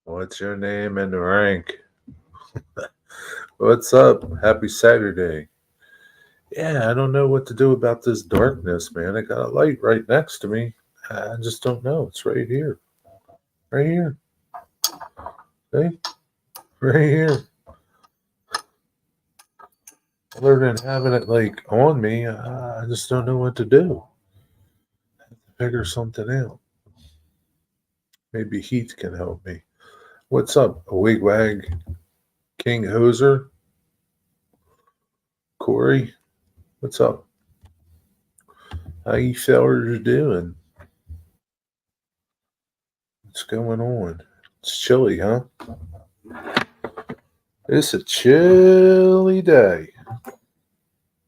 What's your name and rank? What's up? Happy Saturday. Yeah, I don't know what to do about this darkness, man. I got a light right next to me. I just don't know. It's right here. Right here. See? Right here. Other than having it like on me, I just don't know what to do. Figure something out. Maybe heat can help me. What's up, Wigwag King Hoser? Corey? What's up? How you fellers doing? What's going on? It's chilly, huh? It's a chilly day.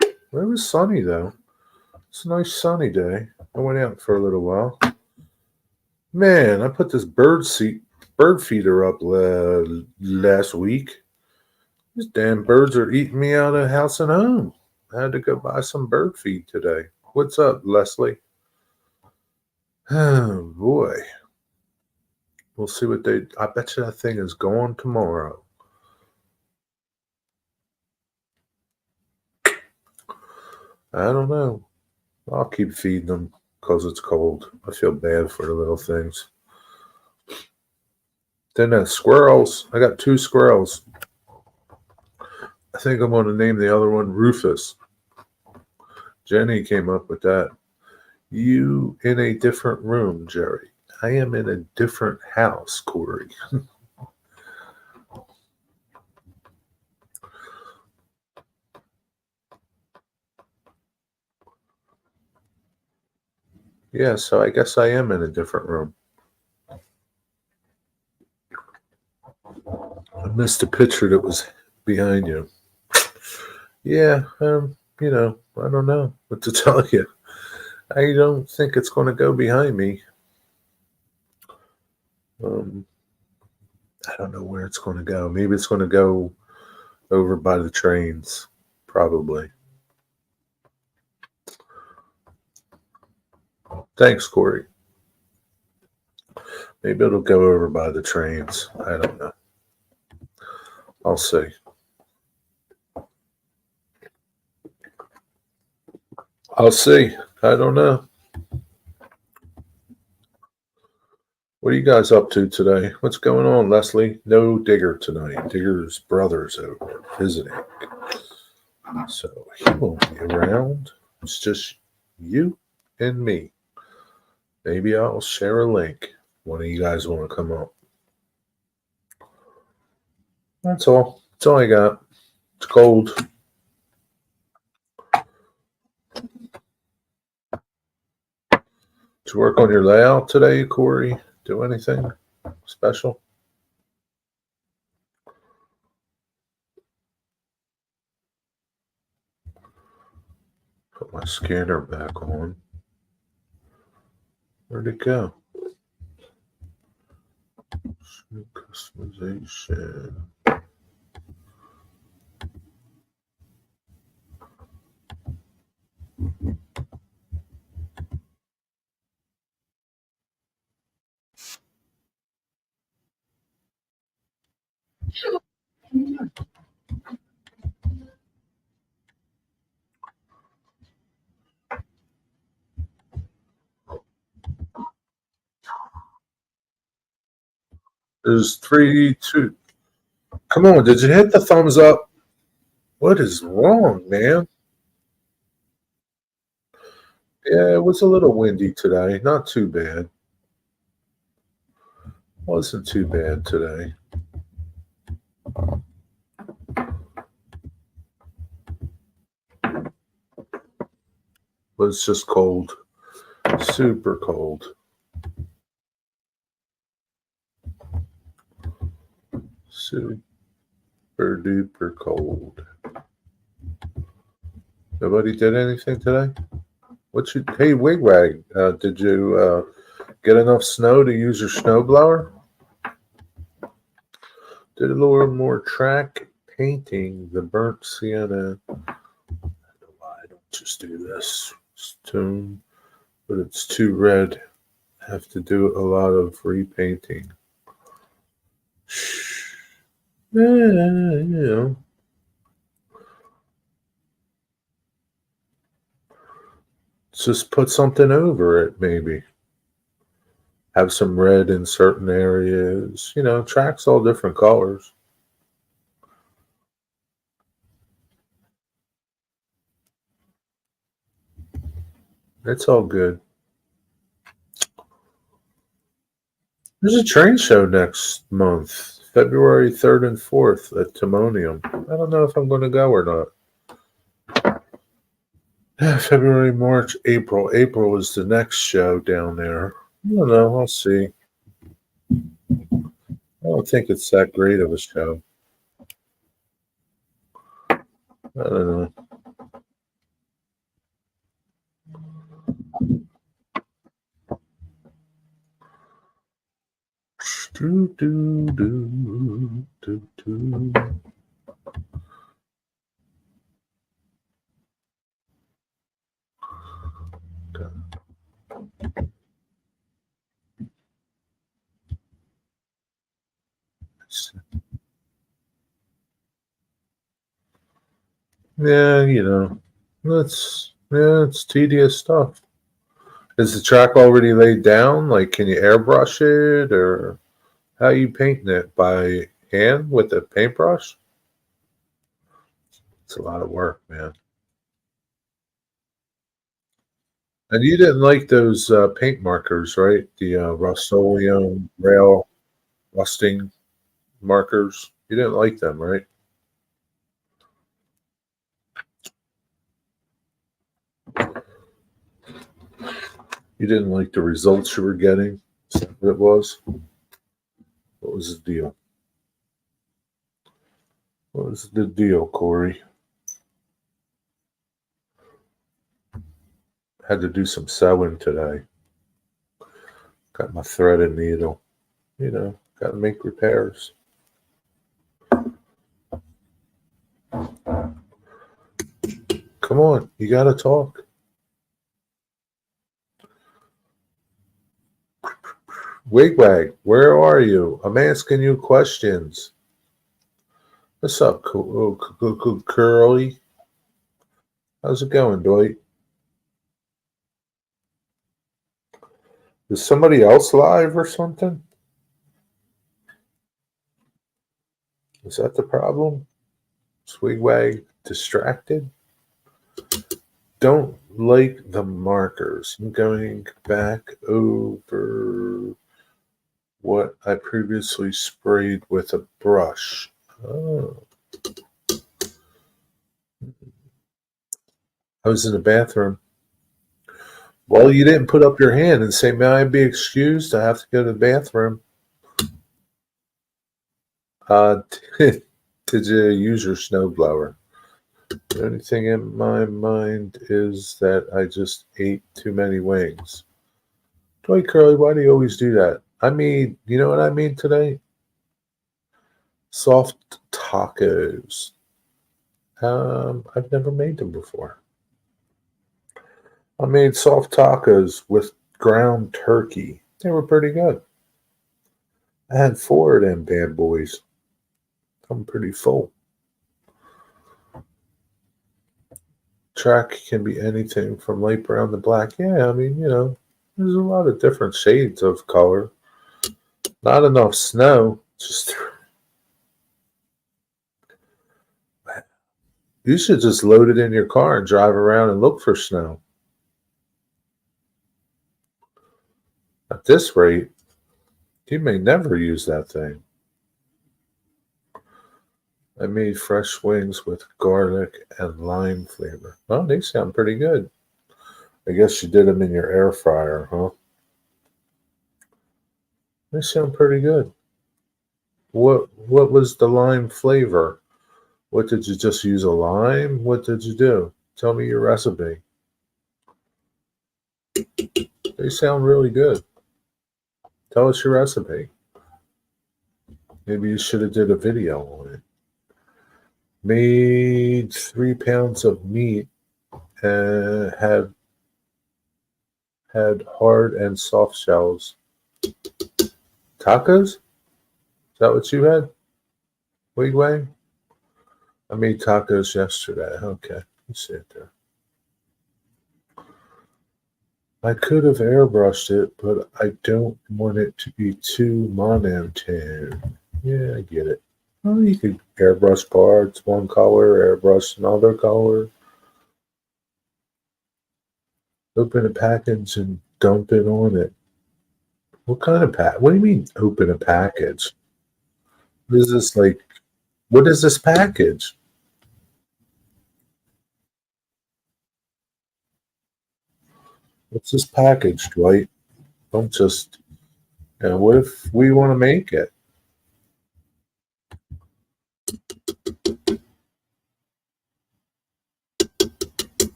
It was sunny though. It's a nice sunny day. I went out for a little while. Man, I put this bird feeder up last week. These damn birds are eating me out of house and home. I had to go buy some bird feed today. What's up, Leslie? Oh boy. We'll see what they. I bet you that thing is gone tomorrow. I don't know. I'll keep feeding them because it's cold. I feel bad for the little things. Then the squirrels. I got two squirrels. I think I'm going to name the other one Rufus. Jenny came up with that. You in a different room, Jerry. I am in a different house, Corey. Yeah, so I guess I am in a different room. I missed a picture that was behind you. Yeah, I don't know what to tell you. I don't think it's going to go behind me. I don't know where it's going to go. Maybe it's going to go over by the trains, probably. Thanks, Corey. Maybe it'll go over by the trains. I don't know. I'll see. I'll see. I don't know. What are you guys up to today? What's going on, Leslie? No Digger tonight. Digger's brother's over visiting. So he won't be around. It's just you and me. Maybe I'll share a link. One of you guys want to come up. That's all. That's all I got. It's cold. Did you work on your layout today, Corey? Do anything special? Put my scanner back on. Where'd it go? Customization. There's 3, 2. Come on, did you hit the thumbs up? What is wrong, man? Yeah, it was a little windy today. Not too bad. Wasn't too bad today. But it's just cold. Super cold. Super duper cold. Nobody did anything today? Hey, Wigwag, did you get enough snow to use your snowblower? Did a little more track painting the burnt sienna. I don't know why I don't just do this stone, but it's too red. I have to do a lot of repainting. You know, just put something over it, maybe. Have some red in certain areas. Tracks all different colors. It's all good. There's a train show next month, February 3rd and 4th at Timonium. I don't know if I'm going to go or not. February, March, April. April is the next show down there. I don't know. I'll see. I don't think it's that great of a show. I don't know. Do, do, do, do, do. Yeah, it's tedious stuff. Is the track already laid down? Like, can you airbrush it, or how you painting it by hand with a paintbrush? It's a lot of work, man. And you didn't like those paint markers, right? The Rust-Oleum rail rusting markers. You didn't like them, right? You didn't like the results you were getting. Is that what it was? What was the deal? What was the deal, Corey? Had to do some sewing today. Got my thread and needle. Got to make repairs. Come on, you got to talk. Wigwag, where are you? I'm asking you questions. What's up, Curly? How's it going, Dwight? Is somebody else live or something? Is that the problem? Swigwag distracted? Don't like the markers. I'm going back over what I previously sprayed with a brush. Oh. I was in the bathroom. Well, you didn't put up your hand and say, may I be excused? I have to go to the bathroom. Did you use your snowblower? The only thing in my mind is that I just ate too many wings. Dwight Curly, why do you always do that? I mean, you know what I mean today? Soft tacos. I've never made them before. I made soft tacos with ground turkey. They were pretty good. I had 4 of them bad boys. I'm pretty full. Track can be anything from light brown to black. Yeah, I mean, there's a lot of different shades of color. Not enough snow. You should just load it in your car and drive around and look for snow. At this rate, you may never use that thing. I made fresh wings with garlic and lime flavor. Oh, they sound pretty good. I guess you did them in your air fryer, huh? They sound pretty good. What was the lime flavor? What did you just use a lime? What did you do? Tell me your recipe. They sound really good. Tell us your recipe. Maybe you should have did a video on it. Made 3 pounds of meat and had hard and soft shells. Tacos? that what you had? Wig Wang? I made tacos yesterday. Okay, you see it there. I could have airbrushed it, but I don't want it to be too monotone. Yeah, I get it. Well, you could airbrush parts one color, airbrush another color, open a package and dump it on it. What kind of pack? What do you mean open a package? What is this like? What is this package? What's this package, Dwight? Don't just. What if we want to make it?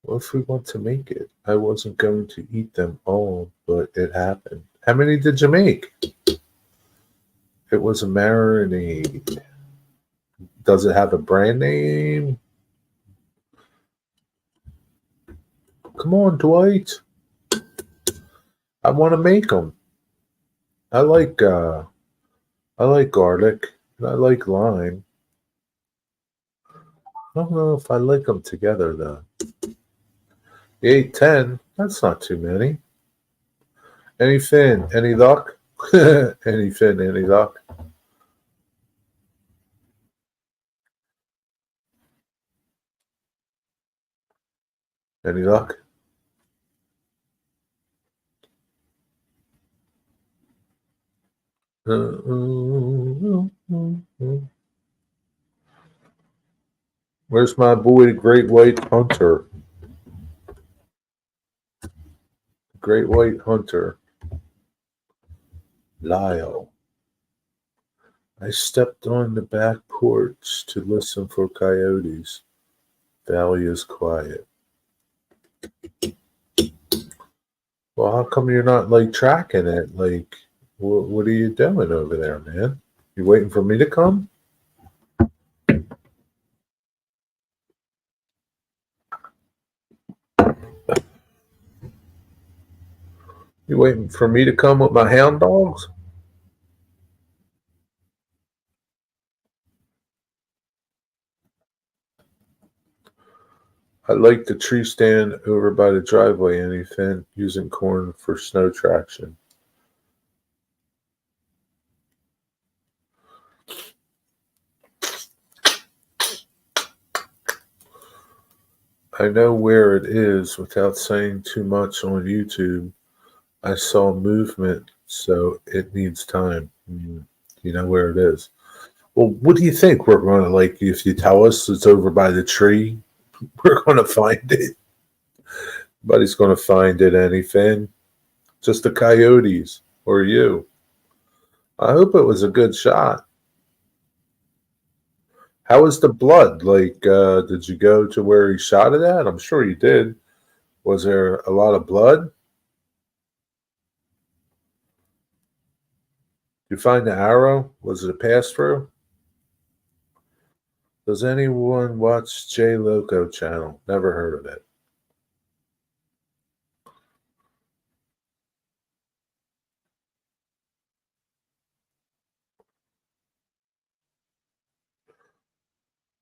What if we want to make it? I wasn't going to eat them all, but it happened. How many did you make? It was a marinade. Does it have a brand name? Come on, Dwight. I want to make them. I like garlic and I like lime. I don't know if I like them together though. 8, 10. That's not too many. Any fin? Any luck? Any fin? Any luck? Any luck? Where's my boy, the Great White Hunter? Great White Hunter. Lyle. I stepped on the back porch to listen for coyotes. Valley is quiet. Well, how come you're not like tracking it? Like, what are you doing over there, man? You waiting for me to come? You waiting for me to come with my hound dogs? I like the tree stand over by the driveway, anything using corn for snow traction. I know where it is without saying too much on YouTube. I saw movement, so it needs time. You know where it is. Well, what do you think? We're going to like, if you tell us it's over by the tree, we're going to find it. Nobody's going to find it, anything. Just the coyotes or you. I hope it was a good shot. How was the blood? Like, did you go to where he shot it at? I'm sure you did. Was there a lot of blood? Did you find the arrow? Was it a pass through? Does anyone watch J Loco channel? Never heard of it.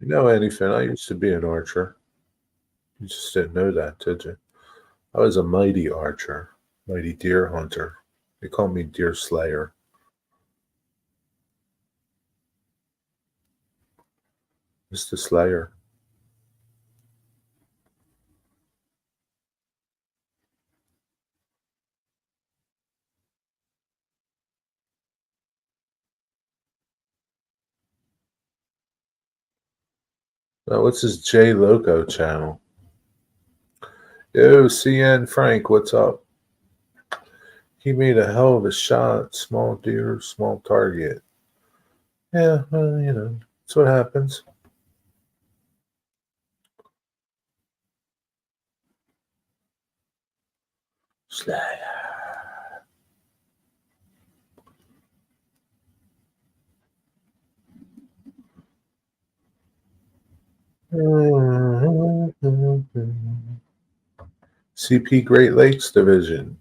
You know anything? I used to be an archer. You just didn't know that, did you? I was a mighty archer, mighty deer hunter. They call me Deer Slayer. Mr. Slayer. Now, what's his J Loco channel? Yo, CN Frank, what's up? He made a hell of a shot. Small deer, small target. Yeah, well, that's what happens. Slayer. CP Great Lakes Division.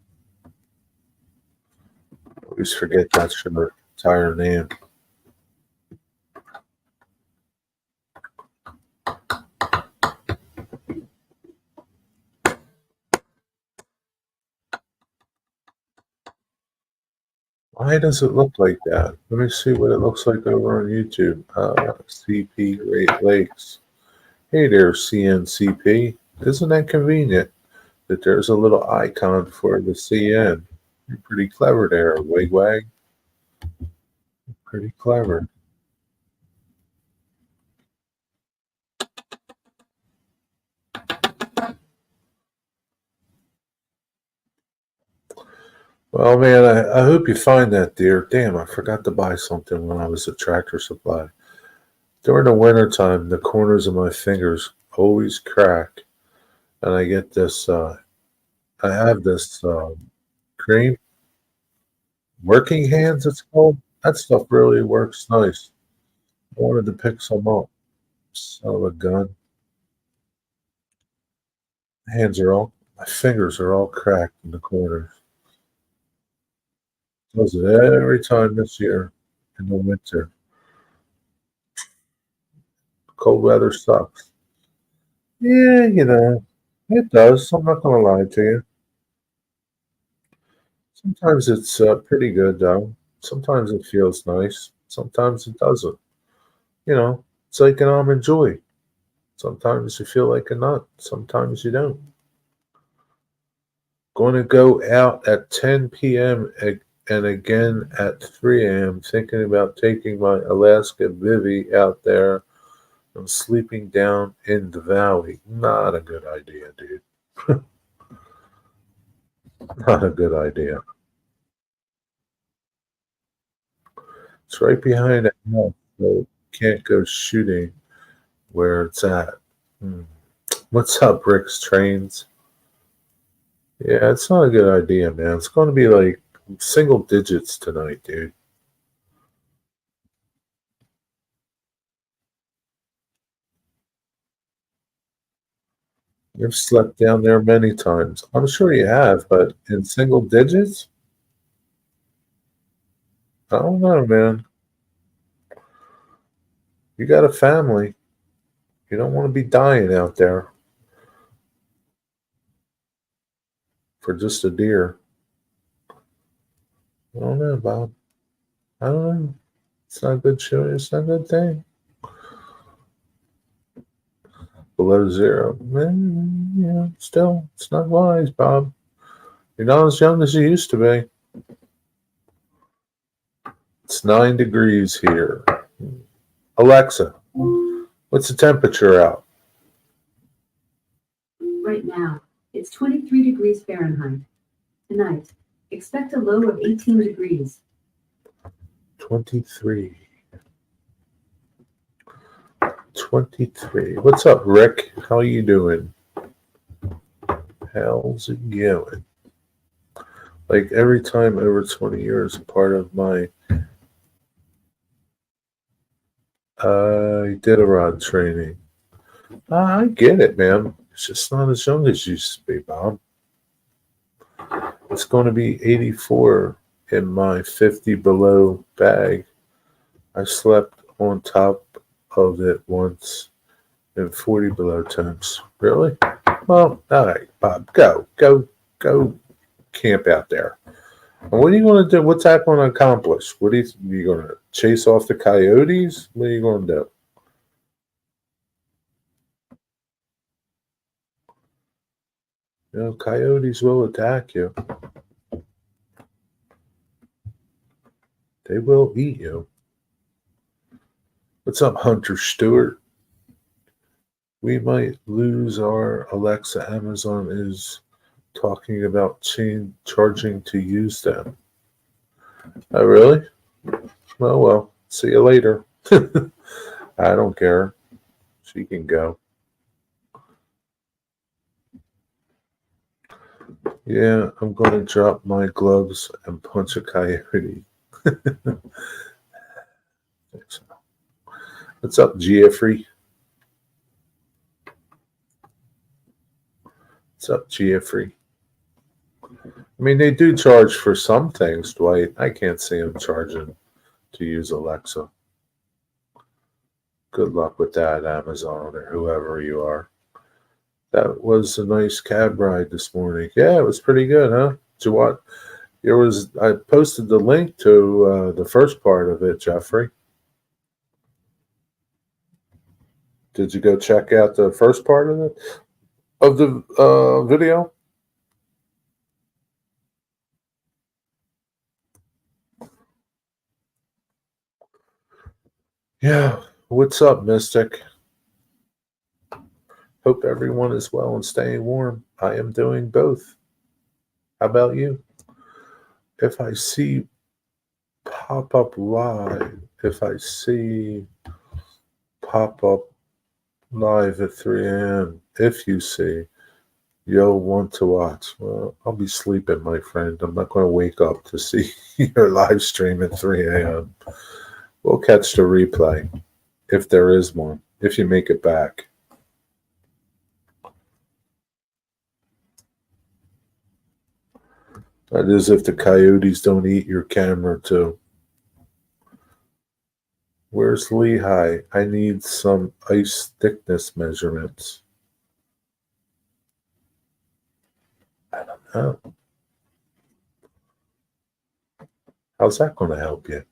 always forget that's your entire name. Why does it look like that? Let me see what it looks like over on YouTube. CP Great Lakes. Hey there, CNCP. Isn't that convenient that there's a little icon for the CN? You're pretty clever there, Wigwag. Pretty clever. Well, man, I hope you find that, dear. Damn, I forgot to buy something when I was at Tractor Supply. During the wintertime, the corners of my fingers always crack, and I get this, I have this cream, working hands, it's called. That stuff really works nice. I wanted to pick some up. Son of a gun. My fingers are all cracked in the corners. Does it every time this year in the winter. Cold weather sucks. Yeah, it does. I'm not going to lie to you. Sometimes it's pretty good, though. Sometimes it feels nice. Sometimes it doesn't. It's like an almond joy. Sometimes you feel like a nut. Sometimes you don't. Going to go out at 10 p.m. and again at 3 a.m. Thinking about taking my Alaska Vivi out there and sleeping down in the valley. Not a good idea, dude. Not a good idea. It's right behind the house, so can't go shooting where it's at. Hmm. What's up, Rick's Trains? Yeah, it's not a good idea, man. It's going to be like single digits tonight, dude. You've slept down there many times. I'm sure you have, but in single digits? I don't know, man. You got a family. You don't want to be dying out there for just a deer. I don't know, Bob. I don't know. It's not a good show. It's not a good thing. Below zero. Still, it's not wise, Bob. You're not as young as you used to be. It's 9 degrees here. Alexa, what's the temperature out? Right now, it's 23 degrees Fahrenheit. Tonight, expect a low of 18 degrees. 23. 23. What's up, Rick? How you doing? How's it going? Like every time over 20 years, part of my Iditarod training. I get it, man. It's just not as young as it used to be, Bob. It's going to be 84 in my 50 below bag. I slept on top of it once in 40 below temps. Really? Well, all right, Bob, go camp out there. And what are you going to do? What's that going to accomplish? What are you going to chase off the coyotes? What are you going to do? Coyotes will attack you. They will eat you. What's up, Hunter Stewart? We might lose our Alexa. Amazon is talking about charging to use them. Oh, really? Well, see you later. I don't care. She can go. Yeah, I'm going to drop my gloves and punch a coyote. What's up, Jeffrey? What's up, Jeffrey? I mean, they do charge for some things, Dwight. I can't see them charging to use Alexa. Good luck with that, Amazon or whoever you are. That was a nice cab ride this morning. Yeah, it was pretty good, huh? Did you what? I posted the link to the first part of it, Jeffrey. Did you go check out the first part of the video? Yeah. What's up, Mystic? Hope everyone is well and staying warm. I am doing both. How about you? If I see pop up live, if I see pop up live at 3 a.m., if you see, you'll want to watch. Well, I'll be sleeping, my friend. I'm not going to wake up to see your live stream at 3 a.m. We'll catch the replay if there is one, if you make it back. That is if the coyotes don't eat your camera too. Where's Lehigh? I need some ice thickness measurements. I don't know. How's that going to help you?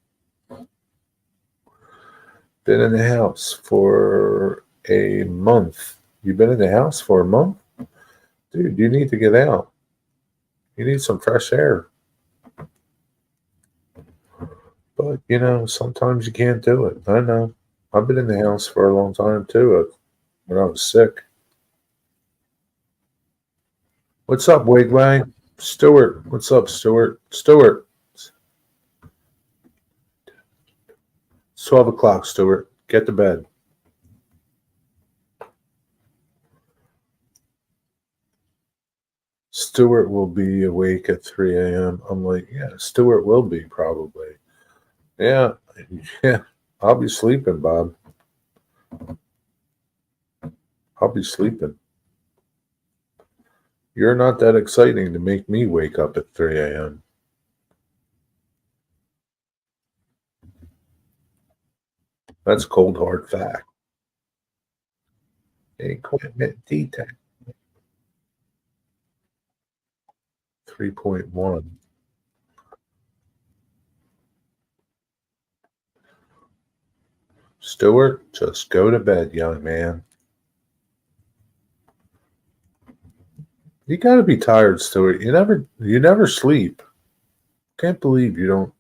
Been in the house for a month. You've been in the house for a month? Dude, you need to get out. You need some fresh air. But, sometimes you can't do it. I know. I've been in the house for a long time, too, when I was sick. What's up, Wigwag? Stuart. What's up, Stuart? Stuart. It's 12 o'clock, Stuart. Get to bed. Stuart will be awake at 3 a.m. I'm like, yeah, Stuart will be probably. Yeah. I'll be sleeping, Bob. I'll be sleeping. You're not that exciting to make me wake up at 3 a.m. That's cold, hard fact. Equipment detail. 3.1. Stuart, just go to bed, young man. You gotta be tired, Stuart. You never sleep. Can't believe you don't.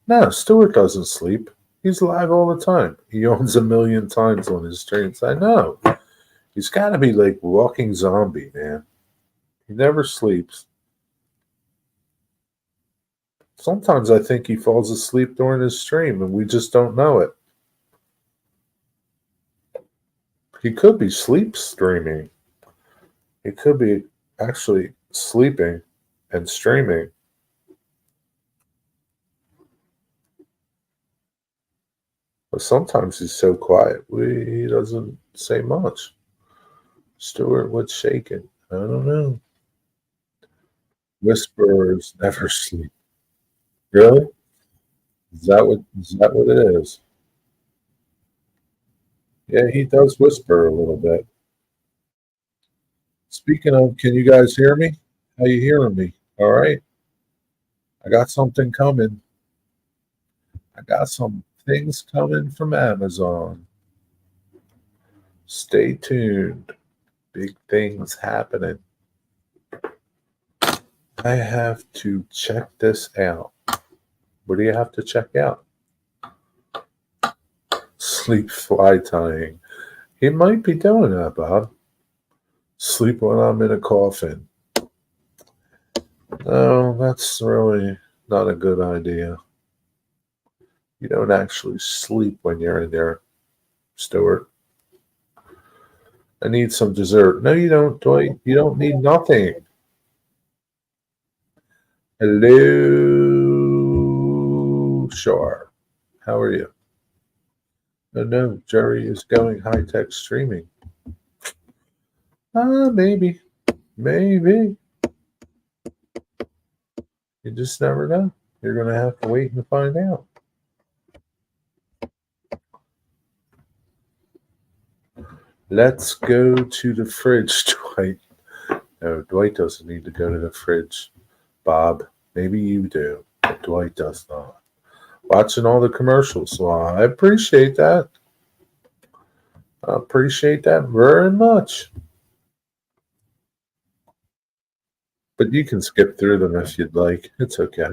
No, Stuart doesn't sleep. He's live all the time. He owns 1,000,000 times on his streams. I know. He's got to be like walking zombie, man. He never sleeps. Sometimes I think he falls asleep during his stream and we just don't know it. He could be sleep streaming. He could be actually sleeping and streaming. But sometimes he's so quiet, he doesn't say much. Stuart, what's shaking? I don't know. Whisperers never sleep. Really? Is that what it is? Yeah, he does whisper a little bit. Speaking of, can you guys hear me? How you hearing me? All right. I got something coming. I got some things coming from Amazon. Stay tuned. Big things happening. I have to check this out. What do you have to check out? Sleep fly tying. He might be doing that, Bob. Sleep when I'm in a coffin. No, that's really not a good idea. You don't actually sleep when you're in there, Stuart. I need some dessert. No, you don't, Dwight. You don't need nothing. Hello, Shar. How are you? No, Jerry is going high-tech streaming. Maybe. You just never know. You're going to have to wait and find out. Let's go to the fridge, Dwight. No, Dwight doesn't need to go to the fridge. Bob, maybe you do, but Dwight does not. Watching all the commercials. Well, I appreciate that. I appreciate that very much. But you can skip through them if you'd like. It's okay.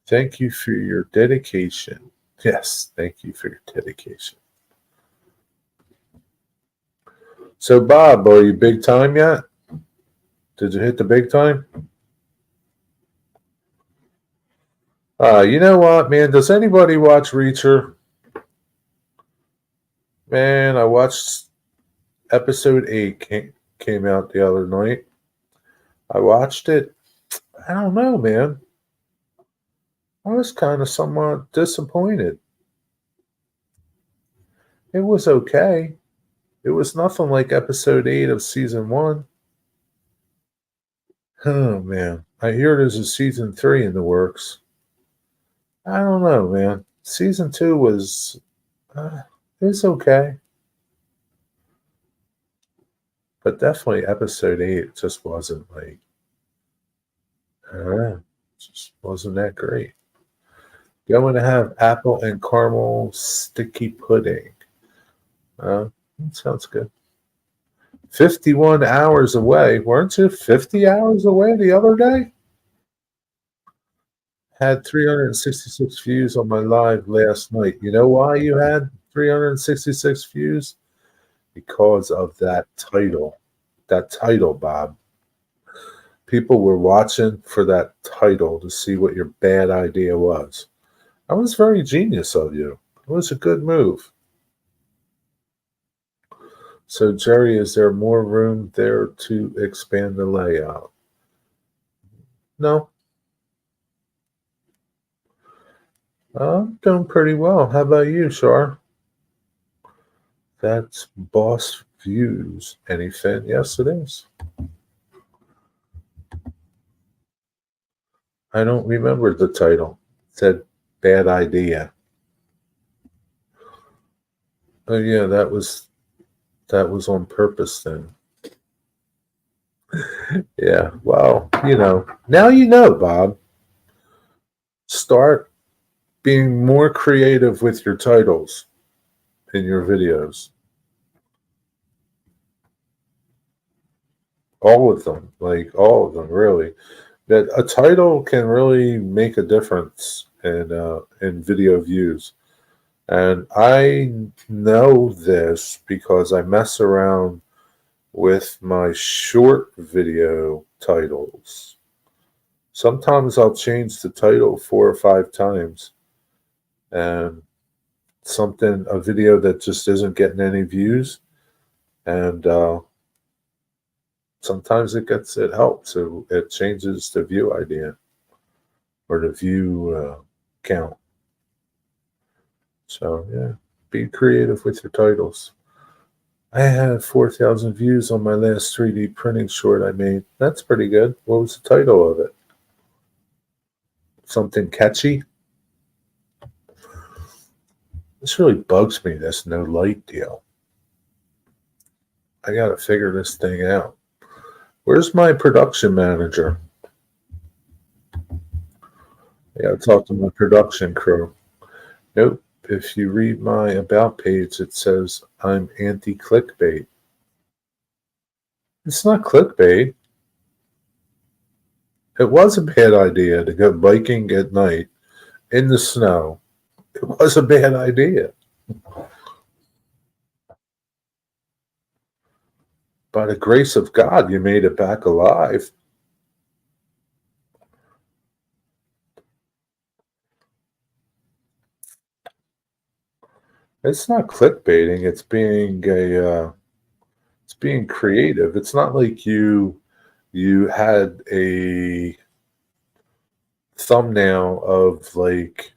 Thank you for your dedication. Yes, thank you for your dedication. So, Bob, are you big time yet? Did you hit the big time? You know what, man? Does anybody watch Reacher? Man, I watched episode 8 came out the other night. I watched it. I don't know, man. I was kind of somewhat disappointed. It was okay. It was nothing like episode 8 of season 1. Oh, man. I hear there's a season 3 in the works. I don't know, man. Season 2 was... it's okay. But definitely episode 8 just wasn't like... just wasn't that great. Going to have apple and caramel sticky pudding. That sounds good. 51 hours away. Weren't you 50 hours away the other day? Had 366 views on my live last night. You know why you had 366 views? Because of that title. That title, Bob. People were watching for that title to see what your bad idea was. That was very genius of you. It was a good move. So, Jerry, is there more room there to expand the layout? No. I'm doing pretty well. How about you, Shar? That's Boss Views. Anything? Yes, it is. I don't remember the title. It said bad idea. Oh yeah, that was on purpose then. Yeah, well, now you know, Bob. Start being more creative with your titles in your videos. All of them, really. That a title can really make a difference in video views. And I know this because I mess around with my short video titles. Sometimes I'll change the title 4 or 5 times, and a video that just isn't getting any views, and sometimes it helps. It changes the view idea or the view count. So yeah, be creative with your titles. I had 4,000 views on my last 3D printing short I made. That's pretty good. What was the title of it? Something catchy? This really bugs me, this no light deal. I gotta figure this thing out. Where's my production manager? I gotta talk to my production crew. Nope. If you read my about page, it says I'm anti-clickbait. It's not clickbait. It was a bad idea to go biking at night in the snow. It was a bad idea. By the grace of God, you made it back alive. It's not clickbaiting. It's being creative. It's not like you had a thumbnail of like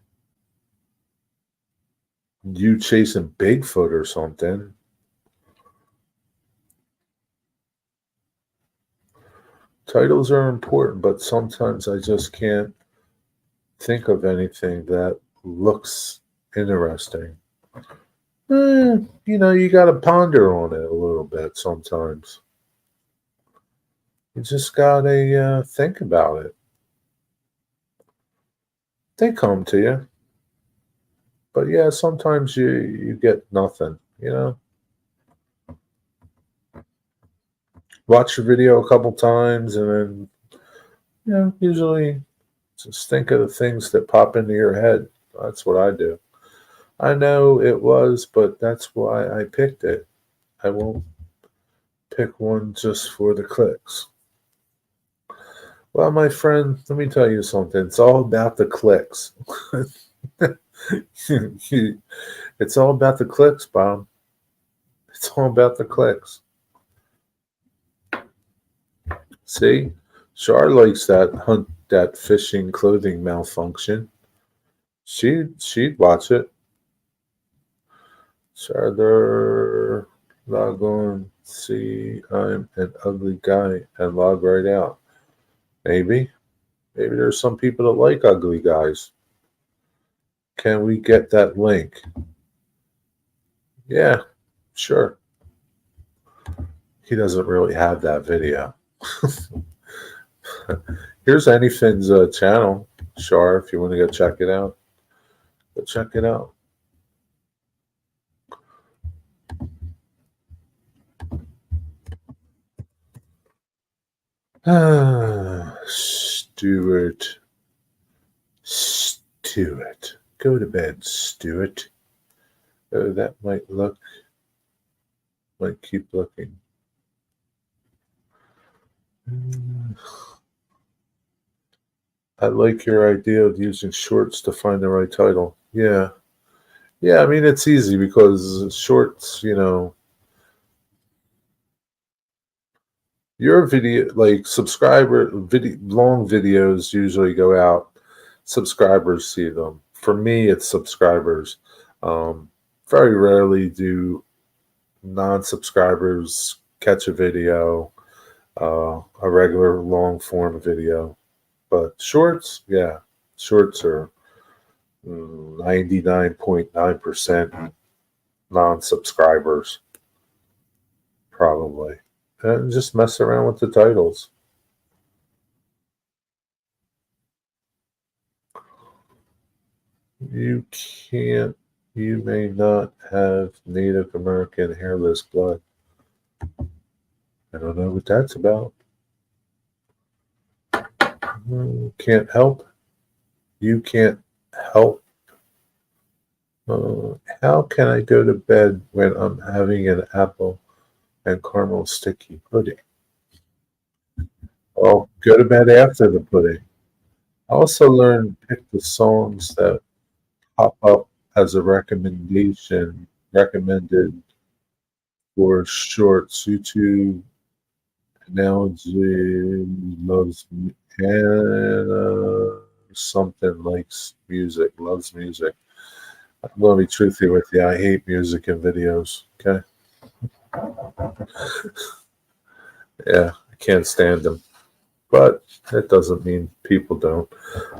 you chasing Bigfoot or something. Titles are important, but sometimes I just can't think of anything that looks interesting. You got to ponder on it a little bit sometimes. You just got to think about it. They come to you. But yeah, sometimes you get nothing, Watch the video a couple times and then, usually just think of the things that pop into your head. That's what I do. I know it was, but that's why I picked it. I won't pick one just for the clicks. Well, my friend, let me tell you something. It's all about the clicks. It's all about the clicks, Bob. It's all about the clicks. See, Char likes that fishing clothing malfunction. She'd watch it. Char, log on. See, I'm an ugly guy, and log right out. Maybe there's some people that like ugly guys. Can we get that link? Yeah, sure. He doesn't really have that video. Here's Anyfin's channel, Char, if you want to go check it out. Go check it out. Stuart. Go to bed, Stuart. Oh, that might keep looking. I like your idea of using shorts to find the right title. Yeah. I mean, it's easy because shorts, your video, like long videos usually go out. Subscribers see them. For me, it's subscribers. Very rarely do non-subscribers catch a video, a regular long form video. But shorts, yeah, shorts are 99.9% non-subscribers, probably. And just mess around with the titles. You may not have Native American hairless blood. I don't know what that's about. Can't help. You can't help. How can I go to bed when I'm having an apple and caramel sticky pudding? Well, go to bed after the pudding. I also learned pick the songs that pop up as a recommended for shorts. YouTube analogy loves and something likes music, loves music. I'm going to be truthful with you. I hate music and videos. Okay. Yeah, I can't stand them. But that doesn't mean people don't.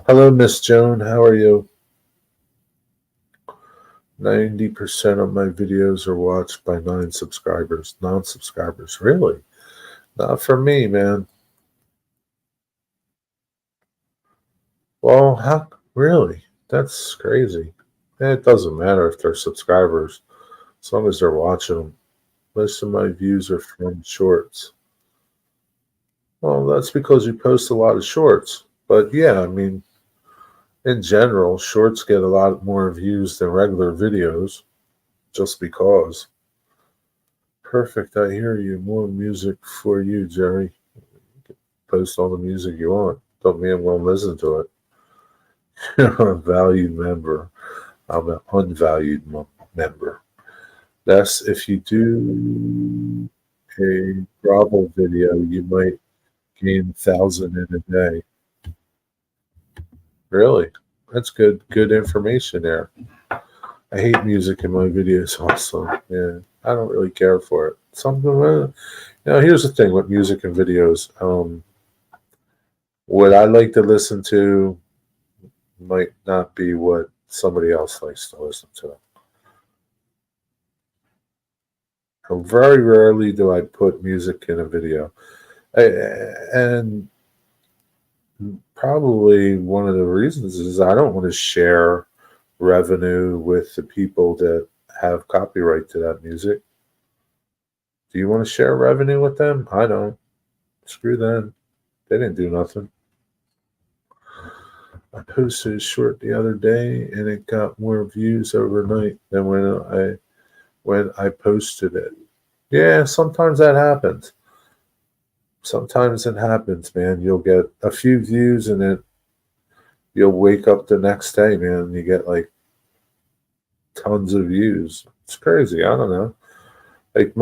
Hello, Miss Joan. How are you? 90% of my videos are watched by non-subscribers. Really? Not for me, man. Well, really? That's crazy. It doesn't matter if they're subscribers, as long as they're watching them. Most of my views are from shorts. Well, that's because you post a lot of shorts. But yeah, I mean, in general, shorts get a lot more views than regular videos, just because. Perfect, I hear you. More music for you, Jerry. You can post all the music you want. Don't mean I'm going to listen to it. You're a valued member. I'm an unvalued member. That's if you do a Bravo video, you might gain 1,000 in a day. Really? That's good information there. I hate music in my videos also. Yeah, I don't really care for it. Here's the thing with music and videos. what I like to listen to might not be what somebody else likes to listen to. Very rarely do I put music in a video. And probably one of the reasons is I don't want to share revenue with the people that have copyright to that music. Do you want to share revenue with them? I don't. Screw them. They didn't do nothing. I posted a short the other day and it got more views overnight than when I posted it. Yeah, sometimes that happens. Sometimes it happens, man. You'll get a few views and then you'll wake up the next day, man, and you get like tons of views. It's crazy. I don't know. Like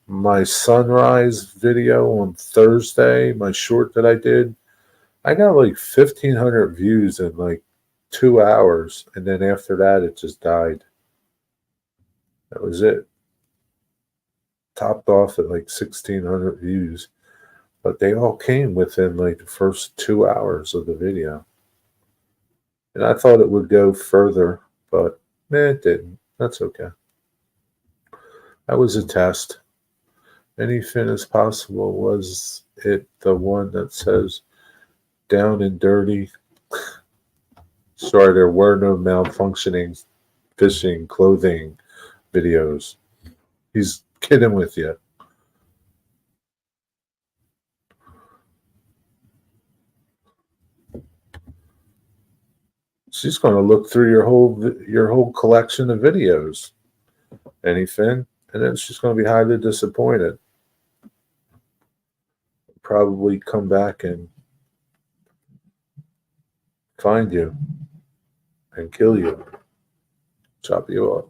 my sunrise video on Thursday, my short that I did, I got like 1,500 views in like 2 hours, and then after that, it just died. That was it. Topped off at like 1,600 views, but they all came within like the first 2 hours of the video. And I thought it would go further, but it didn't. That's okay. That was a test. Anything is possible. Was it the one that says down and dirty? Sorry, there were no malfunctioning fishing clothing videos. He's kidding with you. She's going to look through your whole collection of videos. Anything, and then she's going to be highly disappointed. Probably come back and find you and kill you, chop you up.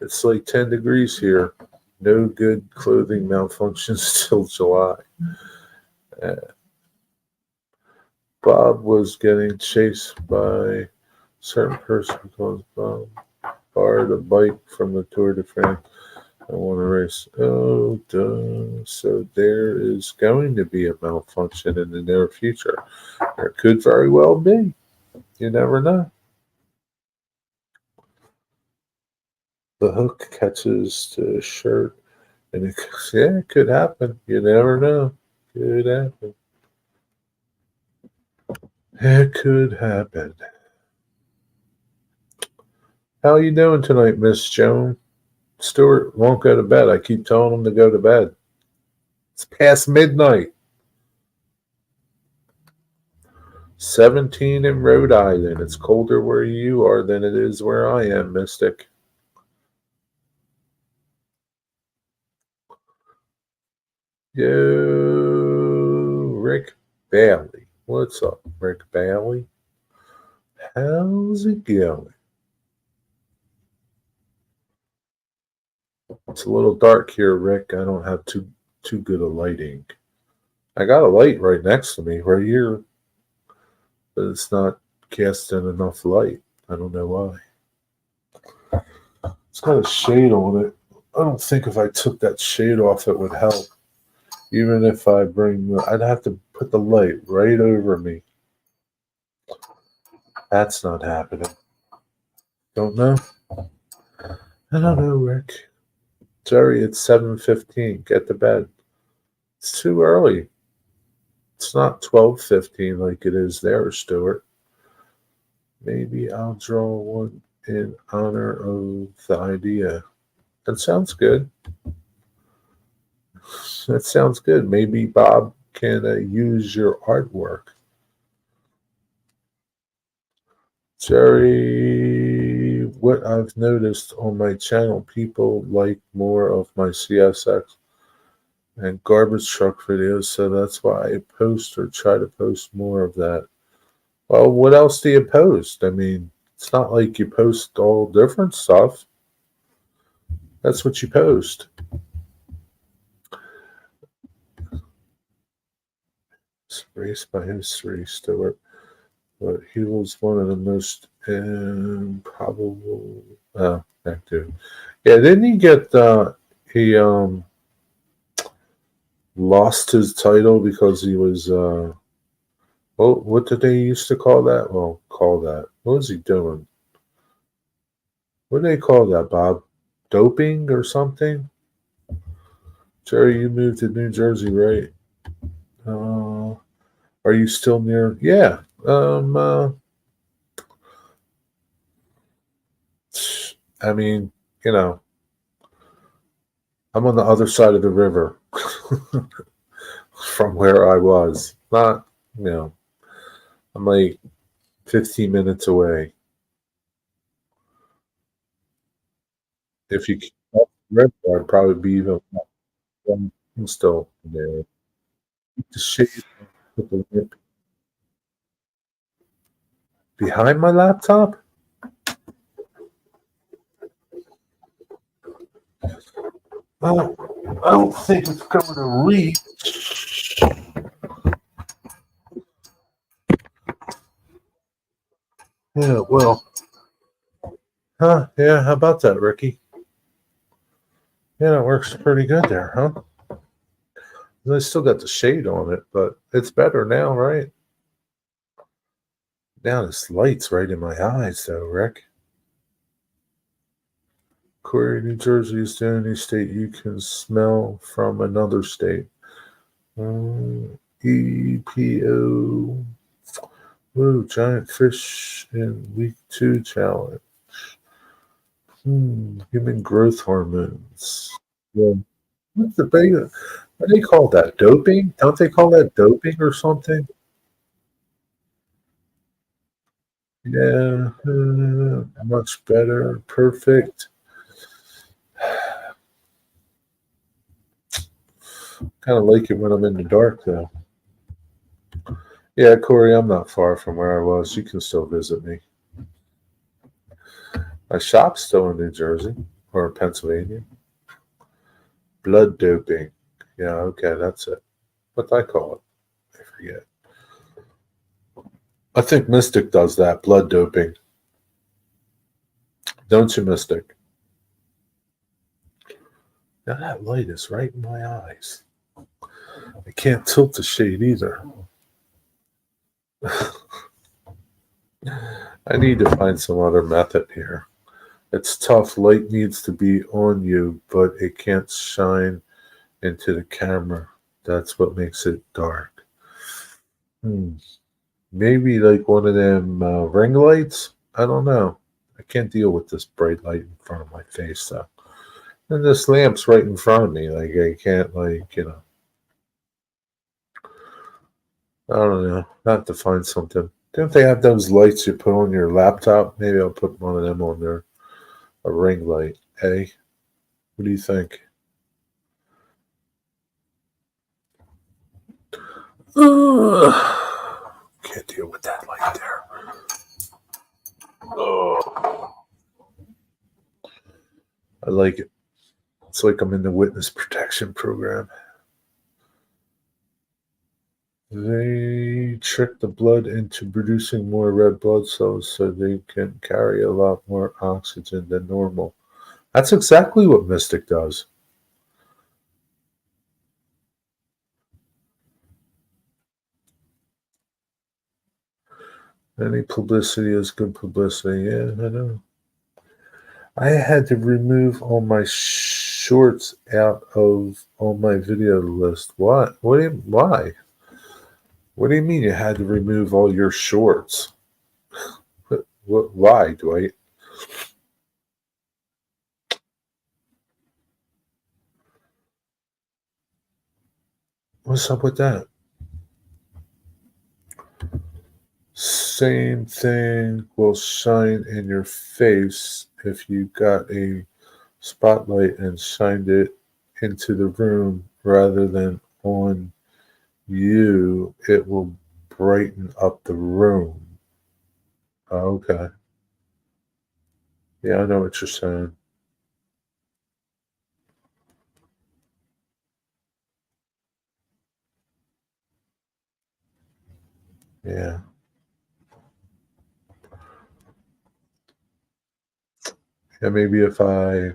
It's like 10 degrees here. No good clothing malfunctions till July. Bob was getting chased by a certain person because Bob borrowed a bike from the Tour de France. I want to race. Oh, duh. So there is going to be a malfunction in the near future. There could very well be. You never know. The hook catches the shirt, and it could happen. You never know. Could happen. It could happen. How you doing tonight, Miss Joan? Stuart won't go to bed. I keep telling him to go to bed. It's past midnight. 17 in Rhode Island. It's colder where you are than it is where I am, Mystic. Yo, Rick Bailey. What's up, Rick Bailey? How's it going? It's a little dark here, Rick. I don't have too good a lighting. I got a light right next to me, right here, but it's not casting enough light. I don't know why. It's got a shade on it. I don't think if I took that shade off, it would help. Even if I I'd have to put the light right over me. That's not happening. Don't know. I don't know, Rick. Jerry, it's 7:15. Get to bed. It's too early. It's not 12:15 like it is there, Stuart. Maybe I'll draw one in honor of the idea. That sounds good. That sounds good. Maybe Bob can use your artwork. Jerry, what I've noticed on my channel, people like more of my CSX and garbage truck videos, so that's why I post or try to post more of that. Well, what else do you post? I mean, it's not like you post all different stuff. That's what you post. It's race by history, Stuart. But he was one of the most improbable. Back to, yeah. Didn't he get he lost his title because he was what did they used to call that? Well, call that. What was he doing? What do they call that, Bob? Doping or something? Jerry, you moved to New Jersey, right? Are you still near? Yeah. I mean, you know, I'm on the other side of the river from where I was. Not, you know, I'm like 15 minutes away. If you keep up the river, I'd probably be even more. I'm still there. The shade with the lamp behind my laptop. Well, I don't think it's going to read. Yeah, well, huh? Yeah, how about that, Ricky? Yeah, it works pretty good there, huh? I still got the shade on it, but it's better now, right? Now this light's right in my eyes, though, Rick. Corey, New Jersey is the only state you can smell from another state. EPO. Woo, giant fish in week 2 challenge. Human growth hormones. Yeah. What's the big? What do they call that? Doping? Don't they call that doping or something? Yeah, much better. Perfect. Kind of like it when I'm in the dark, though. Yeah, Corey, I'm not far from where I was. You can still visit me. My shop's still in New Jersey or Pennsylvania. Blood doping. Yeah, okay, that's it. What I call it? I forget. I think Mystic does that, blood doping. Don't you, Mystic? Now that light is right in my eyes. I can't tilt the shade either. I need to find some other method here. It's tough. Light needs to be on you, but it can't shine into the camera. That's what makes it dark. Maybe like one of them ring lights. I don't know. I can't deal with this bright light in front of my face, though. And this lamp's right in front of me. Like I can't, I don't know. I have to find something. Don't they have those lights you put on your laptop? Maybe I'll put one of them on there. A ring light. Hey, what do you think? Can't deal with that light there. I like it. It's like I'm in the witness protection program. They trick the blood into producing more red blood cells so they can carry a lot more oxygen than normal. That's exactly what Mystic does. Any publicity is good publicity. Yeah, I know. I had to remove all my shorts out of all my video list. What? Why? What do you mean you had to remove all your shorts? Why, Dwight? What's up with that? Same thing will shine in your face if you got a spotlight and shined it into the room rather than on you. It will brighten up the room. Oh, okay. Yeah, I know what you're saying. Yeah. Yeah, maybe if I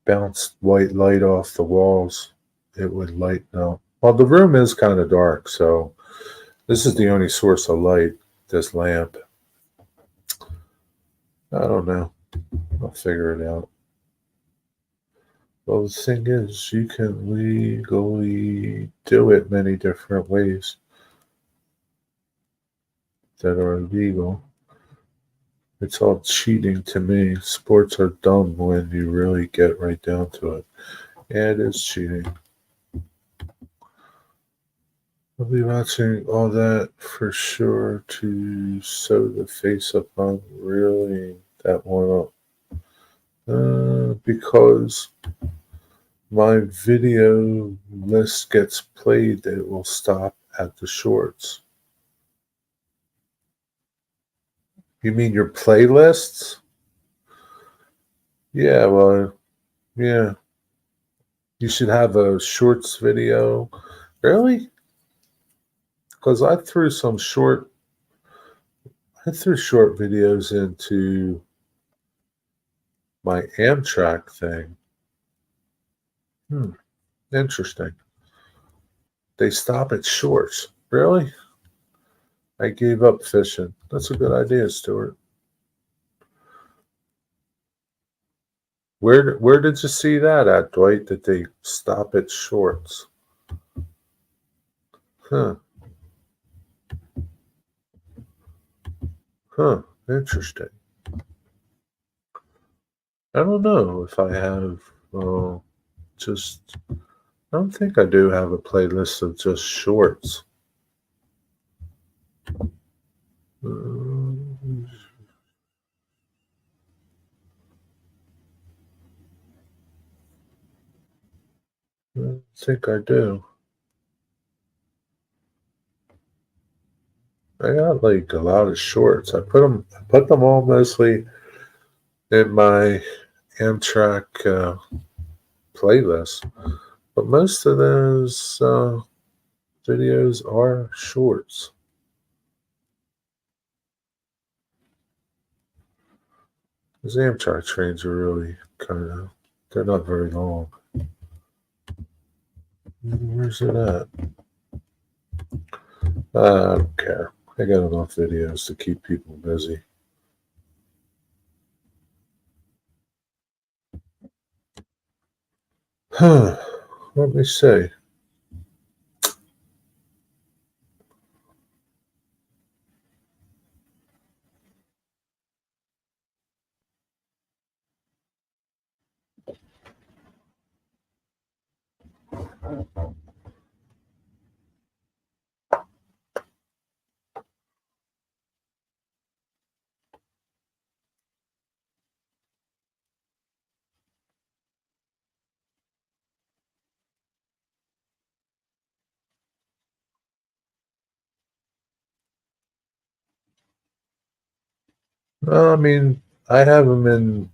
bounced white light off the walls it would lighten up. Well, the room is kind of dark, so this is the only source of light, this lamp. I don't know. I'll figure it out. Well, the thing is, you can legally do it many different ways that are illegal. It's all cheating to me. Sports are dumb when you really get right down to it. Yeah, it is cheating. I'll be watching all that for sure to sew the face up on really that one up. Because my video list gets played, it will stop at the shorts. You mean your playlists? Yeah, well, yeah. You should have a shorts video. Really? Because I threw short videos into my Amtrak thing. Interesting. They stop at shorts. Really? I gave up fishing. That's a good idea, Stuart. Where did you see that at, Dwight? That they stop at shorts? Huh. Interesting. I don't know if I have just. I don't think I do have a playlist of just shorts. I think I do. I got like a lot of shorts. I put them all mostly in my Amtrak playlist, but most of those videos are shorts. Those Amtrak trains are really they're not very long. Where's it at? I don't care. I got enough videos to keep people busy. Let me see. I mean, I have them in.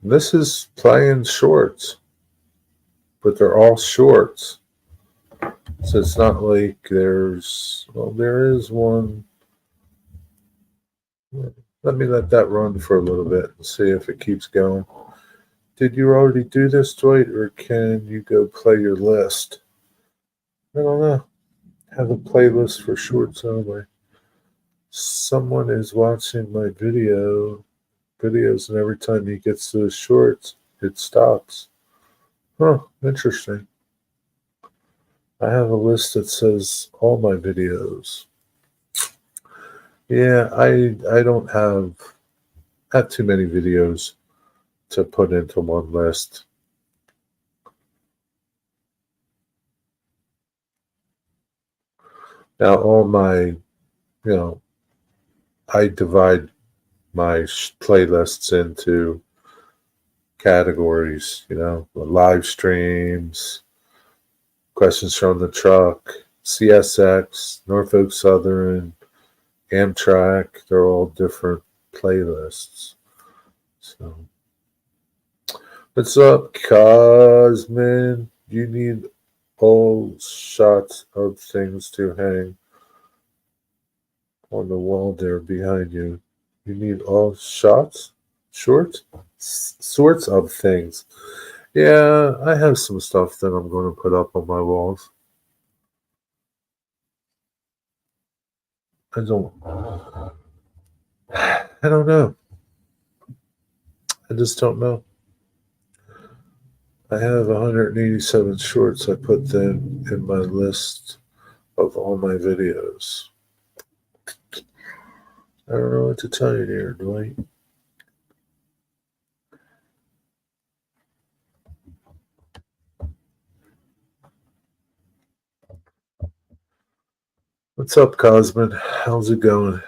This is playing shorts, but they're all shorts. So it's not like there is one. Let me let that run for a little bit and see if it keeps going. Did you already do this, Dwight, or can you go play your list? I don't know. Have a playlist for shorts only. Someone is watching my videos, and every time he gets to the shorts, it stops. Interesting. I have a list that says all my videos. Yeah, I don't have too many videos to put into one list. Now all my, I divide my playlists into categories, live streams, questions from the truck, CSX, Norfolk Southern, Amtrak. They're all different playlists. So, what's up, Cosmin? You need all shots of things to hang on the wall there behind you. You need all sorts of things. Yeah, I have some stuff that I'm going to put up on my walls. I don't know. I just don't know. I have 187 shorts. I put them in my list of all my videos. I don't know what to tell you there, Dwight. What's up, Cosmin? How's it going?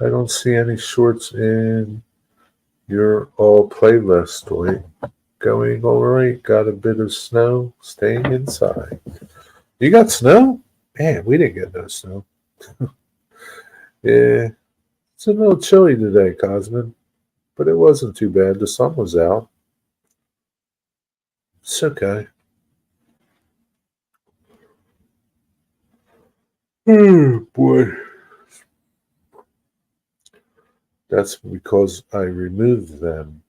I don't see any shorts in your all playlist, Dwight. Going all right. Got a bit of snow. Staying inside. You got snow? Man, we didn't get no snow. Yeah, it's a little chilly today, Cosmin, but it wasn't too bad. The sun was out. It's okay. Oh boy. That's because I removed them.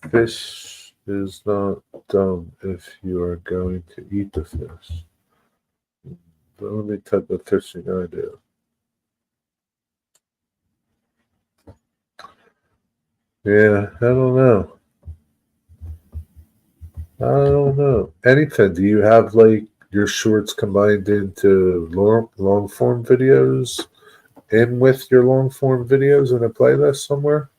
Fish is not dumb if you are going to eat the fish. The only type of fishing I do. Yeah, I don't know. I don't know. Anything. Do you have like your shorts combined into long form videos in with your long form videos in a playlist somewhere?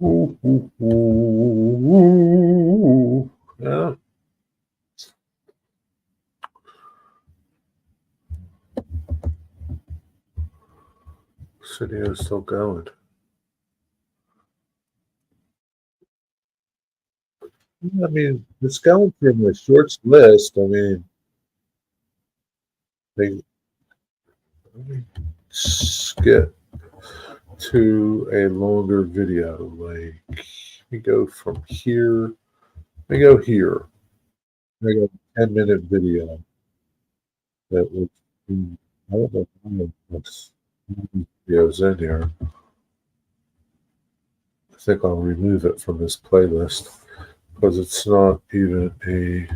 Ooh, ooh, ooh, ooh. Yeah. This video is still going. I mean, it's going from the shorts list. I mean, they let me skip to a longer video. Like, we go from here. We go here. We go 10-minute video that was. I don't know how much videos in here. I think I'll remove it from this playlist because it's not even a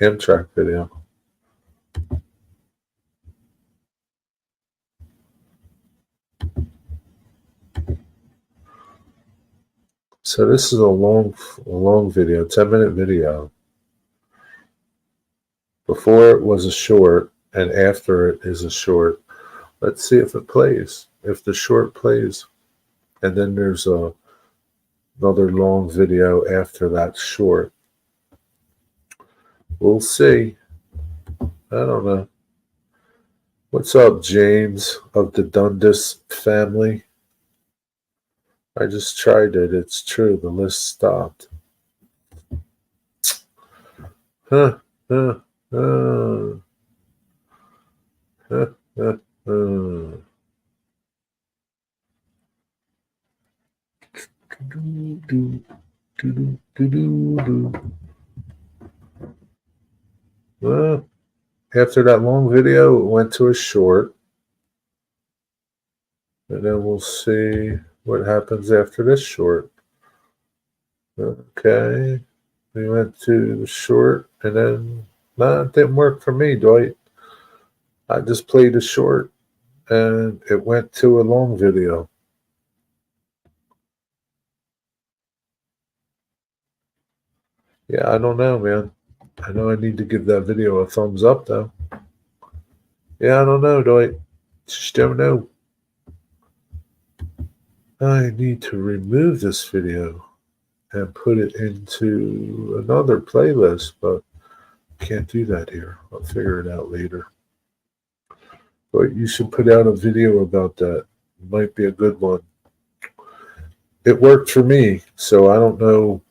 Amtrak video. So this is a long video, 10-minute video. Before it was a short, and after it is a short. Let's see if it plays. If the short plays, and then there's another long video after that short. We'll see. I don't know. What's up, James of the Dundas family? I just tried it. It's true. The list stopped. Huh. Huh. Huh. Huh. Huh. Huh. Well, after that long video, it went to a short. And then we'll see what happens after this short. Okay. We went to the short, and then, nah, it didn't work for me, Dwight. I just played a short, and it went to a long video. Yeah, I don't know, man. I know I need to give that video a thumbs up, though. Yeah, I don't know, Dwight. Just don't know. I need to remove this video and put it into another playlist, but can't do that here. I'll figure it out later. But you should put out a video about that. It might be a good one. It worked for me, so I don't know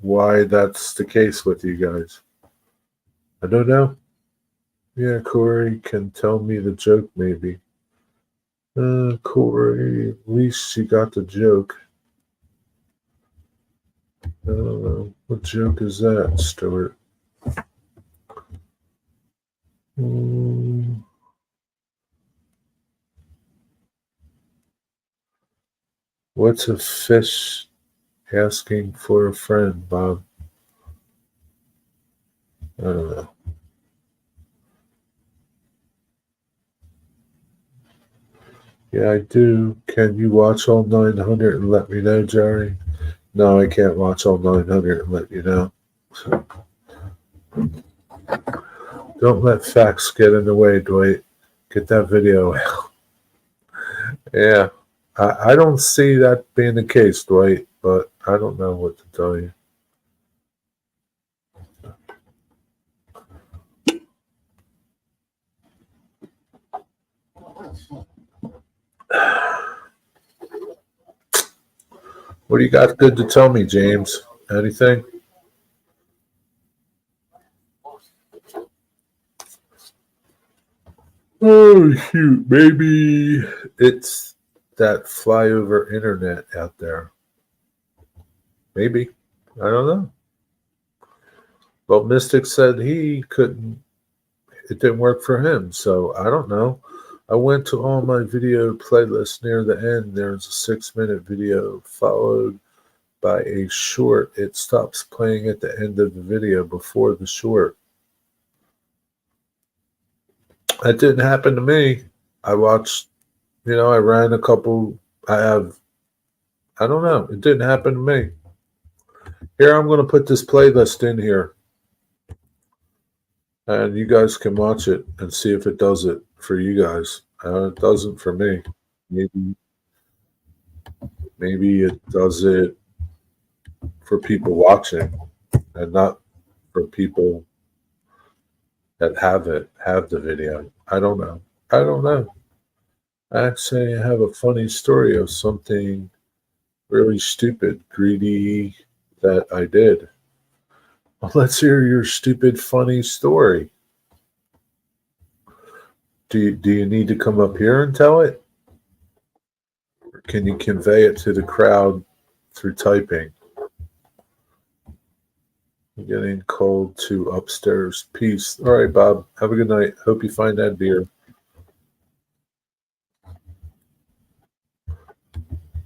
why that's the case with you guys. I don't know. Yeah, Corey can tell me the joke maybe. Corey, at least you got the joke. I don't know. What joke is that, Stuart? What's a fish asking for a friend, Bob? I don't know. Yeah, I do. Can you watch all 900 and let me know, Jerry? No, I can't watch all 900 and let you know. So, don't let facts get in the way, Dwight. Get that video out. Yeah, I don't see that being the case, Dwight, but I don't know what to tell you. What do you got good to tell me, James? Anything? Oh, shoot. Maybe it's that flyover internet out there. Maybe. I don't know. Well, Mystic said he couldn't, it didn't work for him. So I don't know. I went to all my video playlists near the end. There's a 6-minute video followed by a short. It stops playing at the end of the video before the short. That didn't happen to me. I watched, I ran a couple. I don't know. It didn't happen to me. Here, I'm going to put this playlist in here. And you guys can watch it and see if it does it for you guys. It doesn't for me. Maybe it does it for people watching and not for people that have the video. I don't know. Actually, I have a funny story of something really stupid, greedy that I did. Well, let's hear your stupid, funny story. Do you need to come up here and tell it? Or can you convey it to the crowd through typing? I'm getting cold to upstairs. Peace. All right, Bob. Have a good night. Hope you find that beer.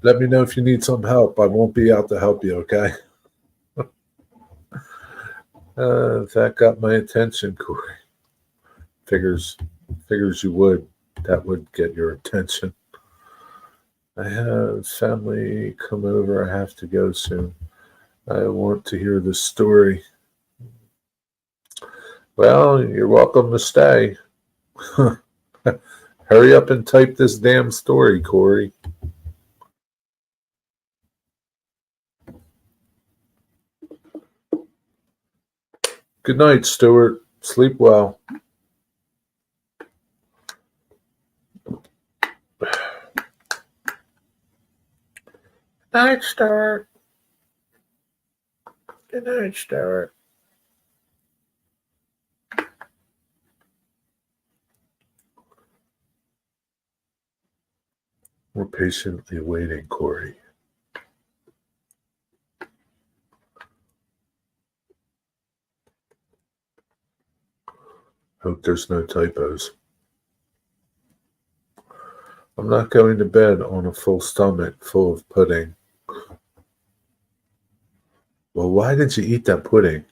Let me know if you need some help. I won't be out to help you, okay? That got my attention, Corey. Figures you would. That would get your attention. I have family come over. I have to go soon. I want to hear the story. Well, you're welcome to stay. Hurry up and type this damn story, Corey. Good night, Stuart. Sleep well. Night, Stuart. Good night, Stuart. We're patiently waiting, Corey. Hope there's no typos. I'm not going to bed on a full stomach full of pudding. Well, why did you eat that pudding?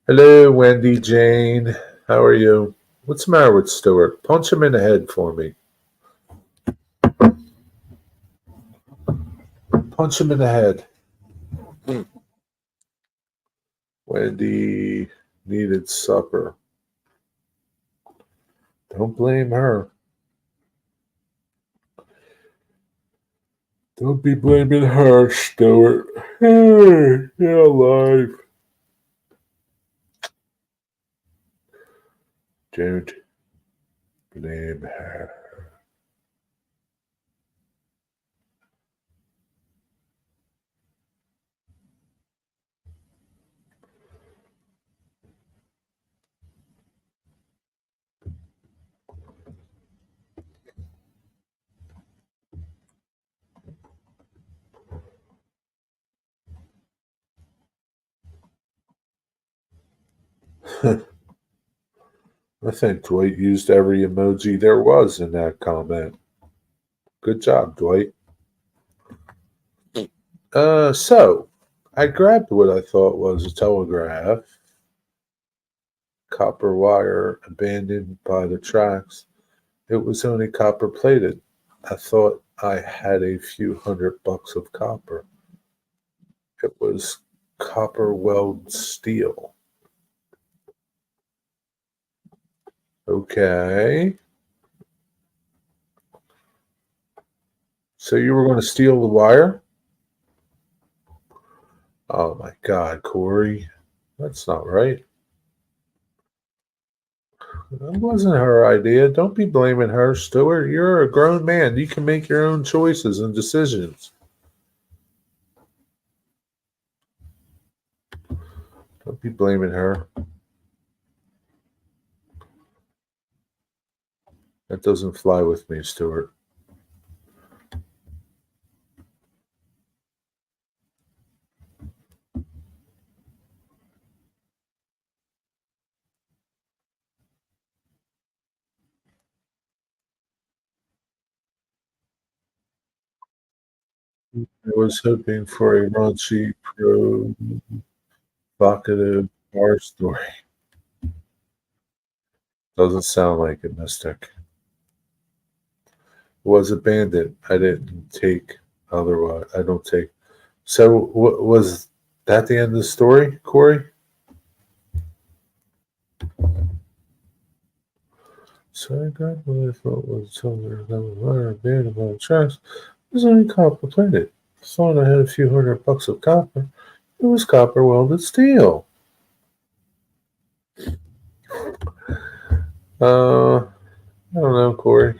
Hello, Wendy Jane. How are you? What's the matter with Stuart? Punch him in the head for me. Punch him in the head. Wendy needed supper. Don't blame her. Don't be blaming her, Stuart. Hey, you're alive. Don't blame her. I think Dwight used every emoji there was in that comment. Good job, Dwight. So I grabbed what I thought was a telegraph, copper wire abandoned by the tracks. It was only copper plated. I thought I had a few $100 of copper. It was copper weld steel. Okay. So you were going to steal the wire? Oh my God, Corey. That's not right. That wasn't her idea. Don't be blaming her, Stuart. You're a grown man. You can make your own choices and decisions. Don't be blaming her. That doesn't fly with me, Stuart. I was hoping for a raunchy, provocative bar story. Doesn't sound like it, Mystic. It was abandoned. I didn't take otherwise. I don't take. So, was that the end of the story, Corey? So I got what I thought was somewhere that was wire abandoned by the tracks. It was only copper plated. I thought I had a few $100 of copper. It was copper welded steel. I don't know, Corey.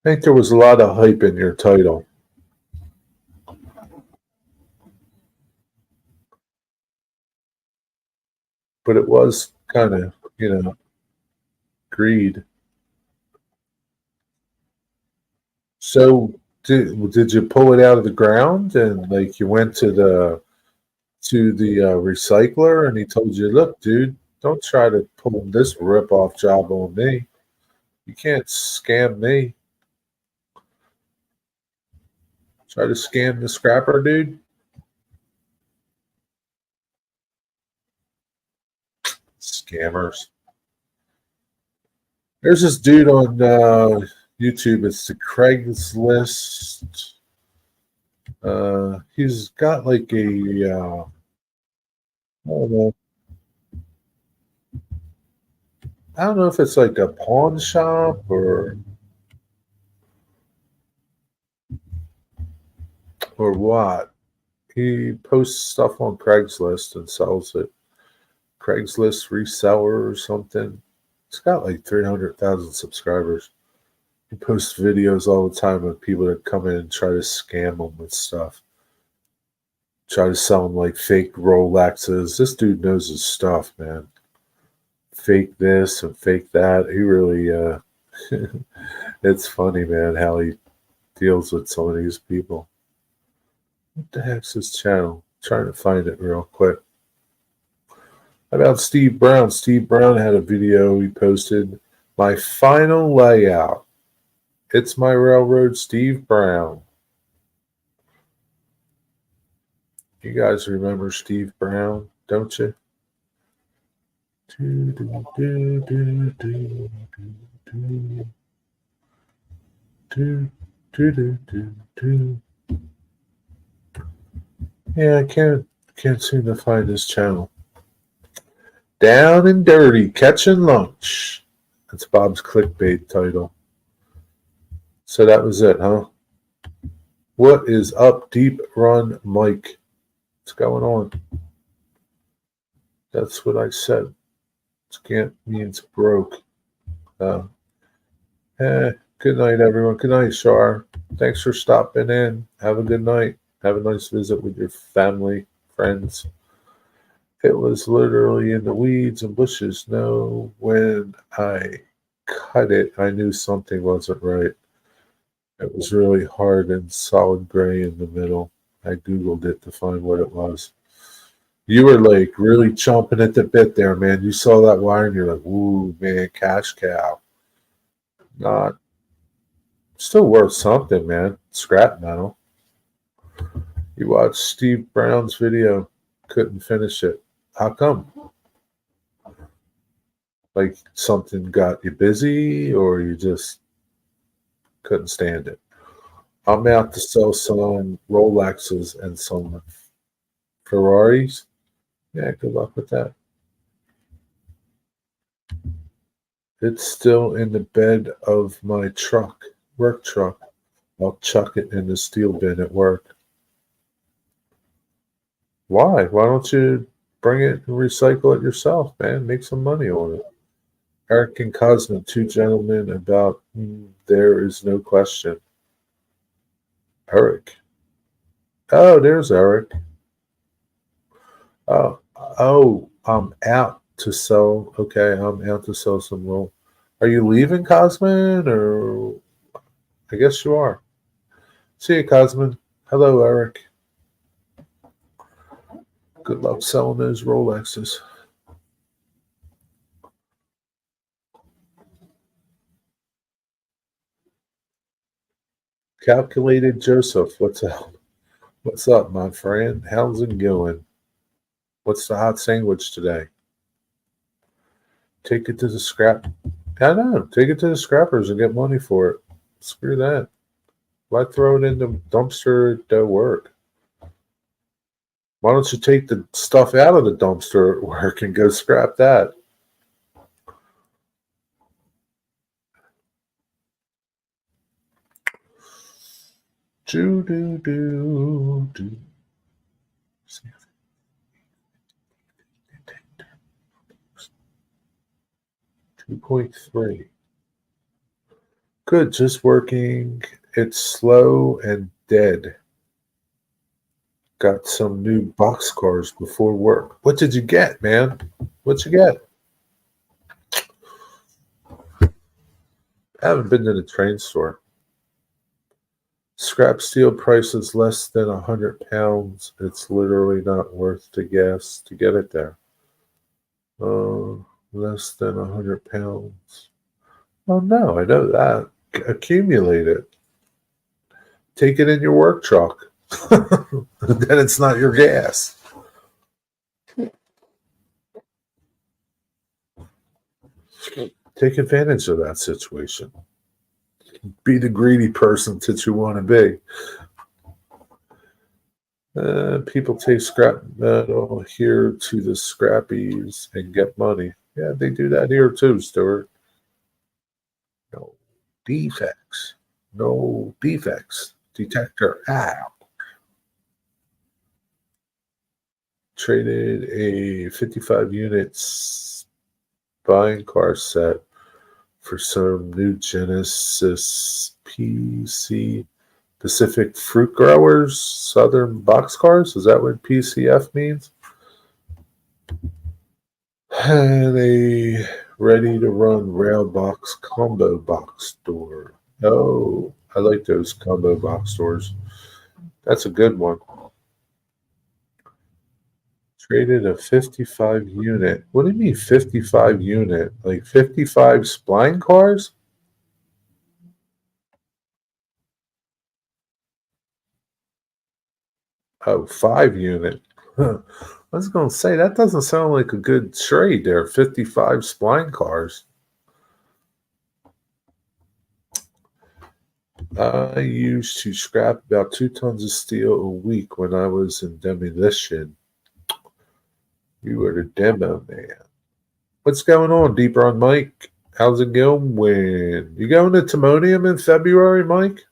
I think there was a lot of hype in your title. But it was kind of, greed. So did you pull it out of the ground and like you went to the recycler and he told you, look, dude, don't try to pull this rip off job on me. You can't scam me. Try to scam the scrapper, dude. Scammers. There's this dude on YouTube. It's the Craigslist. He's got like I don't know if it's like a pawn shop or what. He posts stuff on Craigslist and sells it. Craigslist reseller or something. It's got like 300,000 subscribers. He posts videos all the time of people that come in and try to scam them with stuff. Try to sell them like fake Rolexes. This dude knows his stuff, man. Fake this and fake that. He really, it's funny, man, how he deals with some of these people. What the heck's his channel? I'm trying to find it real quick. How about Steve Brown? Steve Brown had a video he posted. My final layout. It's my railroad, Steve Brown. You guys remember Steve Brown, don't you? Yeah, I can't seem to find his channel. Down and Dirty, Catching Lunch. That's Bob's clickbait title. So that was it, huh? What is up, Deep Run Mike? What's going on? That's what I said. Scant means broke. Good night, everyone. Good night, Shar. Thanks for stopping in. Have a good night. Have a nice visit with your family, friends. It was literally in the weeds and bushes. No, when I cut it, I knew something wasn't right. It was really hard and solid gray in the middle. I Googled it to find what it was. You were like really chomping at the bit there, man. You saw that wire and you're like, ooh, man, cash cow. Not still worth something, man. Scrap metal. You watched Steve Brown's video, couldn't finish it. How come? Like something got you busy or you just couldn't stand it? I'm out to sell some Rolexes and some Ferraris. Yeah, good luck with that. It's still in the bed of my truck, work truck. I'll chuck it in the steel bin at work. Why? Why don't you bring it and recycle it yourself, man? Make some money on it. Eric and Cosmo, two gentlemen about there is no question. Eric. Oh, there's Eric. I'm out to sell. Okay, I'm out to sell some roll. Are you leaving, Cosman? Or I guess you are. See you, Cosman. Hello, Eric. Good luck selling those Rolexes. Calculated Joseph, what's up? What's up, my friend? How's it going? What's the hot sandwich today? Take it to the scrap. I know. Take it to the scrappers and get money for it. Screw that. Why throw it in the dumpster at work? Why don't you take the stuff out of the dumpster at work and go scrap that? Do do do do. 2.3. Good, just working. It's slow and dead. Got some new boxcars before work. What did you get, man? What'd you get? I haven't been to the train store. Scrap steel price is less than £100. It's literally not worth the gas to get it there. Less than £100. Oh no, I know that. Accumulate it. Take it in your work truck. Then it's not your gas. Take advantage of that situation. Be the greedy person that you want to be. People take scrap metal here to the scrappies and get money. Yeah, they do that here too, Stuart. No defects. No defects. Detector out. Traded a 55 units buying car set for some new Genesis PC Pacific Fruit Growers Southern Boxcars. Is that what PCF means? And a ready to run rail box combo box store. Oh, I like those combo box stores. That's a good one. Traded a 55 unit. What do you mean 55 unit? Like 55 spline cars? Oh, 5 unit. I was going to say, that doesn't sound like a good trade there. 55 spline cars. I used to scrap about 2 tons of steel a week when I was in demolition. You were the demo man. What's going on, Deeper on Mike? How's it going? You going to Timonium in February, Mike?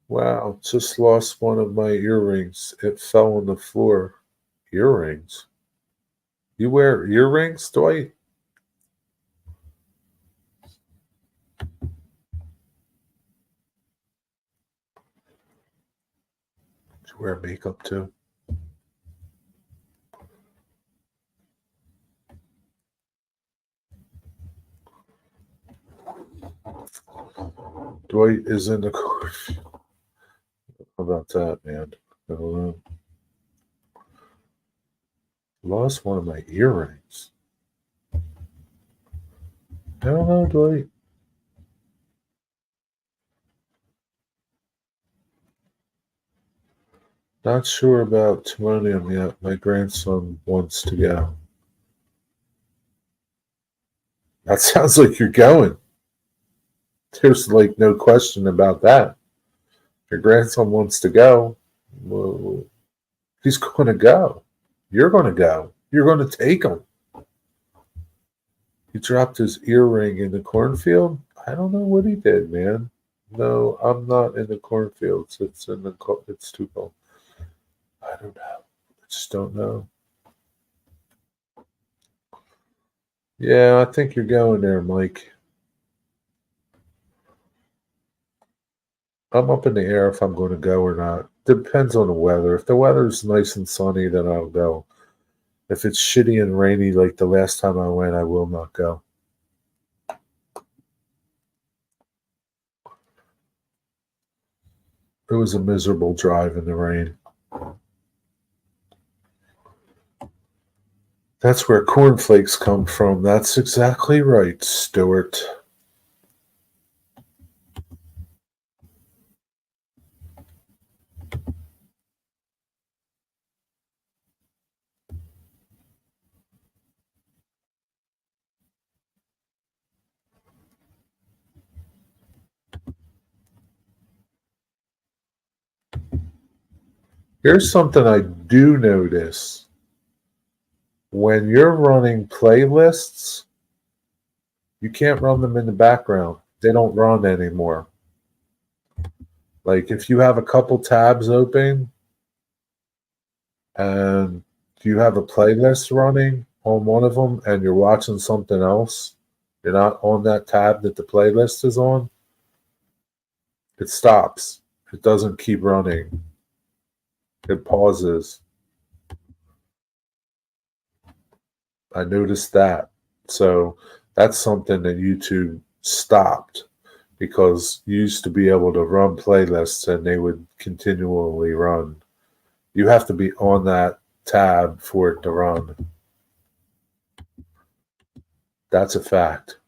Wow, just lost one of my earrings. It fell on the floor. Earrings? You wear earrings, Dwight? Do you wear makeup too? Dwight is in the car. How about that, man? I don't know. Lost one of my earrings. I don't know, Dwight. Not sure about Timonium yet. My grandson wants to go. That sounds like you're going. There's like no question about that. Your grandson wants to go. Well, he's going to go. You're going to go. You're going to take him. He dropped his earring in the cornfield. I don't know what he did, man. No, I'm not in the cornfields. It's too cold. I don't know. I just don't know. Yeah, I think you're going there, Mike. I'm up in the air if I'm going to go or not. Depends on the weather. If the weather's nice and sunny, then I'll go. If it's shitty and rainy like the last time I went, I will not go. It was a miserable drive in the rain. That's where cornflakes come from. That's exactly right, Stuart. Here's something I do notice. When you're running playlists, you can't run them in the background. They don't run anymore. Like if you have a couple tabs open and you have a playlist running on one of them and you're watching something else, you're not on that tab that the playlist is on, it stops. It doesn't keep running. It pauses. I noticed that. So that's something that YouTube stopped because you used to be able to run playlists and they would continually run. You have to be on that tab for it to run. That's a fact.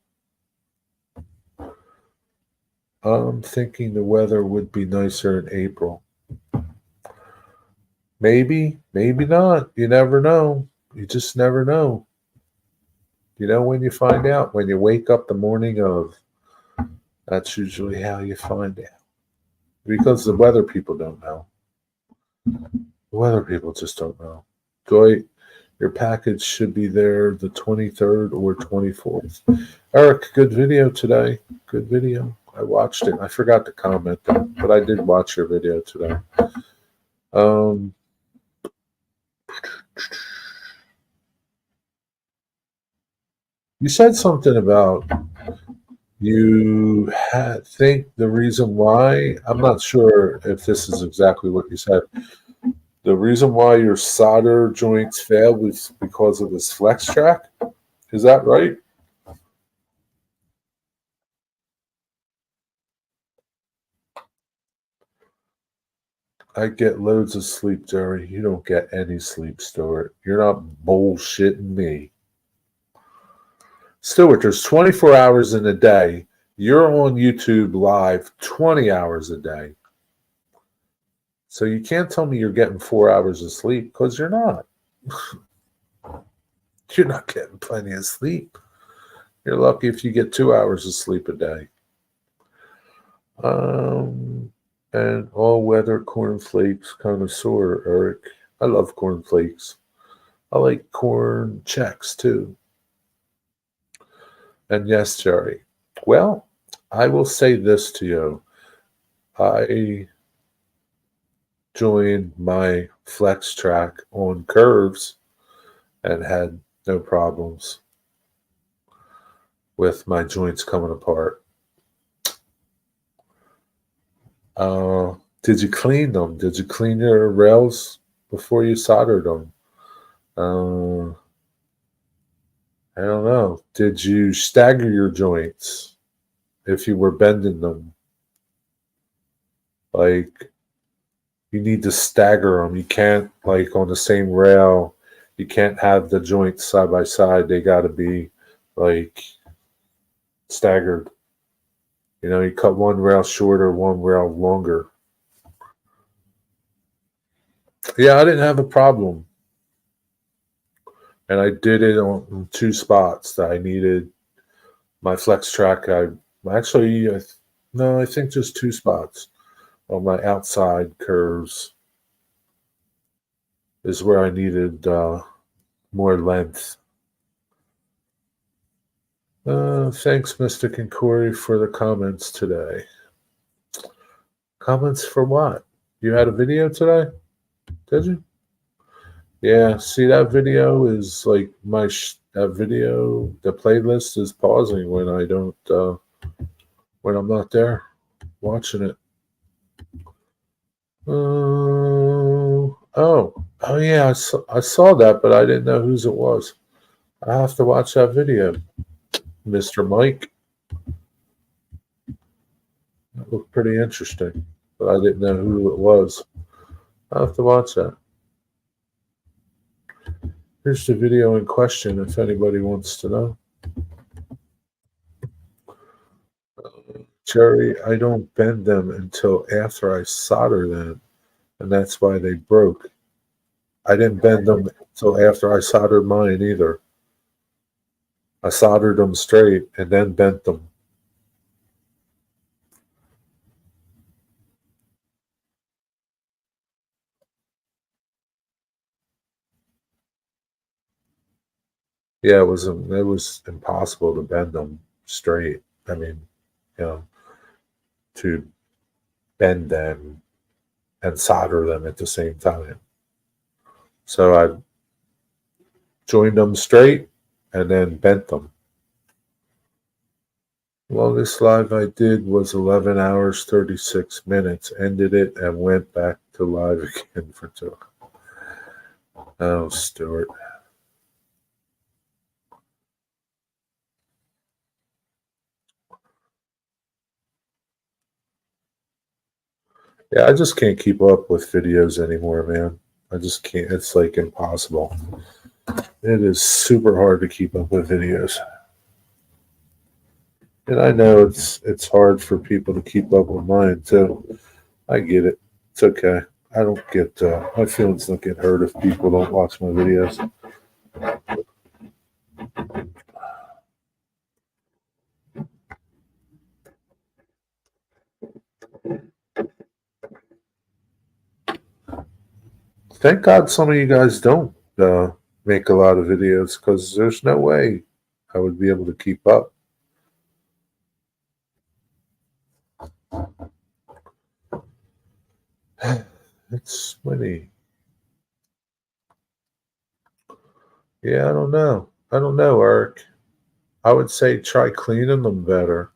I'm thinking the weather would be nicer in April. Maybe, maybe not. You never know. You just never know. You know when you find out, when you wake up the morning of, that's usually how you find out. Because the weather people don't know. The weather people just don't know. Dwight, your package should be there the 23rd or 24th. Eric, good video today. Good video. I watched it. I forgot to comment, but I did watch your video today. You said something about you think the reason why, I'm not sure if this is exactly what you said. The reason why your solder joints failed was because of this flex track. Is that right? I get loads of sleep, Jerry. You don't get any sleep, Stuart. You're not bullshitting me. Stuart, there's 24 hours in a day. You're on YouTube live 20 hours a day. So you can't tell me you're getting 4 hours of sleep because you're not. You're not getting plenty of sleep. You're lucky if you get 2 hours of sleep a day. And all-weather cornflakes connoisseur, Eric. I love cornflakes. I like corn checks too. And yes, Jerry. Well, I will say this to you. I joined my flex track on curves and had no problems with my joints coming apart. Did you clean them? Did you clean your rails before you soldered them? I don't know. Did you stagger your joints if you were bending them? Like, you need to stagger them. You can't, like on the same rail, you can't have the joints side by side. They got to be like staggered. You know, you cut one rail shorter, one rail longer. Yeah, I didn't have a problem. And I did it on two spots that I needed my flex track. No, I think just two spots on my outside curves is where I needed more length. Thanks, Mr. Kinkori, for the comments today. Comments for what? You had a video today? Did you? Yeah, see, that video is like that video, the playlist is pausing when I don't, when I'm not there watching it. Oh yeah, I saw that, but I didn't know whose it was. I have to watch that video, Mr. Mike. That looked pretty interesting, but I didn't know who it was. I have to watch that. Here's the video in question if anybody wants to know. Jerry, I don't bend them until after I solder them, and that's why they broke. I didn't bend them until after I soldered mine either. I soldered them straight and then bent them. Yeah, it was impossible to bend them straight. I mean, you know, to bend them and solder them at the same time. So I joined them straight and then bent them. Longest live I did was 11 hours, 36 minutes. Ended it and went back to live again for 2. Oh, Stuart. Yeah, I just can't keep up with videos anymore, man. I just can't. It's like impossible. It is super hard to keep up with videos. And I know it's hard for people to keep up with mine too. I get it. It's okay. I don't get my feelings don't get hurt if people don't watch my videos. Thank God some of you guys don't make a lot of videos because there's no way I would be able to keep up. It's funny. Yeah, I don't know. I don't know, Eric. I would say try cleaning them better,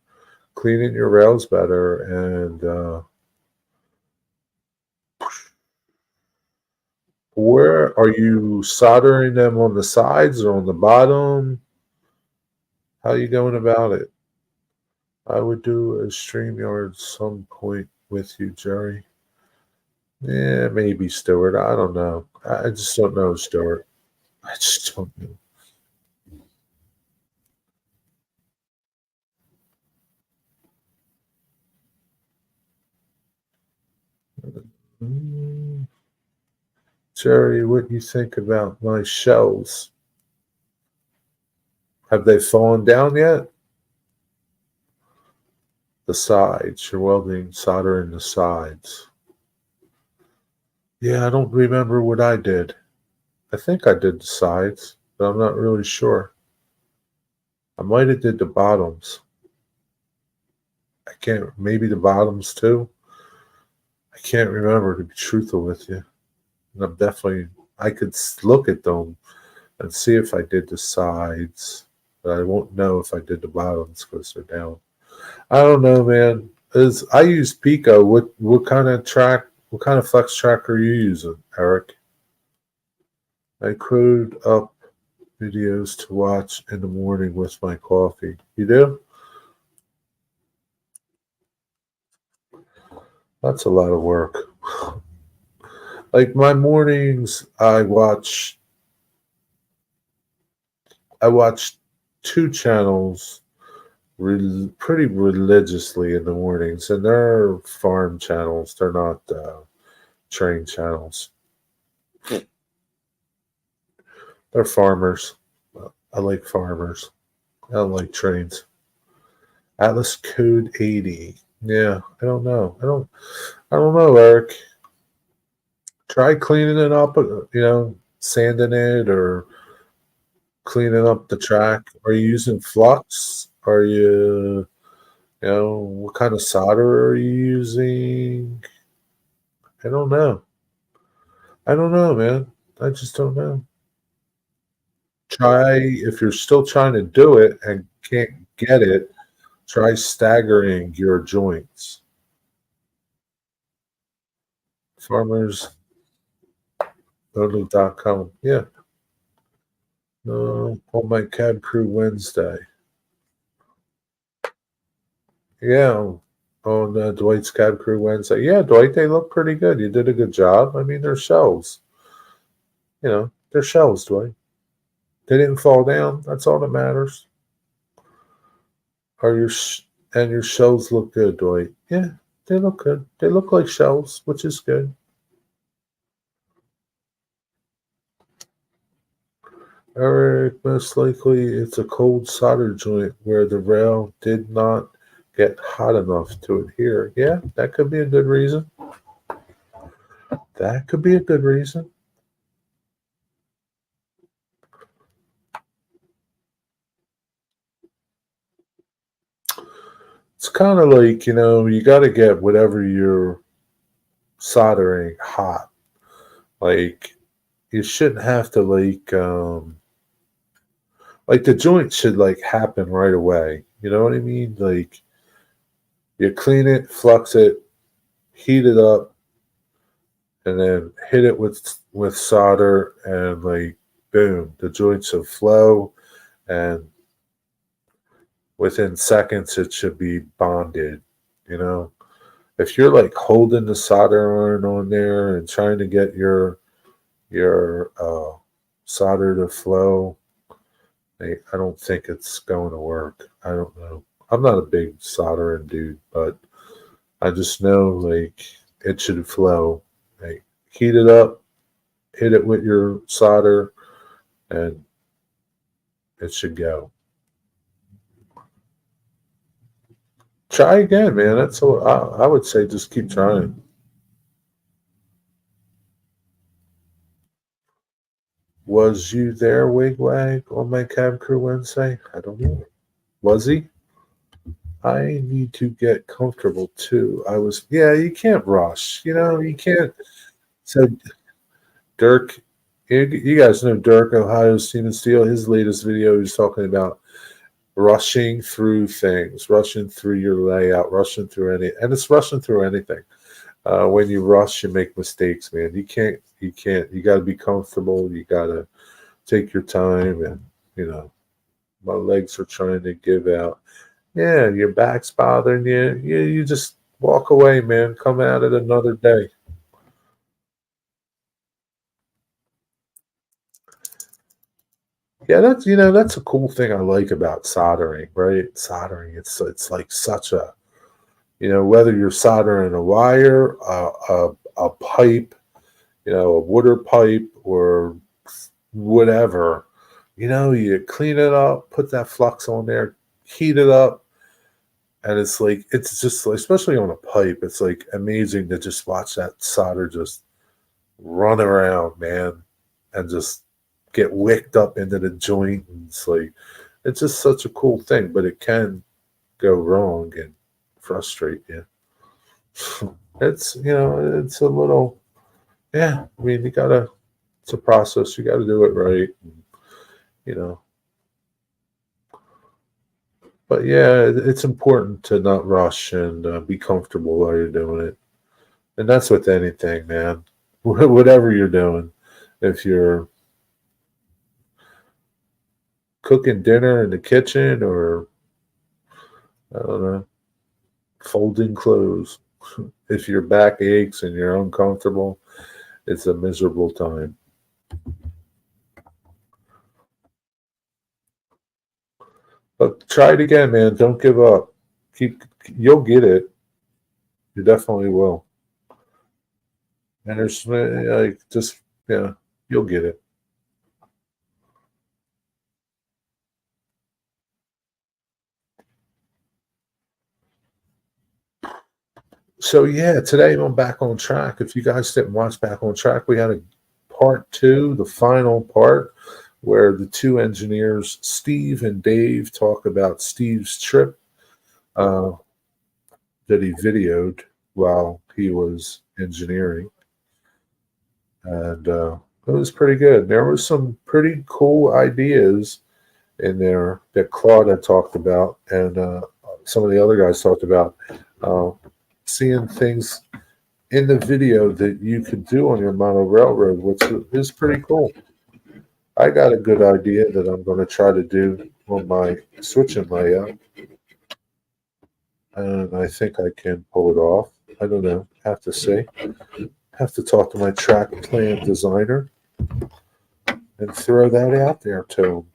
cleaning your rails better, and where are you soldering them on the sides or on the bottom? How are you going about it? I would do a StreamYard some point with you, Jerry. Yeah, maybe Stuart. I don't know. I just don't know, Stuart. I just don't know. Jerry, what do you think about my shells? Have they fallen down yet? The sides. You're welding, soldering the sides. Yeah, I don't remember what I did. I think I did the sides, but I'm not really sure. I might have did the bottoms. I can't. Maybe the bottoms too. I can't remember, to be truthful with you. And I'm definitely. I could look at them and see if I did the sides, but I won't know if I did the bottoms because they're down. I don't know, man. I use Pico. What kind of track? What kind of flex track are you using, Eric? I queued up videos to watch in the morning with my coffee. You do? That's a lot of work. Like my mornings, I watch two channels pretty religiously in the mornings, and they're farm channels. They're not train channels. They're farmers. I like farmers. I don't like trains. Atlas Code 80. Yeah, I don't know. I don't know, Eric. Try cleaning it up, sanding it or cleaning up the track. Are you using flux? What kind of solder are you using? I don't know. I don't know, man. I just don't know. Try, if you're still trying to do it and can't get it, try staggering your joints. FarmersOnly.com. Yeah. On my Cab Crew Wednesday. Yeah. On Dwight's Cab Crew Wednesday. Yeah, Dwight, they look pretty good. You did a good job. I mean, they're shells. They're shells, Dwight. They didn't fall down. That's all that matters. Are your and your shells look good, Dwight? Yeah, they look good. They look like shells, which is good. Eric, most likely it's a cold solder joint where the rail did not get hot enough to adhere. Yeah, that could be a good reason. That could be a good reason. It's kind of like, you got to get whatever you're soldering hot. Like, you shouldn't have to, like the joint should, like, happen right away. You know what I mean? Like, you clean it, flux it, heat it up, and then hit it with solder, and like boom, the joints will flow, and within seconds it should be bonded. You know, if you're like holding the solder iron on there and trying to get your solder to flow, I don't think it's going to work. I don't know. I'm not a big soldering dude, but I just know like it should flow. Like heat it up, hit it with your solder, and it should go. Try again, man. That's all. I would say just keep trying. Was you there, Wigwag, on my Cab Crew Wednesday? I don't know. Was he? I need to get comfortable too. Yeah, you can't rush. You can't. So, Dirk, you guys know Dirk, Ohio Steam Steel. His latest video, he's talking about rushing through things, rushing through your layout, and it's rushing through anything. When you rush, you make mistakes, man. You can't. You got to be comfortable. You got to take your time, and my legs are trying to give out. Yeah, your back's bothering you. You just walk away, man. Come at it another day. Yeah, that's a cool thing I like about soldering, right? Soldering, it's like such a whether you're soldering a wire, a pipe, a water pipe or whatever, you clean it up, put that flux on there, heat it up, and it's just like, especially on a pipe, it's like amazing to just watch that solder just run around, man, and just get wicked up into the joint. And it's just such a cool thing, but it can go wrong and frustrate you. It's a little, yeah. I mean, it's a process. You gotta do it right. And, you know, but yeah, it's important to not rush and be comfortable while you're doing it. And that's with anything, man. Whatever you're doing, if you're cooking dinner in the kitchen or I don't know, folding clothes, if your back aches and you're uncomfortable, It's a miserable time. But try it again, man. Don't give up. You'll get it. You definitely will. And there's like just yeah, you'll get it. So yeah, today I'm back on track. If you guys didn't watch Back on Track, we had a part two, the final part, where the two engineers, Steve and Dave, talk about Steve's trip uh, that he videoed while he was engineering, and it was pretty good. There was some pretty cool ideas in there that Claude had talked about, and some of the other guys talked about. Uh, Seeing things in the video that you could do on your model railroad, which is pretty cool. I got a good idea that I'm going to try to do on my switching layout, and I think I can pull it off. I don't know. Have to see. Have to talk to my track plan designer and throw that out there to him.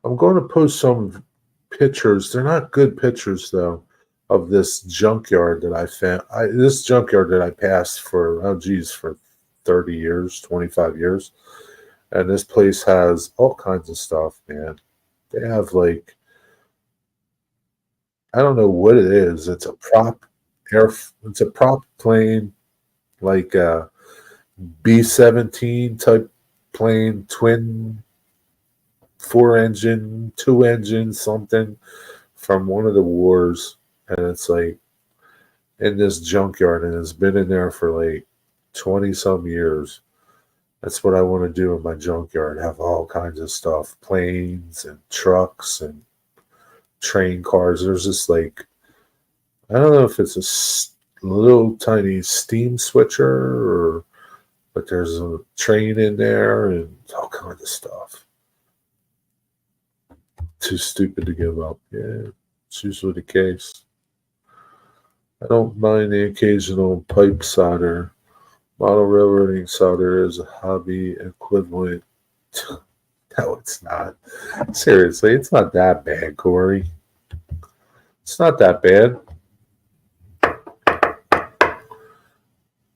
I'm going to post some pictures. They're not good pictures though of this junkyard that I found. This junkyard that I passed for for 30 years, 25 years, and this place has all kinds of stuff, man. They have like I don't know what it is. It's a prop air. It's a prop plane like a B-17 type plane, twin 4 engine, 2 engine something from one of the wars, and it's like in this junkyard, and it's been in there for like 20 some years. That's what I want to do in my junkyard. Have all kinds of stuff, planes and trucks and train cars. There's this like I don't know if it's a little tiny steam switcher or, but there's a train in there and all kinds of stuff. Too stupid to give up. Yeah, it's usually the case. I don't mind the occasional pipe solder. Model railroading solder is a hobby equivalent. No, it's not. Seriously, it's not that bad, Corey. It's not that bad.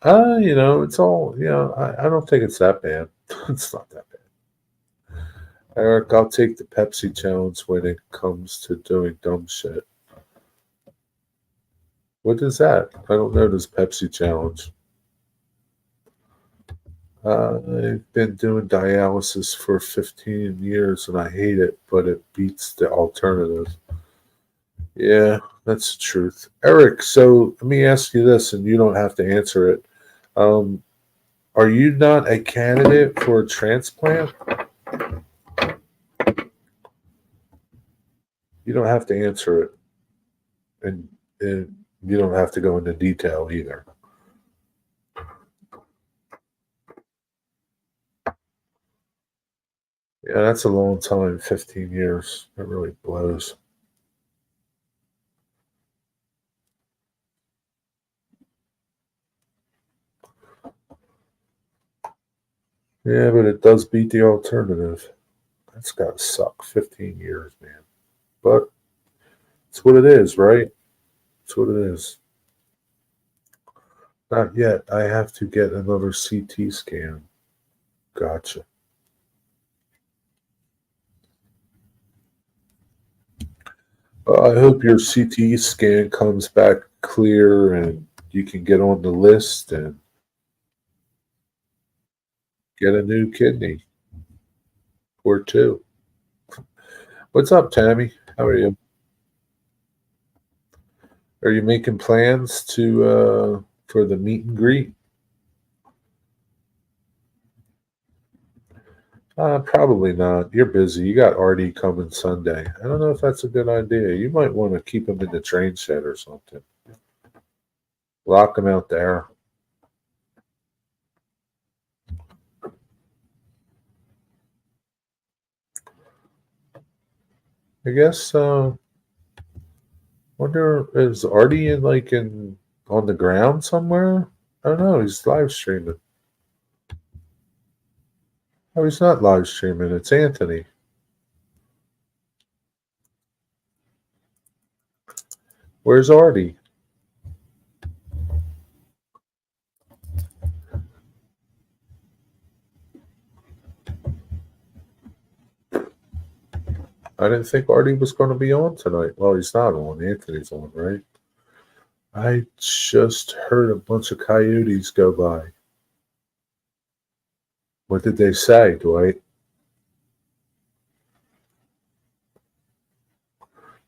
It's all, I don't think it's that bad. It's not that bad. Eric, I'll take the Pepsi challenge when it comes to doing dumb shit. What is that? I don't know this Pepsi challenge. I've been doing dialysis for 15 years and I hate it, but it beats the alternative. Yeah, that's the truth. Eric, so let me ask you this, and you don't have to answer it. Um, are you not a candidate for a transplant? You don't have to answer it, and you don't have to go into detail either. Yeah, that's a long time, 15 years. That really blows. Yeah, but it does beat the alternative. That's got to suck. 15 years, man. But it's what it is, right? It's what it is. Not yet. I have to get another CT scan. Gotcha. I hope your CT scan comes back clear and you can get on the list and get a new kidney or two. What's up, Tammy? How are you? Are you making plans to for the meet and greet? Probably not. You're busy. You got Artie coming Sunday. I don't know if that's a good idea. You might want to keep him in the train shed or something. Lock him out there. I guess Wonder, is Artie in on the ground somewhere? I don't know. He's live streaming. Oh, he's not live streaming. It's Anthony. Where's Artie? I didn't think Artie was going to be on tonight. Well, he's not on. Anthony's on, right? I just heard a bunch of coyotes go by. What did they say, Dwight?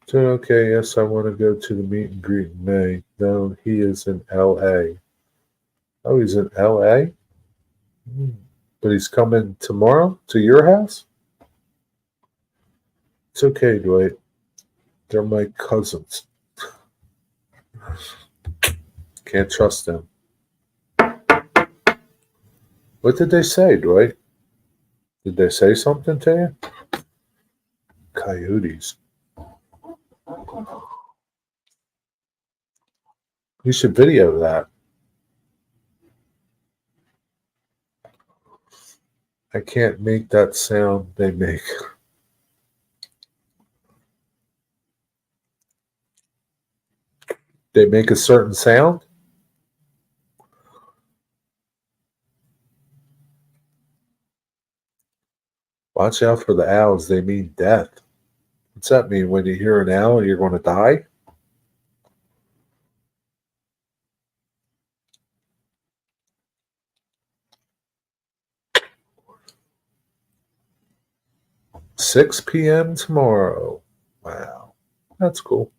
So, okay, yes, I want to go to the meet and greet in May. No, he is in L.A. Oh, he's in L.A.? But he's coming tomorrow to your house? It's okay, Dwight. They're my cousins. Can't trust them. What did they say, Dwight? Did they say something to you? Coyotes. You should video that. I can't make that sound they make. They make a certain sound? Watch out for the owls. They mean death. What's that mean? When you hear an owl, you're going to die? "6 p.m. tomorrow." Wow. That's cool.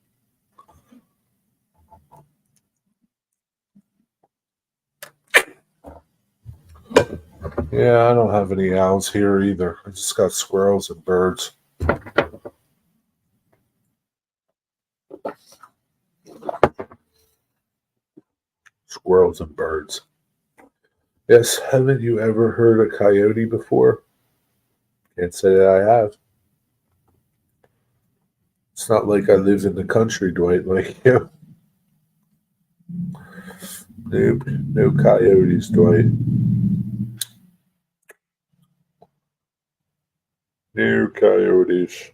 Yeah, I don't have any owls here either. I just got squirrels and birds. Squirrels and birds. Yes, haven't you ever heard a coyote before? Can't say that I have. It's not like I live in the country, Dwight, like you. Nope, no coyotes, Dwight. No coyotes.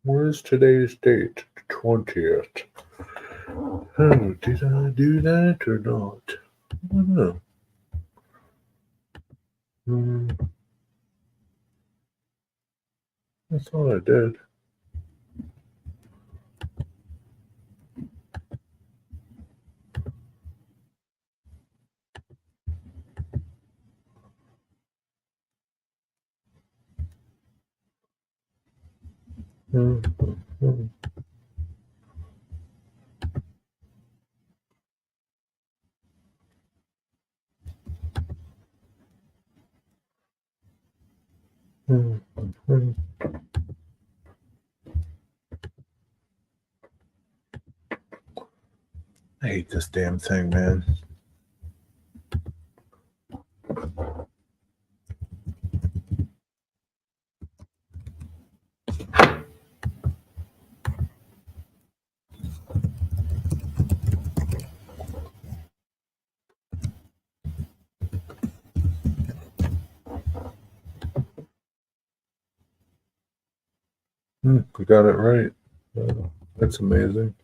Where's today's date? 20th. Oh, did I do that or not? I don't know. I thought I did. I hate this damn thing, man. We got it right. That's amazing.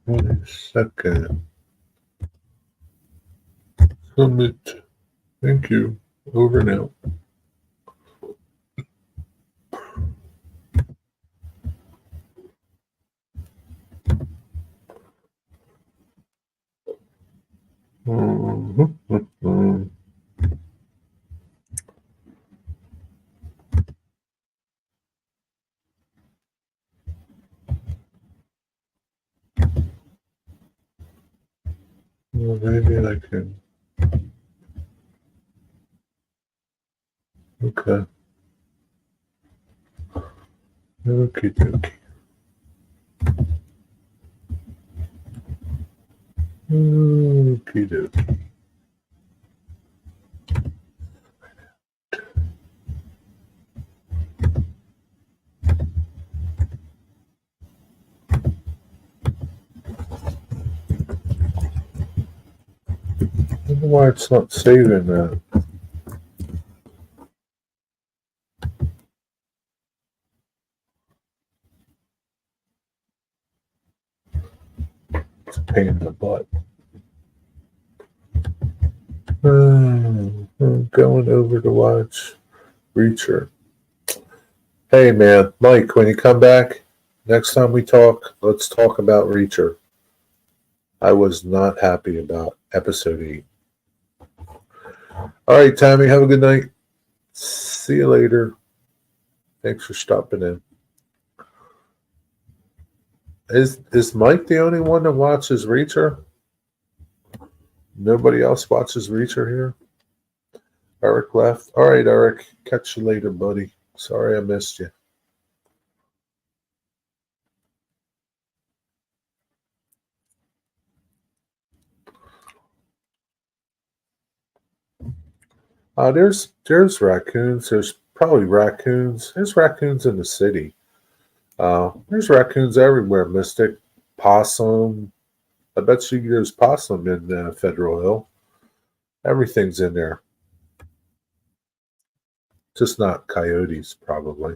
Wait a second. Submit. Thank you. Over now. Mhm. Well, maybe I can. Okay. Okie dokie. Okie dokie. I wonder why it's not saving that. It's a pain in the butt. I'm going over to watch Reacher. Hey man, Mike, when you come back, next time we talk, let's talk about Reacher. I was not happy about episode 8. All right, Tammy, have a good night. See you later. Thanks for stopping in. Is Mike the only one that watches Reacher? Nobody else watches Reacher here? Eric left. All right, Eric. Catch you later, buddy. Sorry I missed you. There's raccoons. There's probably raccoons. There's raccoons in the city. There's raccoons everywhere, Mystic. Possum. I bet you there's possum in Federal Hill. Everything's in there. Just not coyotes, probably.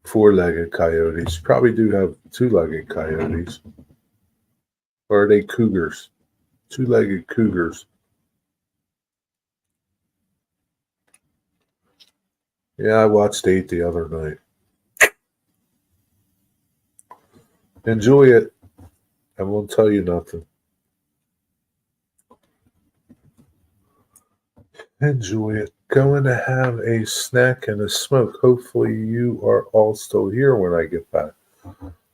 Four-legged coyotes. Probably do have two-legged coyotes. Or are they cougars? Two-legged cougars. Yeah, I watched 8 the other night. Enjoy it. I won't tell you nothing. Enjoy it. Going to have a snack and a smoke. Hopefully you are all still here when I get back.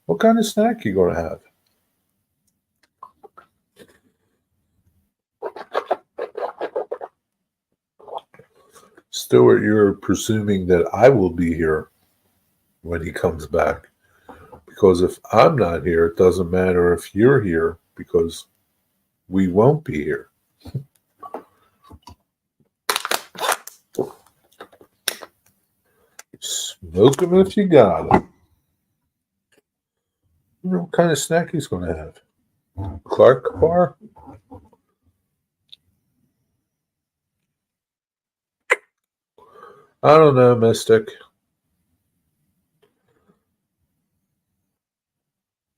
What kind of snack you going to have? Stuart, you're presuming that I will be here when he comes back. Because if I'm not here, it doesn't matter if you're here because we won't be here. Smoke him if you got it. I wonder what kind of snack he's going to have. Clark bar? I don't know, Mystic.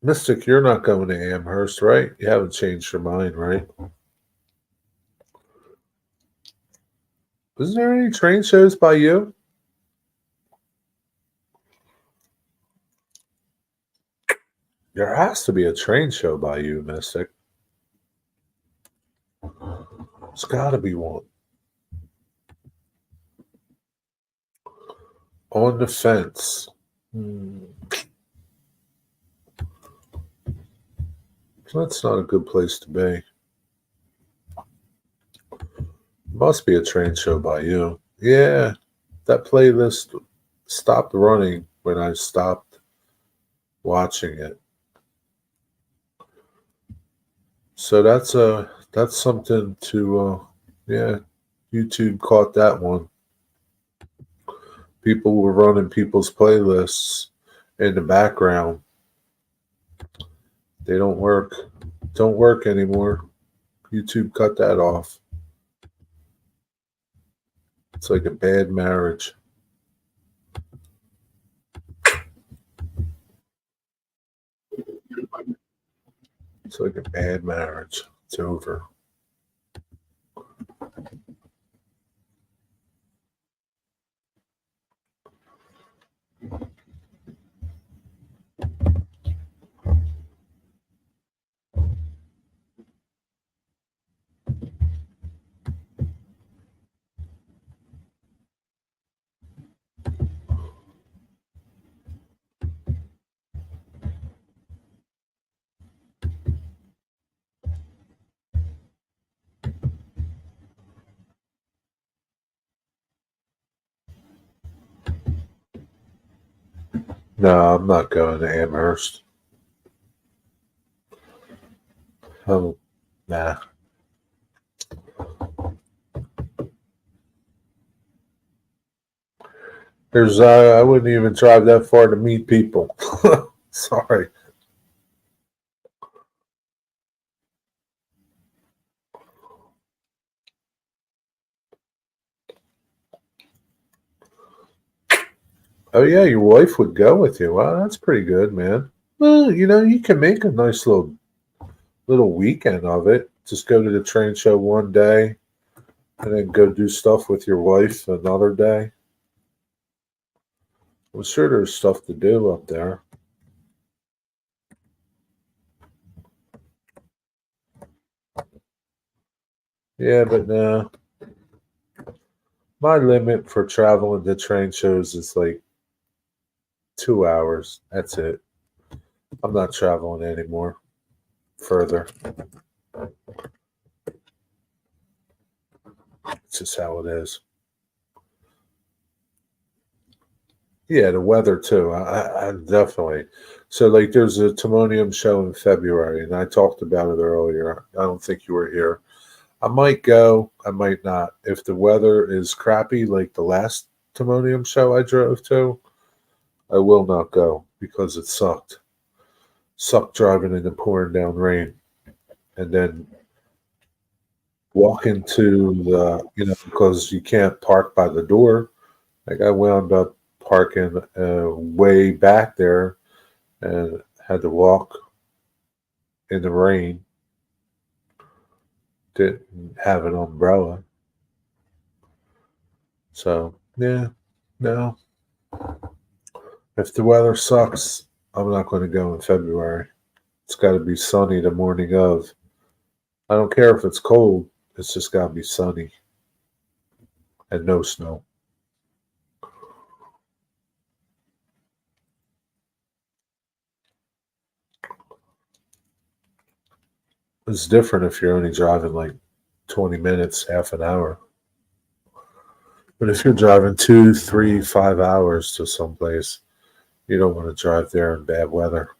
Mystic, you're not going to Amherst, right? You haven't changed your mind, right? Isn't there any train shows by you? There has to be a train show by you, Mystic. There's got to be one. On the fence. That's not a good place to be. Must be a train show by you. Yeah, that playlist stopped running when I stopped watching it. So that's something to yeah, YouTube caught that one. People were running people's playlists in the background. They don't work anymore. YouTube cut that off. It's like a bad marriage. It's like a bad marriage. It's over. No, I'm not going to Amherst. Oh, nah. I wouldn't even drive that far to meet people. Sorry. Oh yeah, your wife would go with you. Wow, that's pretty good, man. Well, you can make a nice little weekend of it. Just go to the train show one day, and then go do stuff with your wife another day. I'm sure there's stuff to do up there. Yeah, but no. My limit for traveling to train shows is like 2 hours. That's it. I'm not traveling anymore further. It's just how it is. Yeah, the weather too. I definitely. So, like, there's a Timonium show in February, and I talked about it earlier. I don't think you were here. I might go. I might not. If the weather is crappy, like the last Timonium show I drove to, I will not go because it sucked. Sucked driving in the pouring down rain, and then walking to because you can't park by the door. Like I wound up parking way back there and had to walk in the rain. Didn't have an umbrella. So, yeah, no. If the weather sucks, I'm not going to go in February. It's got to be sunny the morning of. I don't care if it's cold, it's just got to be sunny and no snow. It's different if you're only driving like 20 minutes, half an hour. But if you're driving 2, 3, 5 hours to someplace, you don't want to drive there in bad weather.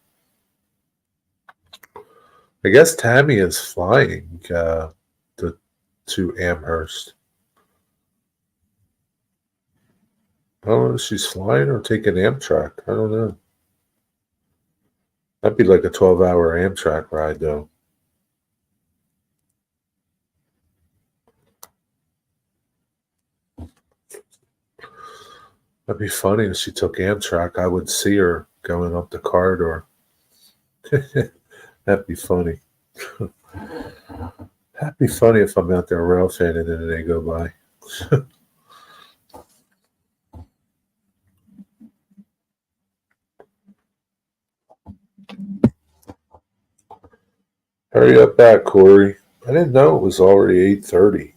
I guess Tammy is flying to Amherst. I don't know if she's flying or taking Amtrak. I don't know. That'd be like a 12-hour Amtrak ride, though. That'd be funny if she took Amtrak. I would see her going up the corridor. That'd be funny. That'd be funny if I'm out there rail fanning and then they go by. Hurry up back, Corey. I didn't know it was already 8:30.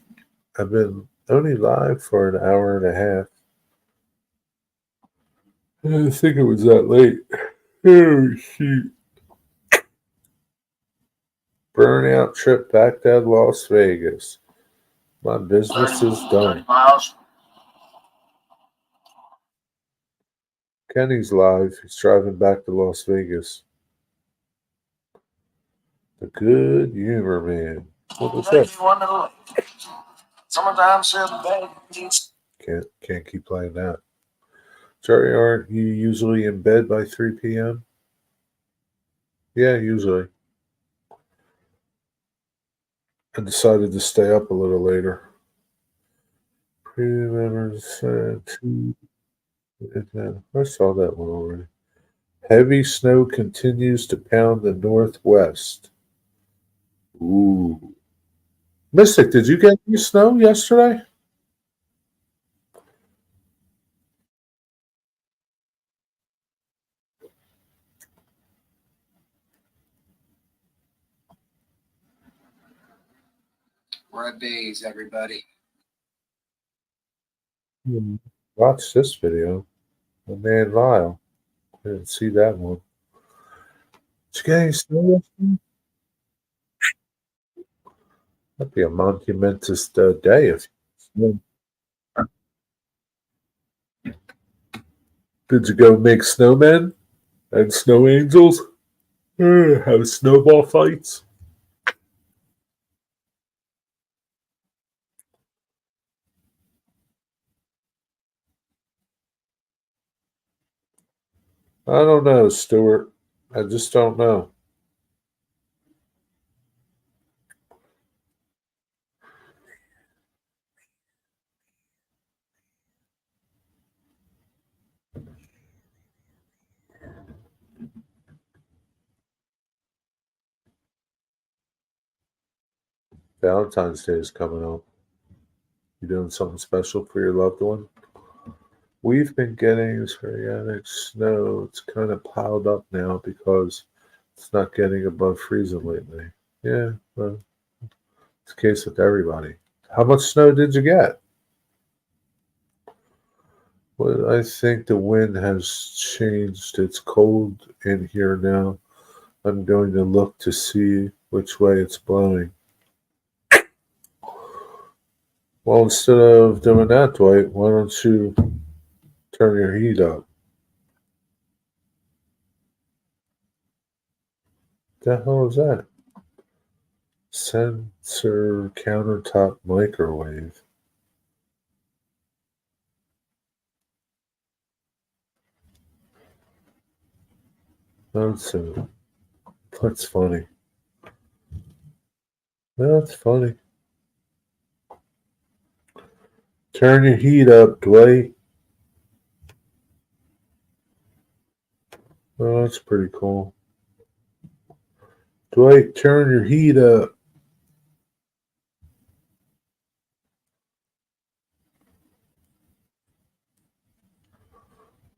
I've been only live for an hour and a half. I didn't think it was that late. Oh, shoot. Burnout trip back to Las Vegas. My business is done. Kenny's live. He's driving back to Las Vegas. The good humor man. What was that? Can't keep playing that. Jerry, aren't you usually in bed by 3 p.m.? Yeah, usually. I decided to stay up a little later. I saw that one already. Heavy snow continues to pound the northwest. Ooh. Mystic, did you get any snow yesterday? Red days, everybody. Watch this video. The man Lyle. I didn't see that one. Did you get any snow yesterday? That'd be a monumentous day if you Did you go make snowmen and snow angels? Have snowball fights? I don't know, Stuart. I just don't know. Valentine's Day is coming up. You doing something special for your loved one? We've been getting this organic snow. It's kind of piled up now because it's not getting above freezing lately. Yeah, well, it's the case with everybody. How much snow did you get? Well, I think the wind has changed. It's cold in here now. I'm going to look to see which way it's blowing. Well, instead of doing that, Dwight, why don't you turn your heat up? The hell is that? Sensor countertop microwave. That's funny. That's funny. Turn your heat up, Dwight. Oh, that's pretty cool. Dwight, turn your heat up.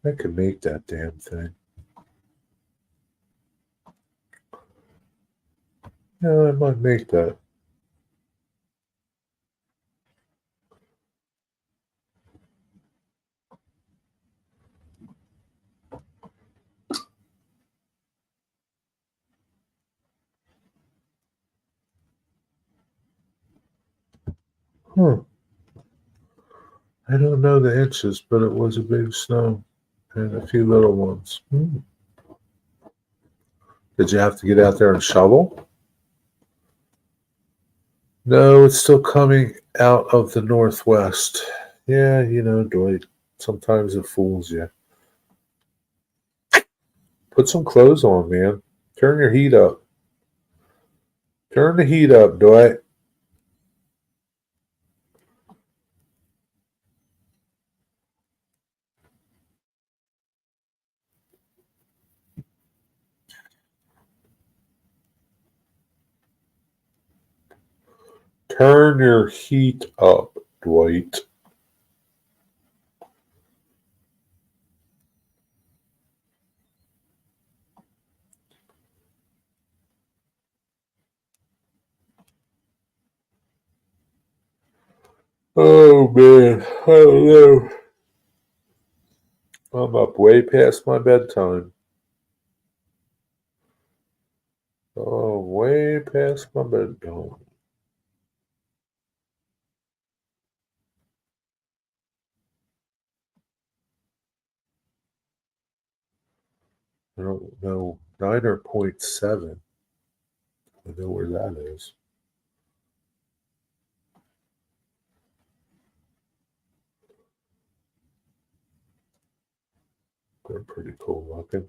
I could make that damn thing. Yeah, I might make that. Huh. I don't know the inches, but it was a big snow and a few little ones. Did you have to get out there and shovel? No, it's still coming out of the northwest. Yeah, you know, Dwight, sometimes it fools you. Put some clothes on, man. Turn your heat up. Turn the heat up, Dwight. Turn your heat up, Dwight. Oh man, I don't know. I'm up way past my bedtime. Oh, way past my bedtime. I don't know. 9.7. I know where that is. They're pretty cool looking.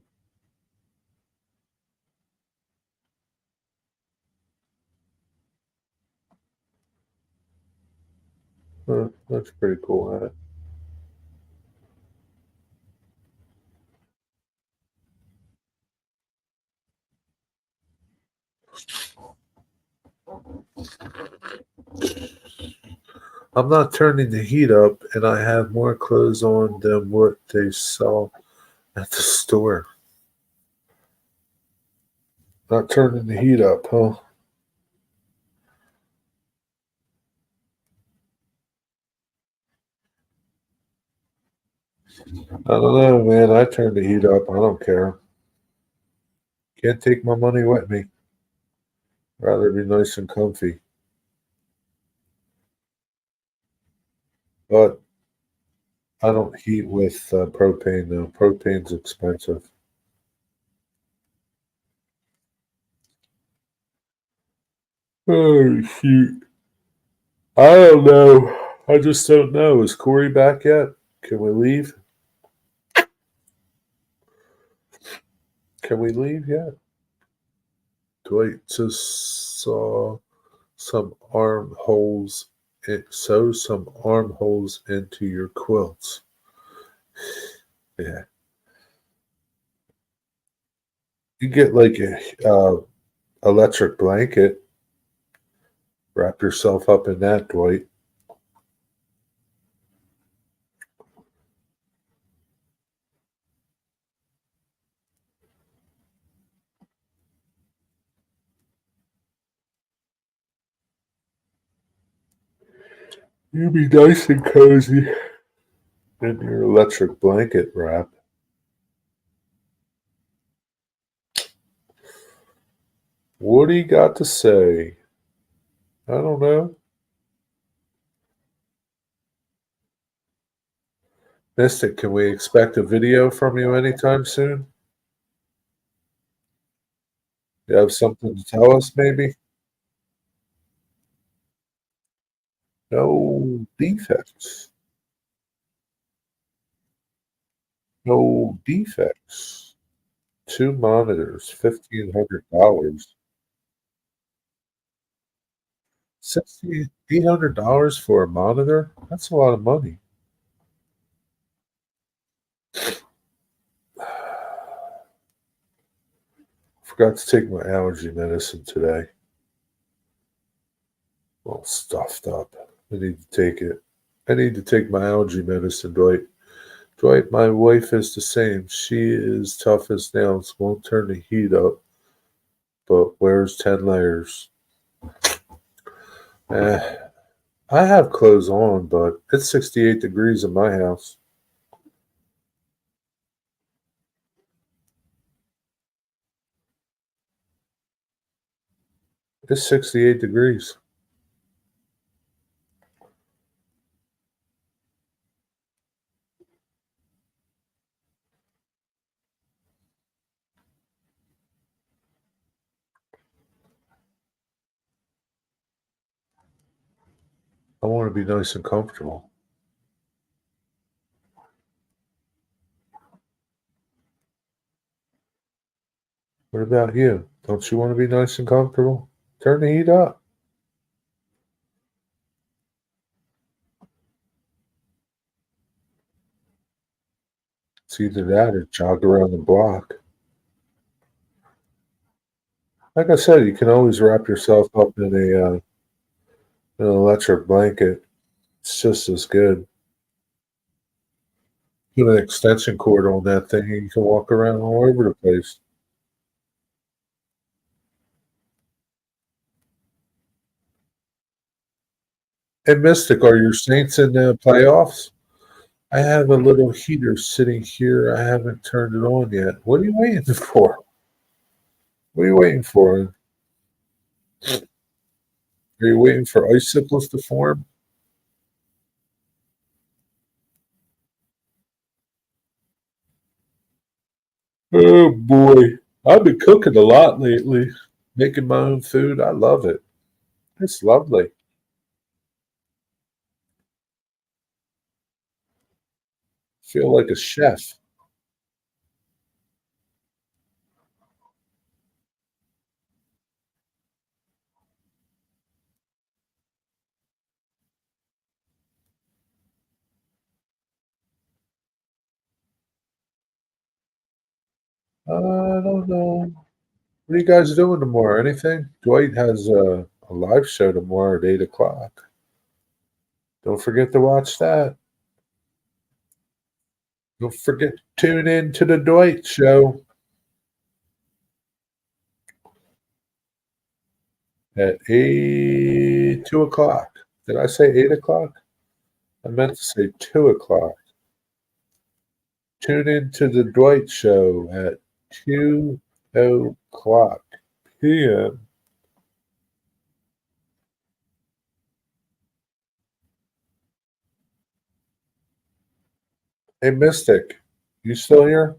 That's pretty cool hat. I'm not turning the heat up, and I have more clothes on than what they sell at the store. Not turning the heat up, huh? I don't know, man. I turn the heat up. I don't care. Can't take my money with me. Rather be nice and comfy. But I don't heat with propane though. Propane's expensive. Oh shoot! I don't know. I just don't know. Is Corey back yet? Can we leave? Can we leave yet? Dwight just saw some armholes. It sews some armholes into your quilts. Yeah, you get like a electric blanket. Wrap yourself up in that, Dwight. You be nice and cozy in your electric blanket wrap. What do you got to say? I don't know. Mystic, can we expect a video from you anytime soon? You have something to tell us, maybe? No defects. No defects. Two monitors, $1,500. $6,800 for a monitor? That's a lot of money. Forgot to take my allergy medicine today. All stuffed up. I need to take it. I need to take my allergy medicine, Dwight. Dwight, my wife is the same. She is tough as nails, won't turn the heat up, but wears 10 layers. Eh, I have clothes on, but it's 68 degrees in my house. It's 68 degrees. I want to be nice and comfortable. What about you? Don't you want to be nice and comfortable? Turn the heat up. It's either that or jog around the block. Like I said, you can always wrap yourself up in an electric blanket. It's just as good. Put an extension cord on that thing, and you can walk around all over the place. And Mystic, are your Saints in the playoffs? I have a little heater sitting here. I haven't turned it on yet. What are you waiting for? What are you waiting for? Are you waiting for icicles to form? Oh boy. I've been cooking a lot lately, making my own food. I love it. It's lovely. Feel like a chef. I don't know. What are you guys doing tomorrow? Anything? Dwight has a live show tomorrow at 8 o'clock. Don't forget to watch that. Don't forget to tune in to the Dwight show at 2 o'clock. Did I say 8 o'clock? I meant to say 2 o'clock. Tune in to the Dwight show at 2 o'clock p.m. Hey, Mystic, you still here?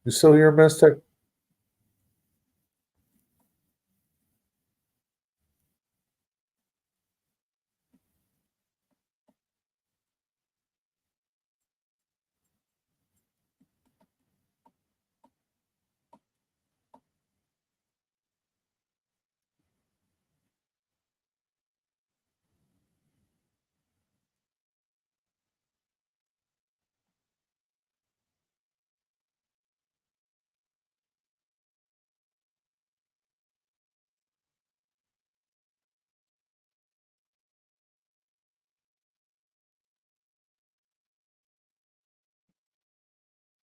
You still here, Mystic?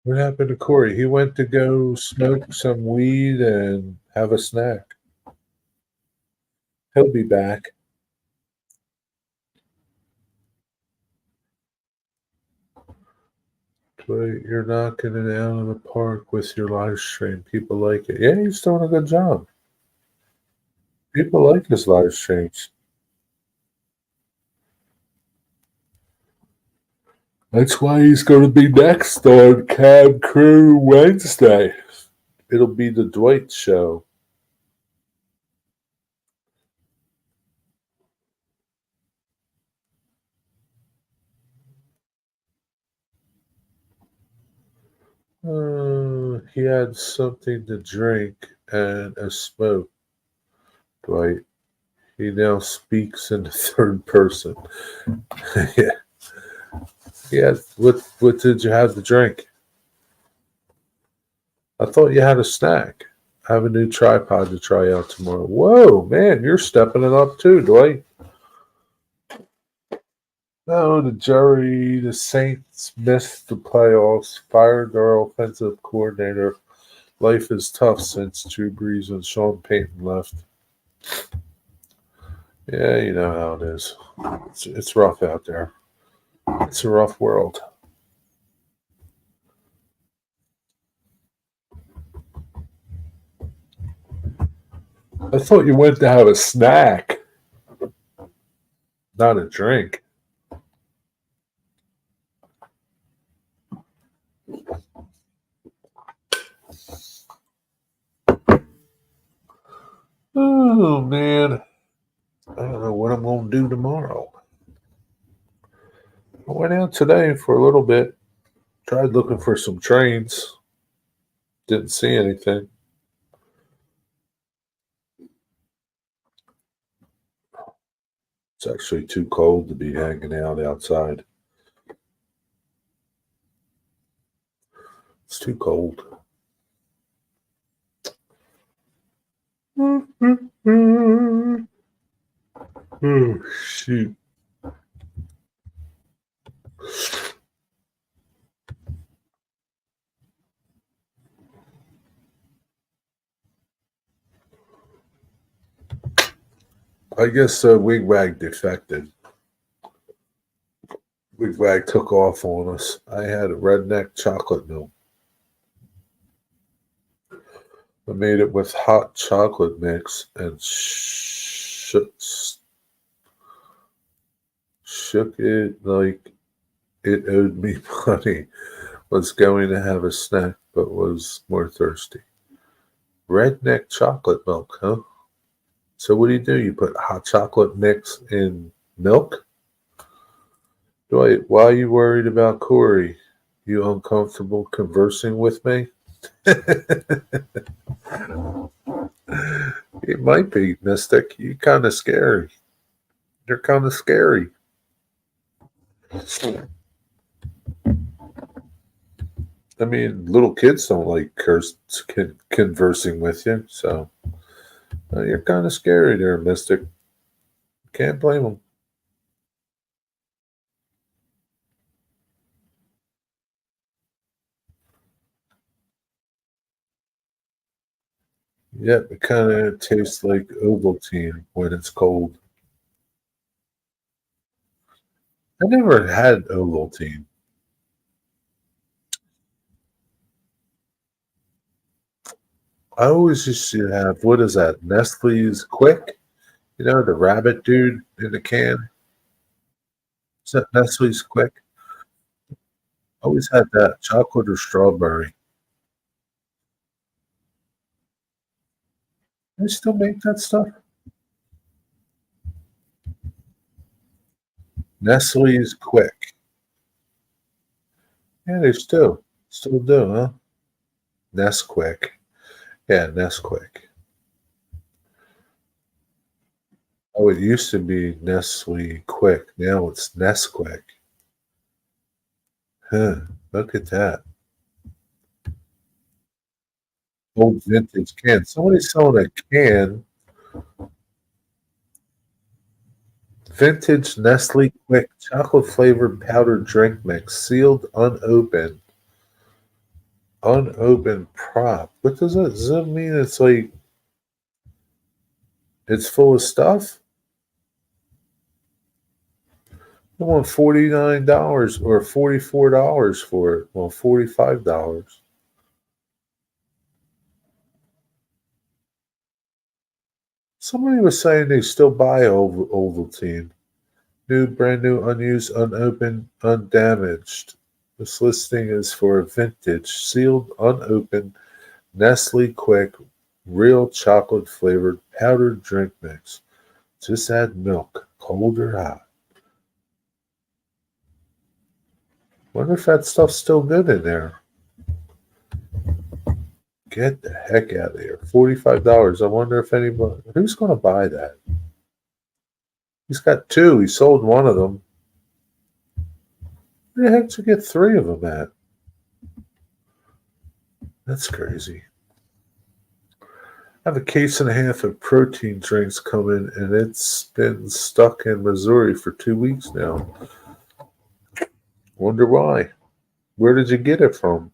What happened to Corey? He went to go smoke some weed and have a snack. He'll be back. But you're knocking it out of the park with your live stream. People like it. Yeah, he's doing a good job. People like his live streams. That's why he's going to be next on Cab Crew Wednesday. It'll be the Dwight show. He had something to drink and a smoke. Dwight. He now speaks in the third person. Yeah. Yeah. What did you have to drink? I thought you had a snack. I have a new tripod to try out tomorrow. Whoa, man, you're stepping it up too, Dwight. No, the Saints missed the playoffs, fired their offensive coordinator. Life is tough since Drew Brees and Sean Payton left. Yeah, you know how it is. It's rough out there. It's a rough world. I thought you went to have a snack, not a drink. Oh, man. I don't know what I'm going to do tomorrow. I went out today for a little bit, tried looking for some trains, didn't see anything. It's actually too cold to be hanging out outside. It's too cold. Oh, shoot. I guess Wigwag defected. Wigwag took off on us. I had a redneck chocolate milk. I made it with hot chocolate mix and shook it like it owed me money. Was going to have a snack, but was more thirsty. Redneck chocolate milk, huh? So what do? You put hot chocolate mix in milk? Dwight, why are you worried about Corey? You uncomfortable conversing with me? It might be, Mystic. You kind of scary. You're kind of scary. I mean, little kids don't like conversing with you, so you're kind of scary there, Mystic. Can't blame them. Yep, it kind of tastes like Ovaltine when it's cold. I never had Ovaltine. I always used to have, what is that, Nestle's Quick? You know, the rabbit dude in the can? Is that Nestle's Quick? Always had that. Chocolate or strawberry. They still make that stuff? Nestle's Quick. Yeah, they still do, huh? Nesquik. Yeah, Nesquik. Oh, it used to be Nestle Quick. Now it's Nesquik. Huh. Look at that. Old vintage can. Somebody's selling a can. Vintage Nestle Quick chocolate flavored powdered drink mix, sealed, unopened. Unopened prop. What does that? Does that mean it's like it's full of stuff? I want $49 or $44 for it. Well, $45. Somebody was saying they still buy Ovaltine. Brand new, unused, unopened, undamaged. This listing is for a vintage, sealed, unopened, Nestle Quick, real chocolate flavored powdered drink mix. Just add milk, cold or hot. Wonder if that stuff's still good in there. Get the heck out of here. $45. I wonder if anybody, who's going to buy that? He's got two. He sold one of them. Where the heck did you get three of them at? That's crazy. I have a case and a half of protein drinks coming, and it's been stuck in Missouri for 2 weeks now. Wonder why. Where did you get it from?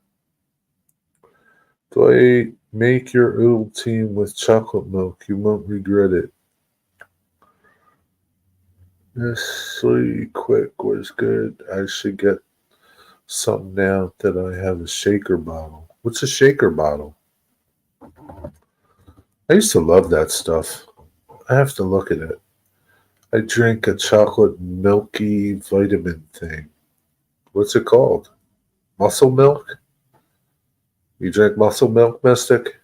Do I make your Ovaltine with chocolate milk? You won't regret it. Nestle Quick was good. I should get some now that I have a shaker bottle. What's a shaker bottle? I used to love that stuff. I have to look at it. I drink a chocolate milky vitamin thing. What's it called? Muscle milk? You drink muscle milk, Mystic?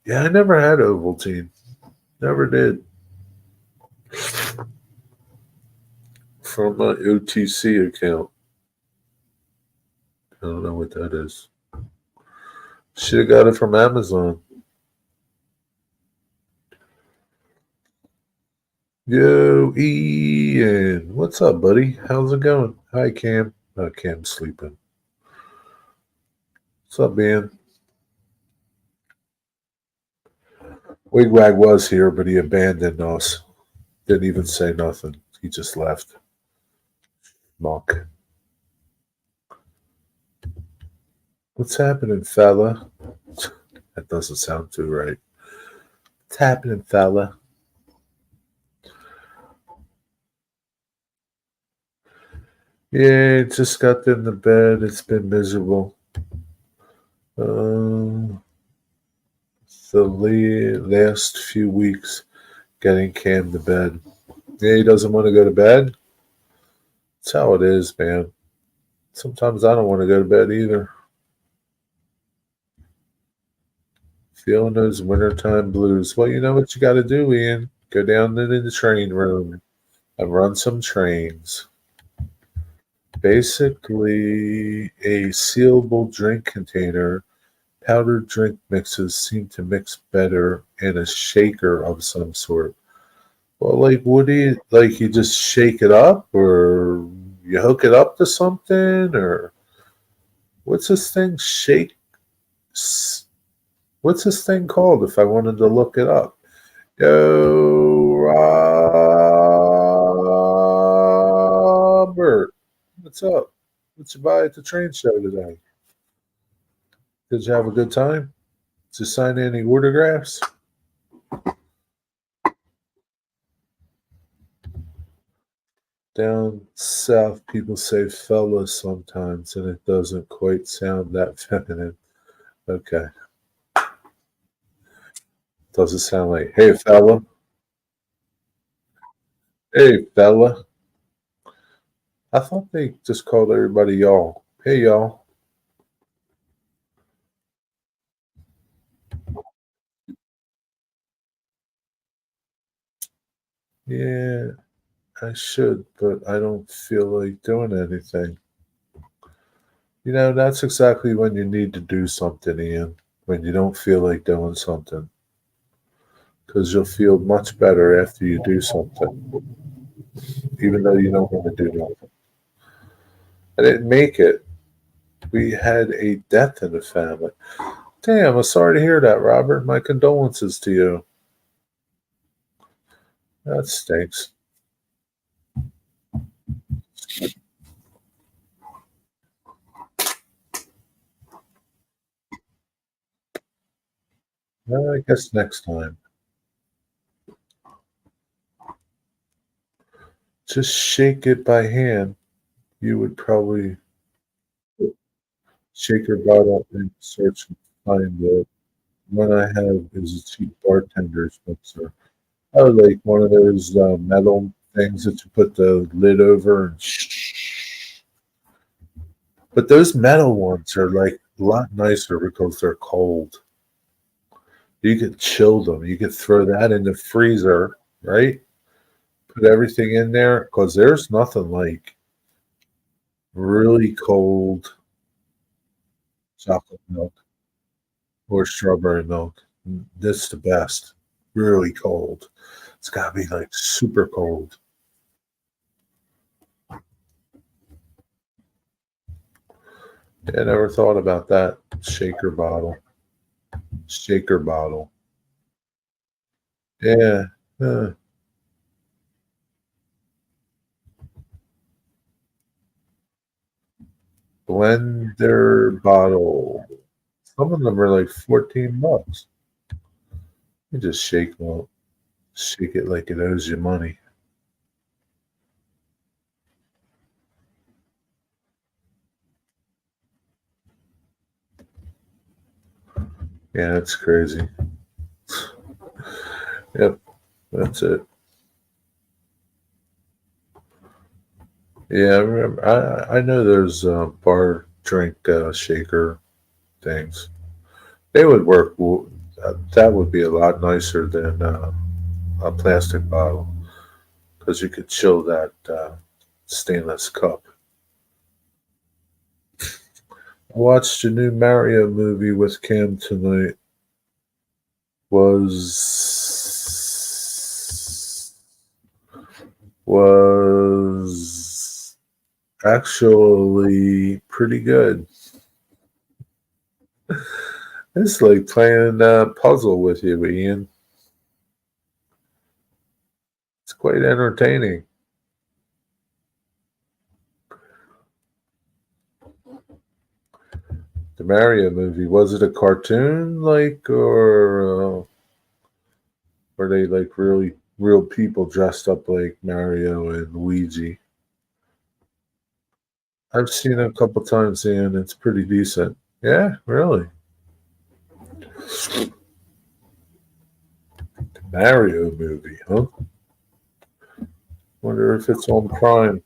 Yeah, I never had Ovaltine. Never did. From my OTC account. I don't know what that is. Should have got it from Amazon. Yo, Ian. What's up, buddy? How's it going? Hi, Cam. Cam's sleeping. What's up, man? Wigwag was here, but he abandoned us. Didn't even say nothing. He just left. Mock. What's happening, fella? That doesn't sound too right. What's happening, fella? Yeah, just got in the bed. It's been miserable. The last few weeks getting Cam to bed. Yeah, he doesn't want to go to bed. That's how it is, man. Sometimes I don't want to go to bed either. Feeling those wintertime blues. Well, you know what you got to do, Ian. Go down into the train room and run some trains. Basically, a sealable drink container. Powdered drink mixes seem to mix better in a shaker of some sort. Well, like, what do you like? You just shake it up, or you hook it up to something, or what's this thing? What's this thing called? If I wanted to look it up, yo, Robert, what's up? What'd you buy at the train show today? Did you have a good time? Did you sign any autographs? Down south, people say fella sometimes, and it doesn't quite sound that feminine. Okay. Doesn't sound like, hey, fella. Hey, fella. I thought they just called everybody y'all. Hey, y'all. Yeah, I should, but I don't feel like doing anything. That's exactly when you need to do something, Ian. When you don't feel like doing something. Because you'll feel much better after you do something, even though you don't want to do nothing. I didn't make it. We had a death in the family. Damn, I'm sorry to hear that, Robert. My condolences to you. That stinks. Well, I guess next time. Just shake it by hand. You would probably shake your bottle and search and find it. One I have is a cheap bartender's mixer. I would like one of those metal things that you put the lid over and but those metal ones are like a lot nicer because they're cold. You could chill them. You could throw that in the freezer, right? Put everything in there because there's nothing like really cold chocolate milk or strawberry milk. That's the best. Really cold. It's got to be like super cold. Yeah, I never thought about that. Shaker bottle. Shaker bottle. Yeah. Blender bottle. Some of them are like $14. You just shake them up. Shake it like it owes you money. Yeah, that's crazy. Yep, that's it. Yeah, I remember. I know there's bar drink shaker things. They would work. That would be a lot nicer than a plastic bottle because you could chill that stainless cup. I watched a new Mario movie with Cam tonight. Was actually pretty good. It's like playing a puzzle with you, Ian. It's quite entertaining. The Mario movie, was it a cartoon or were they like really real people dressed up like Mario and Luigi? I've seen it a couple times and it's pretty decent. Yeah, really. Mario movie, huh? Wonder if it's on Prime.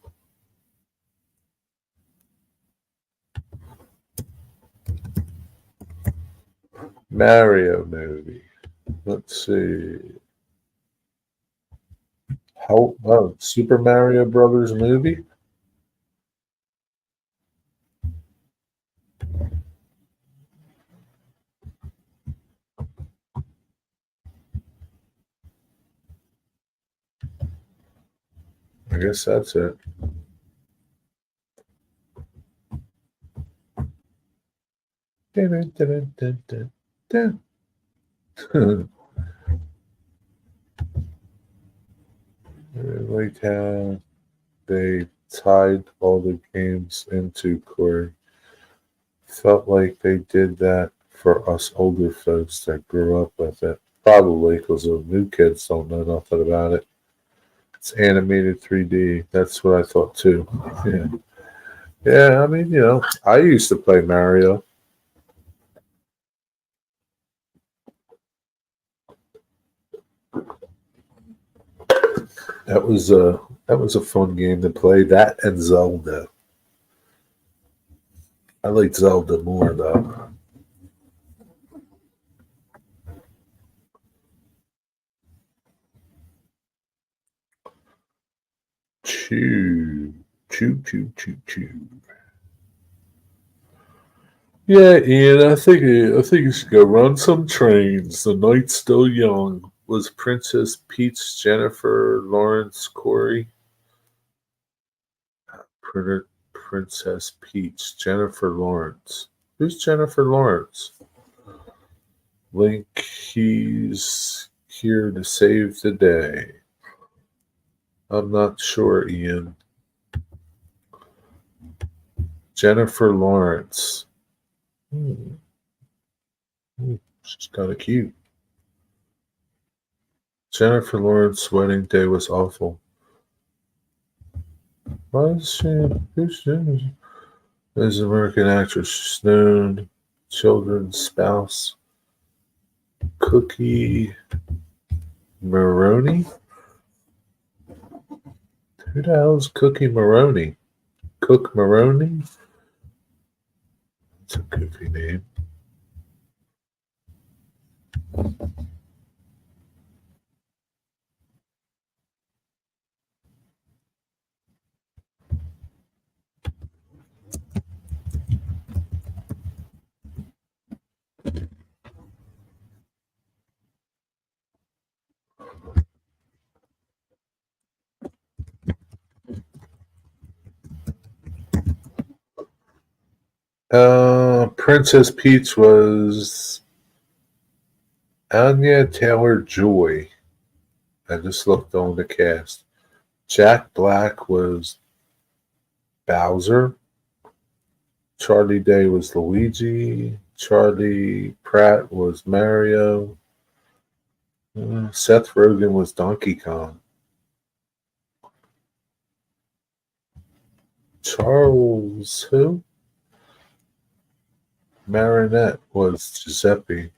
Mario movie. Let's see. How Super Mario Brothers movie? I guess that's it. Dun, dun, dun, dun, dun. I liked how they tied all the games into Corey. Felt like they did that for us older folks that grew up with it. Probably because the new kids don't know nothing about it. It's animated 3D. That's what I thought too. Yeah. Yeah, I mean, I used to play Mario. That was a fun game to play. That and Zelda. I like Zelda more though. Choo, choo, choo, choo, choo. Yeah, Ian. I think you should go run some trains. The night's still young. Was Princess Peach Jennifer Lawrence Corey? Princess Peach Jennifer Lawrence. Who's Jennifer Lawrence? Link. He's here to save the day. I'm not sure, Ian. Jennifer Lawrence. She's kind of cute. Jennifer Lawrence's wedding day was awful. Why is she? Who's she? As an American actress, she's known children's spouse. Cookie Maroney? Who the hell is Cookie Maroney? Cook Maroney? That's a goofy name. Princess Peach was Anya Taylor-Joy. I just looked on the cast. Jack Black was Bowser. Charlie Day was Luigi. Charlie Pratt was Mario. Seth Rogen was Donkey Kong. Charles who? Marinette was Giuseppe.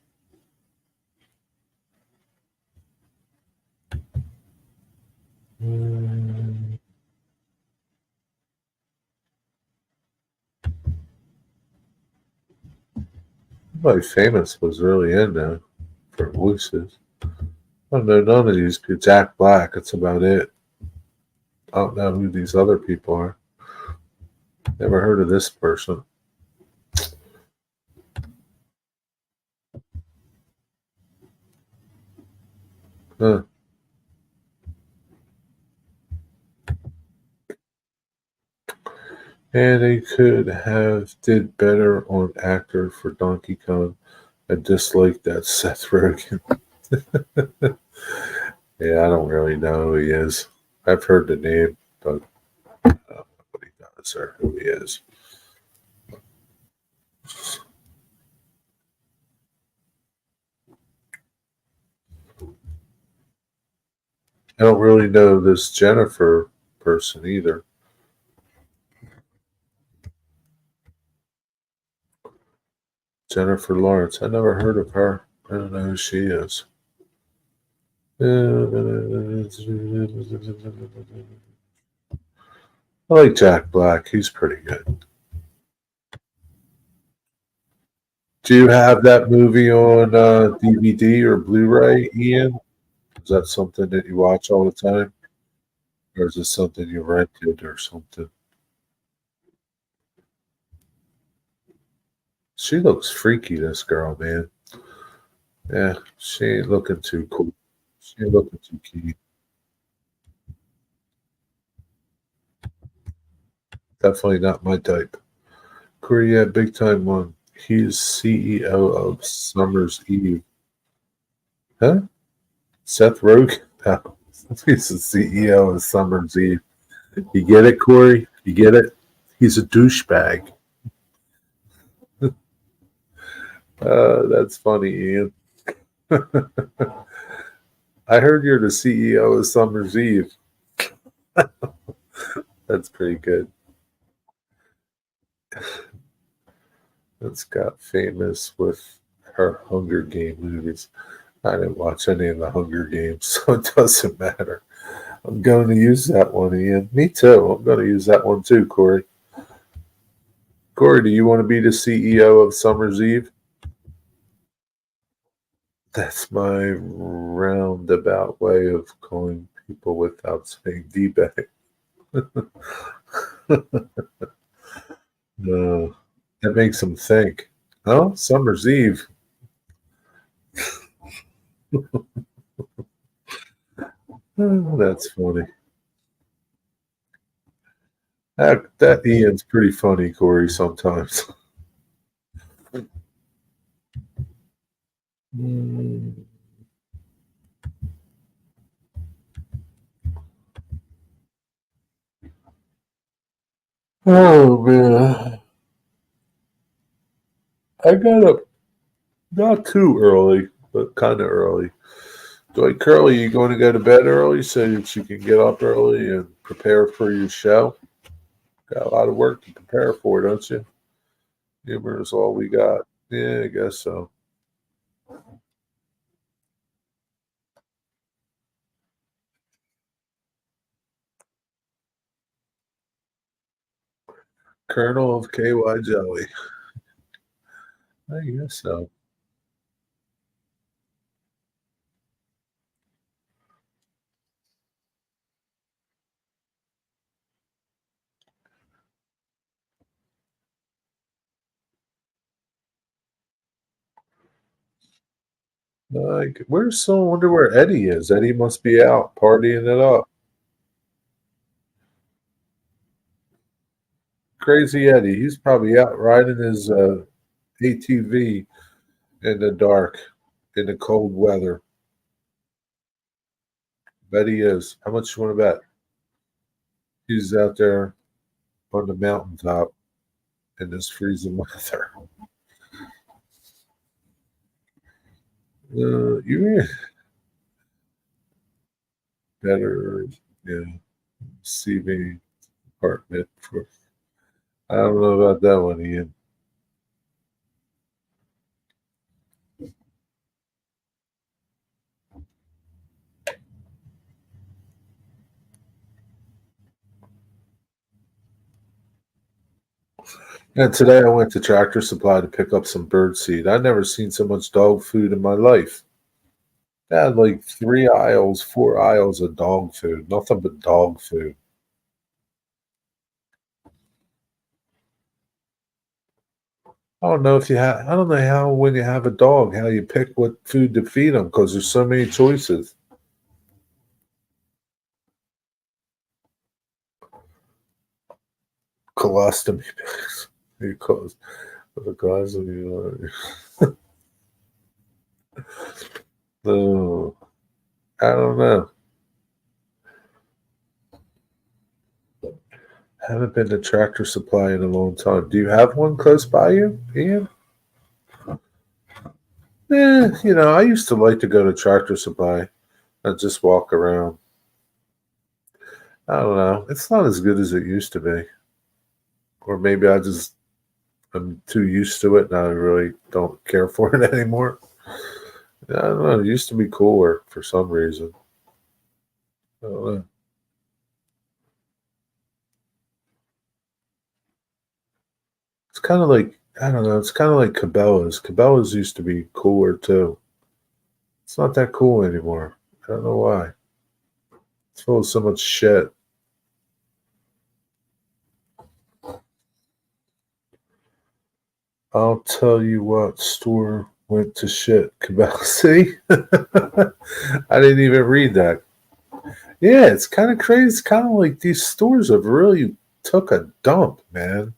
Nobody famous was really in there for voices. I don't know none of these people. Jack Black, that's about it. I don't know who these other people are. Never heard of this person. Huh. And they could have did better on actor for Donkey Kong. I dislike that Seth Rogen. Yeah, I don't really know who he is. I've heard the name, but I don't know what he does or who he is. I don't really know this Jennifer person either. Jennifer Lawrence. I never heard of her. I don't know who she is. I like Jack Black. He's pretty good. Do you have that movie on DVD or Blu-ray, Ian? Is that something that you watch all the time? Or is it something you rented or something? She looks freaky, this girl, man. Yeah, she ain't looking too cool. She ain't looking too keen. Definitely not my type. Korea, big time one. He's CEO of Summer's Eve. Huh? Seth Rogen? No. He's the CEO of Summer's Eve. You get it, Corey? You get it? He's a douchebag. That's funny, Ian. I heard you're the CEO of Summer's Eve. That's pretty good. That's got famous with her Hunger Game movies. I didn't watch any of the Hunger Games, so it doesn't matter. I'm going to use that one, Ian. Me too. I'm going to use that one too, Corey. Corey, do you want to be the CEO of Summer's Eve? That's my roundabout way of calling people without saying D-bag. No, that makes them think. Oh, Summer's Eve. Oh, that's funny. That Ian's pretty funny, Corey, sometimes. Mm. Oh, man. I got up not too early, but kind of early. Dwight Curley, you going to go to bed early so that you can get up early and prepare for your show? Got a lot of work to prepare for, don't you? Humor is all we got. Yeah, I guess so. Colonel of KY Jelly. I guess so. Like, where's so? I wonder where Eddie is. Eddie must be out partying it up. Crazy Eddie. He's probably out riding his ATV in the dark, in the cold weather. Bet he is. How much you want to bet? He's out there on the mountaintop in this freezing weather. You better, yeah, CV apartment for. I don't know about that one, Ian. And today I went to Tractor Supply to pick up some bird seed. I never seen so much dog food in my life. They had like 3 aisles, 4 aisles of dog food, nothing but dog food. I don't know if you have. I don't know how when you have a dog, how you pick what food to feed them because there's so many choices. Colostomy bags. Because the colostomy. No, I don't know. Haven't been to Tractor Supply in a long time. Do you have one close by you, Ian? I used to like to go to Tractor Supply and just walk around. I don't know. It's not as good as it used to be. Or maybe I'm too used to it and I really don't care for it anymore. I don't know. It used to be cooler for some reason. I don't know. It's kind of like, I don't know. It's kind of like Cabela's. Cabela's used to be cooler too. It's not that cool anymore. I don't know why. It's full of so much shit. I'll tell you what store went to shit. Cabela's. See? I didn't even read that. Yeah, it's kind of crazy. It's kind of like these stores have really took a dump, man.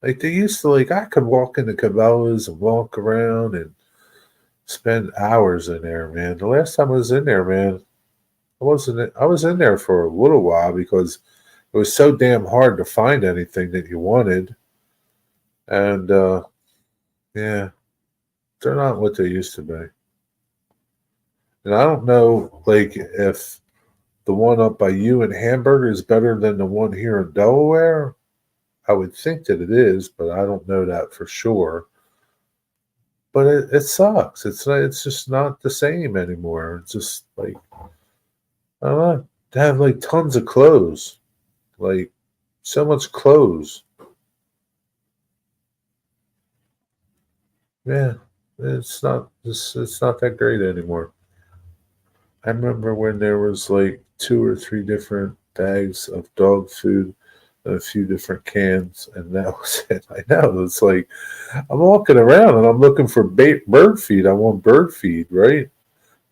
Like they used to, like I could walk into Cabela's and walk around and spend hours in there, man. The last time I was in there, man, I wasn't. I was in there for a little while because it was so damn hard to find anything that you wanted, and yeah, they're not what they used to be. And I don't know, like if the one up by you in Hamburg is better than the one here in Delaware. I would think that it is, but I don't know that for sure. But it sucks. It's not, it's just not the same anymore. It's just like I don't know. They have like tons of clothes. Like so much clothes. Yeah. It's not that great anymore. I remember when there was like 2 or 3 different bags of dog food and a few different cans, and that was it. I know. It's like I'm walking around and I'm looking for bird feed. I want bird feed, right?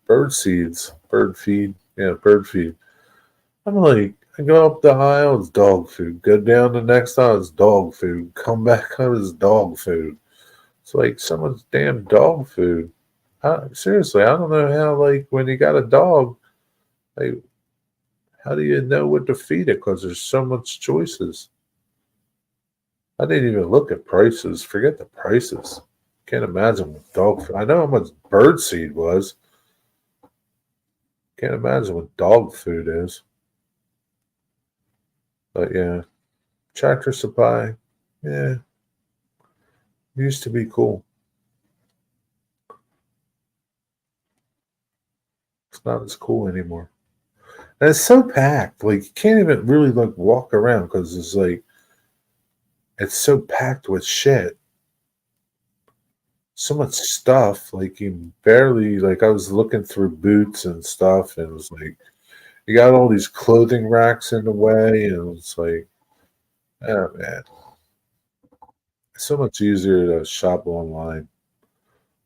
Bird seeds, bird feed. Yeah, bird feed. I'm like, I go up the aisle, it's dog food. Go down the next aisle, it's dog food. Come back up, it's dog food. It's like so much damn dog food. Seriously, I don't know how, like, when you got a dog, like, how do you know what to feed it? Because there's so much choices. I didn't even look at prices. Forget the prices. Can't imagine what dog food. I know how much bird seed was. Can't imagine what dog food is. But yeah, Tractor Supply, yeah, used to be cool. It's not as cool anymore. And it's so packed. Like you can't even really like walk around because it's like it's so packed with shit. So much stuff. Like you barely like I was looking through boots and stuff and it was like you got all these clothing racks in the way and it's like oh man. It's so much easier to shop online.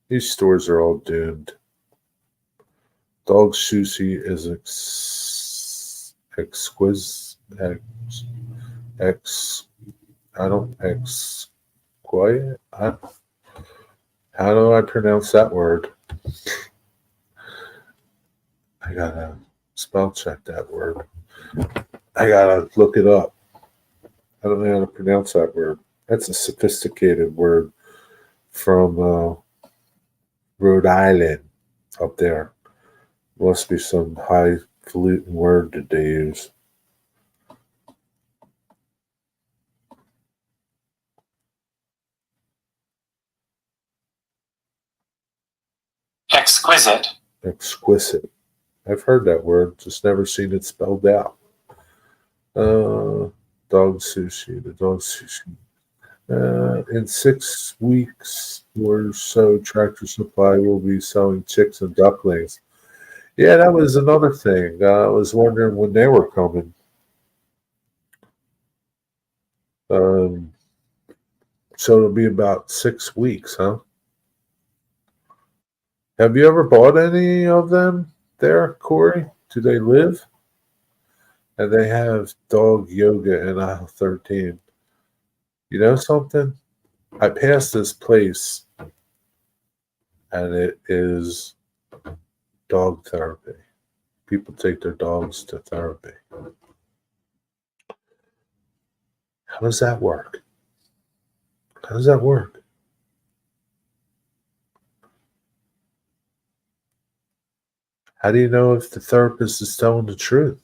These stores are all doomed. Dog sushi is exquisite. Ex, I don't exquisite. How do I pronounce that word? I gotta spell check that word. I gotta look it up. I don't know how to pronounce that word. That's a sophisticated word from Rhode Island up there. Must be some highfalutin word that they use. Exquisite. Exquisite. I've heard that word, just never seen it spelled out. Uh, dog sushi. The dog sushi. In 6 weeks or so, Tractor Supply will be selling chicks and ducklings. Yeah, that was another thing. I was wondering when they were coming. Um, so it'll be about 6 weeks, huh? Have you ever bought any of them there, Corey? Do they live? And they have dog yoga in aisle 13. You know something? I passed this place and it is dog therapy. People take their dogs to therapy. How does that work? How does that work? How do you know if the therapist is telling the truth?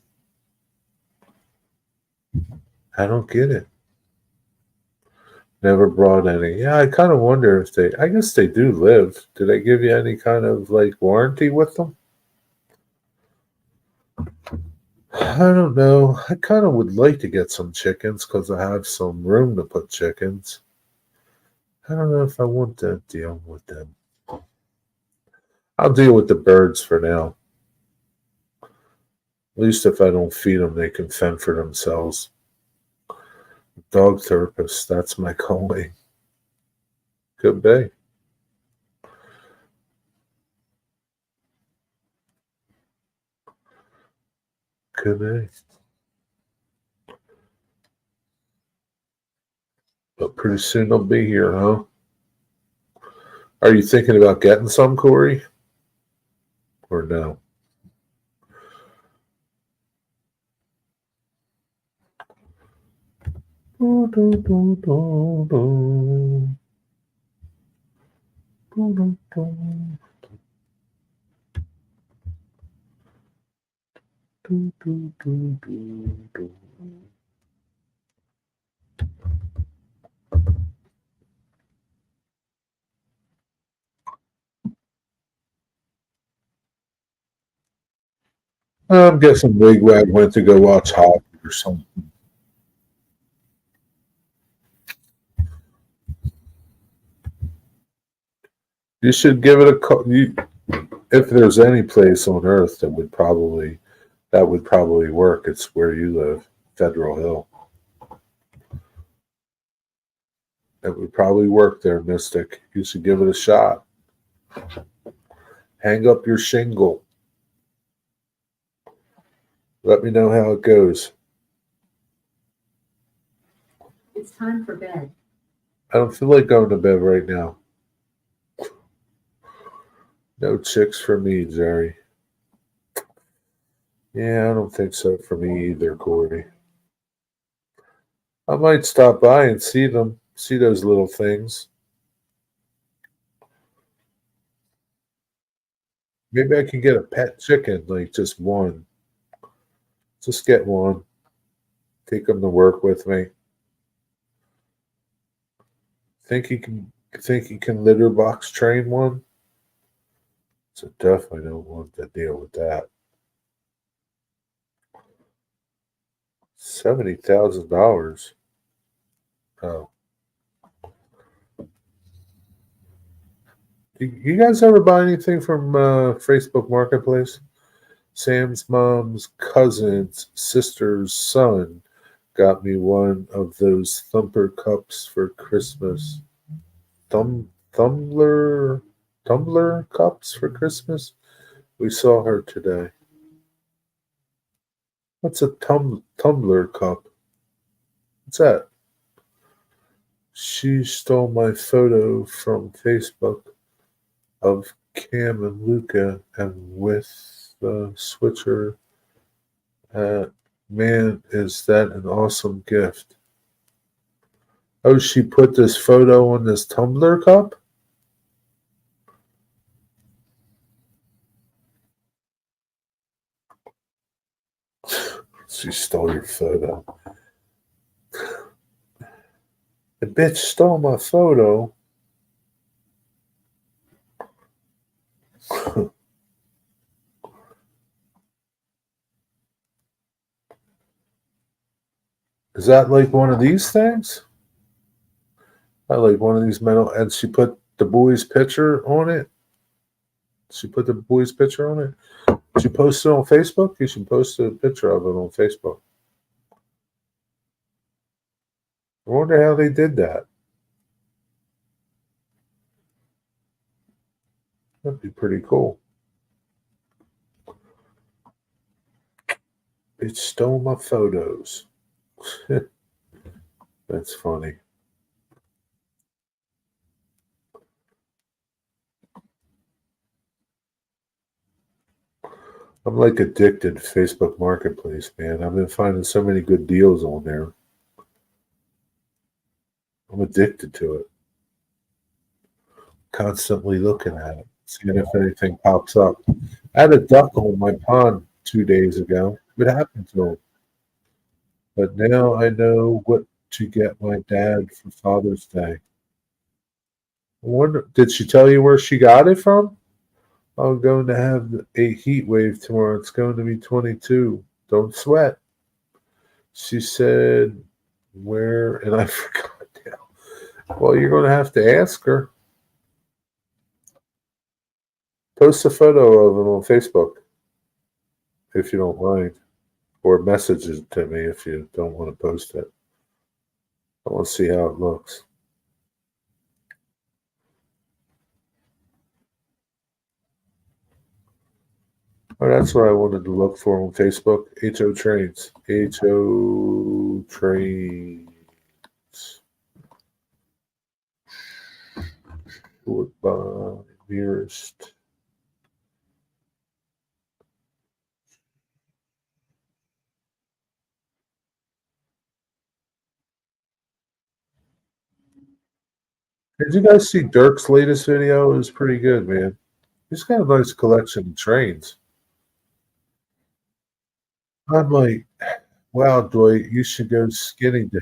I don't get it. Never brought any. Yeah, I kind of wonder if they, I guess they do live. Do they give you any kind of like warranty with them? I don't know. I kind of would like to get some chickens because I have some room to put chickens. I don't know if I want to deal with them. I'll deal with the birds for now. At least if I don't feed them, they can fend for themselves. Dog therapist, that's my calling. Could be. Could be. But pretty soon they'll be here, huh? Are you thinking about getting some, Corey? Or no? I'm guessing Wigwag went to go watch hockey or something. You should give it a call. If there's any place on earth that would probably work, it's where you live, Federal Hill. It would probably work there, Mystic. You should give it a shot. Hang up your shingle. Let me know how it goes. It's time for bed. I don't feel like going to bed right now. No chicks for me, Jerry. Yeah, I don't think so for me either, Corey. I might stop by and see them, see those little things. Maybe I can get a pet chicken, like just one. Just get one. Take them to work with me. Think you can litter box train one? So definitely don't want to deal with that. $70,000. Oh. You guys ever buy anything from Facebook Marketplace? Sam's mom's cousin's sister's son got me one of those thumper cups for Christmas. Tumbler cups for Christmas? We saw her today. What's a tumbler cup? What's that? She stole my photo from Facebook of Cam and Luca and with the switcher. Man, is that an awesome gift. Oh, she put this photo on this tumbler cup? She stole your photo. The bitch stole my photo. Is that like one of these things? I like one of these metal, and she put the boy's picture on it. She put the boy's picture on it. She posted it on Facebook. You should post a picture of it on Facebook. I wonder how they did that. That'd be pretty cool. It stole my photos. That's funny. I'm like addicted to Facebook Marketplace, man. I've been finding so many good deals on there. I'm addicted to it. Constantly looking at it, seeing if anything pops up. I had a duck on my pond 2 days ago. What happened to him? But now I know what to get my dad for Father's Day. I wonder, did she tell you where she got it from? I'm going to have a heat wave tomorrow. It's going to be 22. Don't sweat. She said, where? And I forgot now. Well, you're going to have to ask her. Post a photo of him on Facebook if you don't mind. Or message it to me if you don't want to post it. I want to see how it looks. Oh, that's what I wanted to look for on Facebook. HO Trains. HO Trains. Short by nearest. Did you guys see Dirk's latest video? It was pretty good, man. He's got a nice collection of trains. I'm like, wow, Dwight, you should go skinny dipping.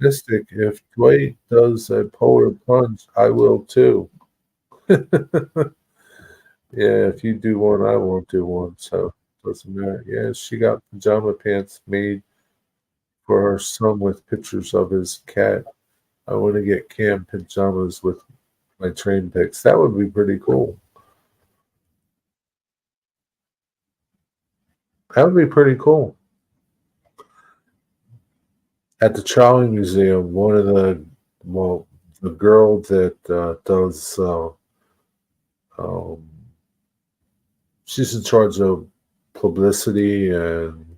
Mystic, if Dwight does a polar plunge, I will too. Yeah, if you do one, I won't do one. So Doesn't matter. Yeah, she got pajama pants made for her son with pictures of his cat. I want to get Cam pajamas with my train pics. That would be pretty cool. That would be pretty cool. At the Trolley Museum, one of the girl that does, um, she's in charge of publicity and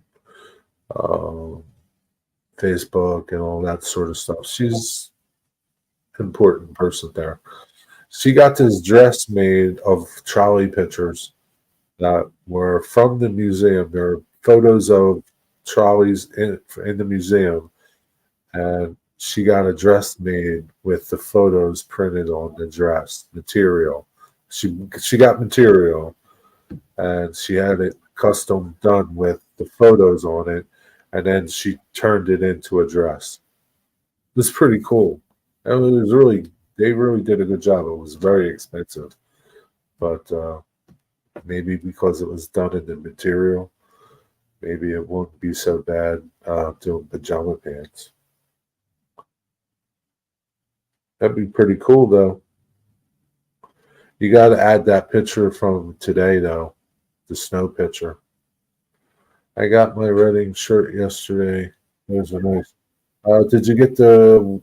um, Facebook and all that sort of stuff. She's an important person there. She got this dress made of trolley pictures that were from the museum. There are photos of trolleys in the museum, and she got a dress made with the photos printed on the dress material. She got material, and she had it custom done with the photos on it, and then she turned it into a dress. It was pretty cool. And it was really they really did a good job. It was very expensive, but maybe because it was done in the material, maybe it won't be so bad doing pajama pants. That'd be pretty cool, though. You got to add that picture from today, though, the snow picture. I got my Reading shirt yesterday. Those are nice. Did you get the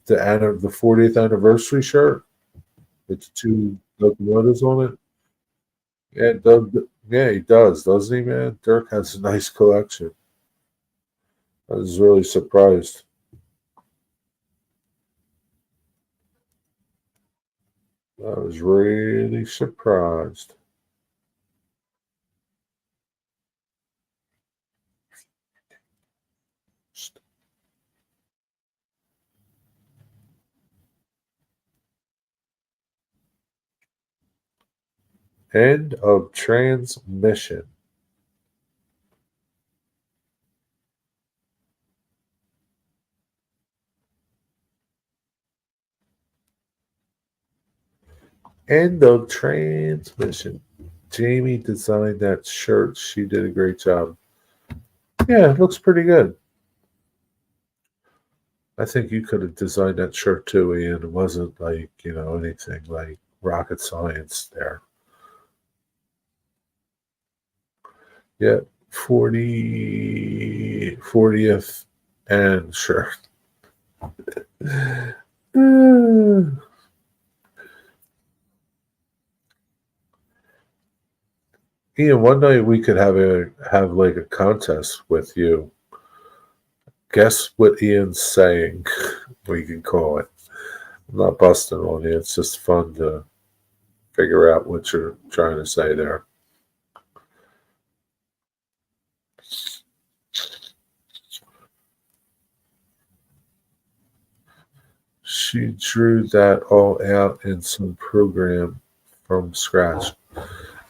40th anniversary shirt with the two locomotives on it? Yeah, yeah, he does, doesn't he, man? Dirk has a nice collection. I was really surprised. I was really surprised. End of transmission. End of transmission. Jamie designed that shirt. She did a great job. Yeah, it looks pretty good. I think you could have designed that shirt too, Ian. It wasn't like, anything like rocket science there. Yeah, 40th and sure. Ian, one night we could have like a contest with you. Guess what Ian's saying? We can call it. I'm not busting on you. It's just fun to figure out what you're trying to say there. She drew that all out in some program from scratch.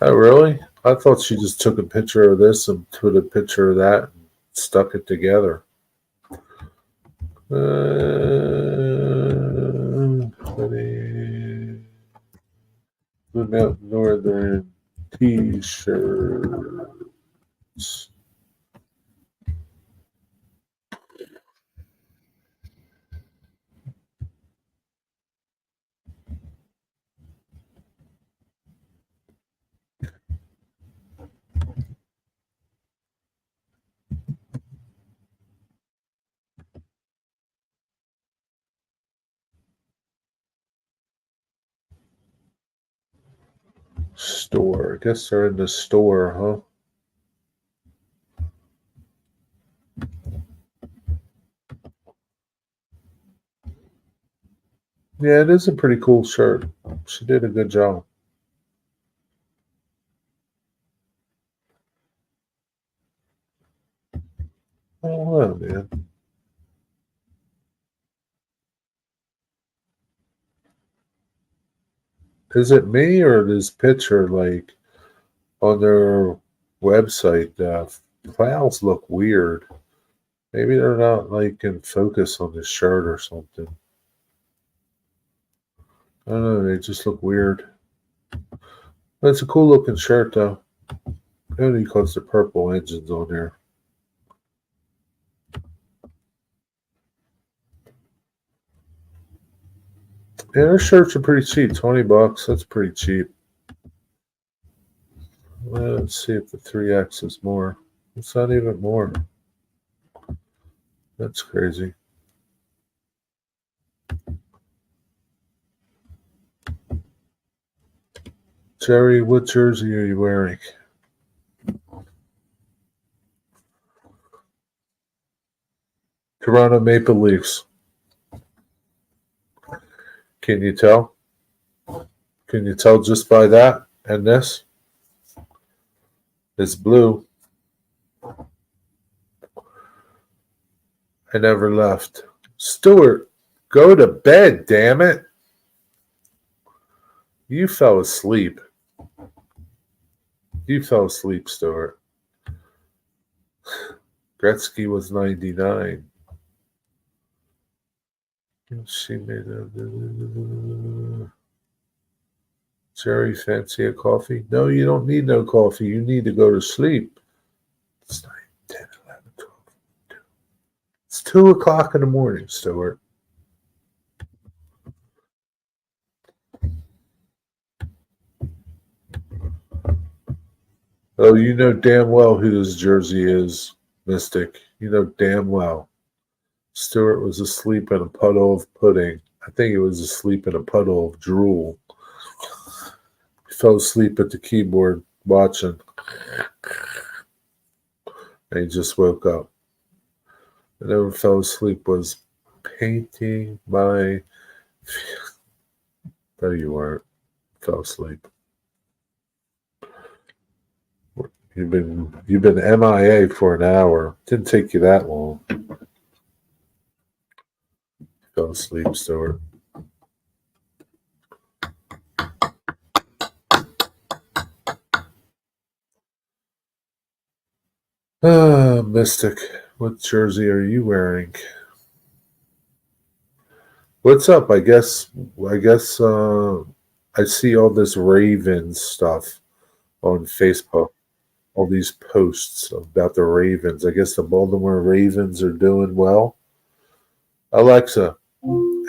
Oh, really? I thought she just took a picture of this and put a picture of that and stuck it together. The Mount Northern T-shirts. Store. I guess they're in the store, huh? Yeah, it is a pretty cool shirt. She did a good job. Oh, well, man. Is it me or this picture, like, on their website, the clouds look weird? Maybe they're not, like, in focus on the shirt or something. I don't know, they just look weird. But it's a cool looking shirt, though. Only because the purple engine's on there. Yeah, their shirts are pretty cheap. $20. That's pretty cheap. Well, let's see if the 3X is more. It's not even more. That's crazy. Jerry, what jersey are you wearing? Toronto Maple Leafs. Can you tell? Can you tell just by that and this? It's blue. I never left. Stuart, go to bed, damn it. You fell asleep. You fell asleep, Stuart. Gretzky was 99. She made a... Jerry, fancy a coffee? No, you don't need no coffee. You need to go to sleep. It's 9, 10, 11, 12. It's 2 o'clock in the morning, Stuart. Oh, you know damn well who this jersey is, Mystic. You know damn well. Stuart was asleep in a puddle of pudding. I think he was asleep in a puddle of drool. He fell asleep at the keyboard watching. And he just woke up. I never fell asleep, was painting my... No, you weren't. Fell asleep. You've been MIA for an hour. Didn't take you that long. Fell asleep, Stuart. Ah, Mystic. What jersey are you wearing? What's up? I guess I see all this Ravens stuff on Facebook. All these posts about the Ravens. I guess the Baltimore Ravens are doing well. Alexa,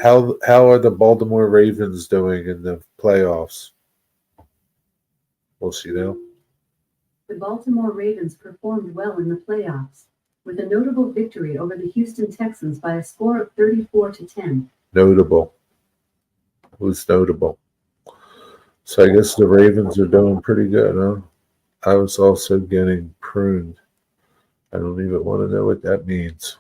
how are the Baltimore Ravens doing in the playoffs? Will she know? The Baltimore Ravens performed well in the playoffs, with a notable victory over the Houston Texans by a score of 34-10. Notable. Who's notable? So I guess the Ravens are doing pretty good, huh? I was also getting pruned. I don't even want to know what that means.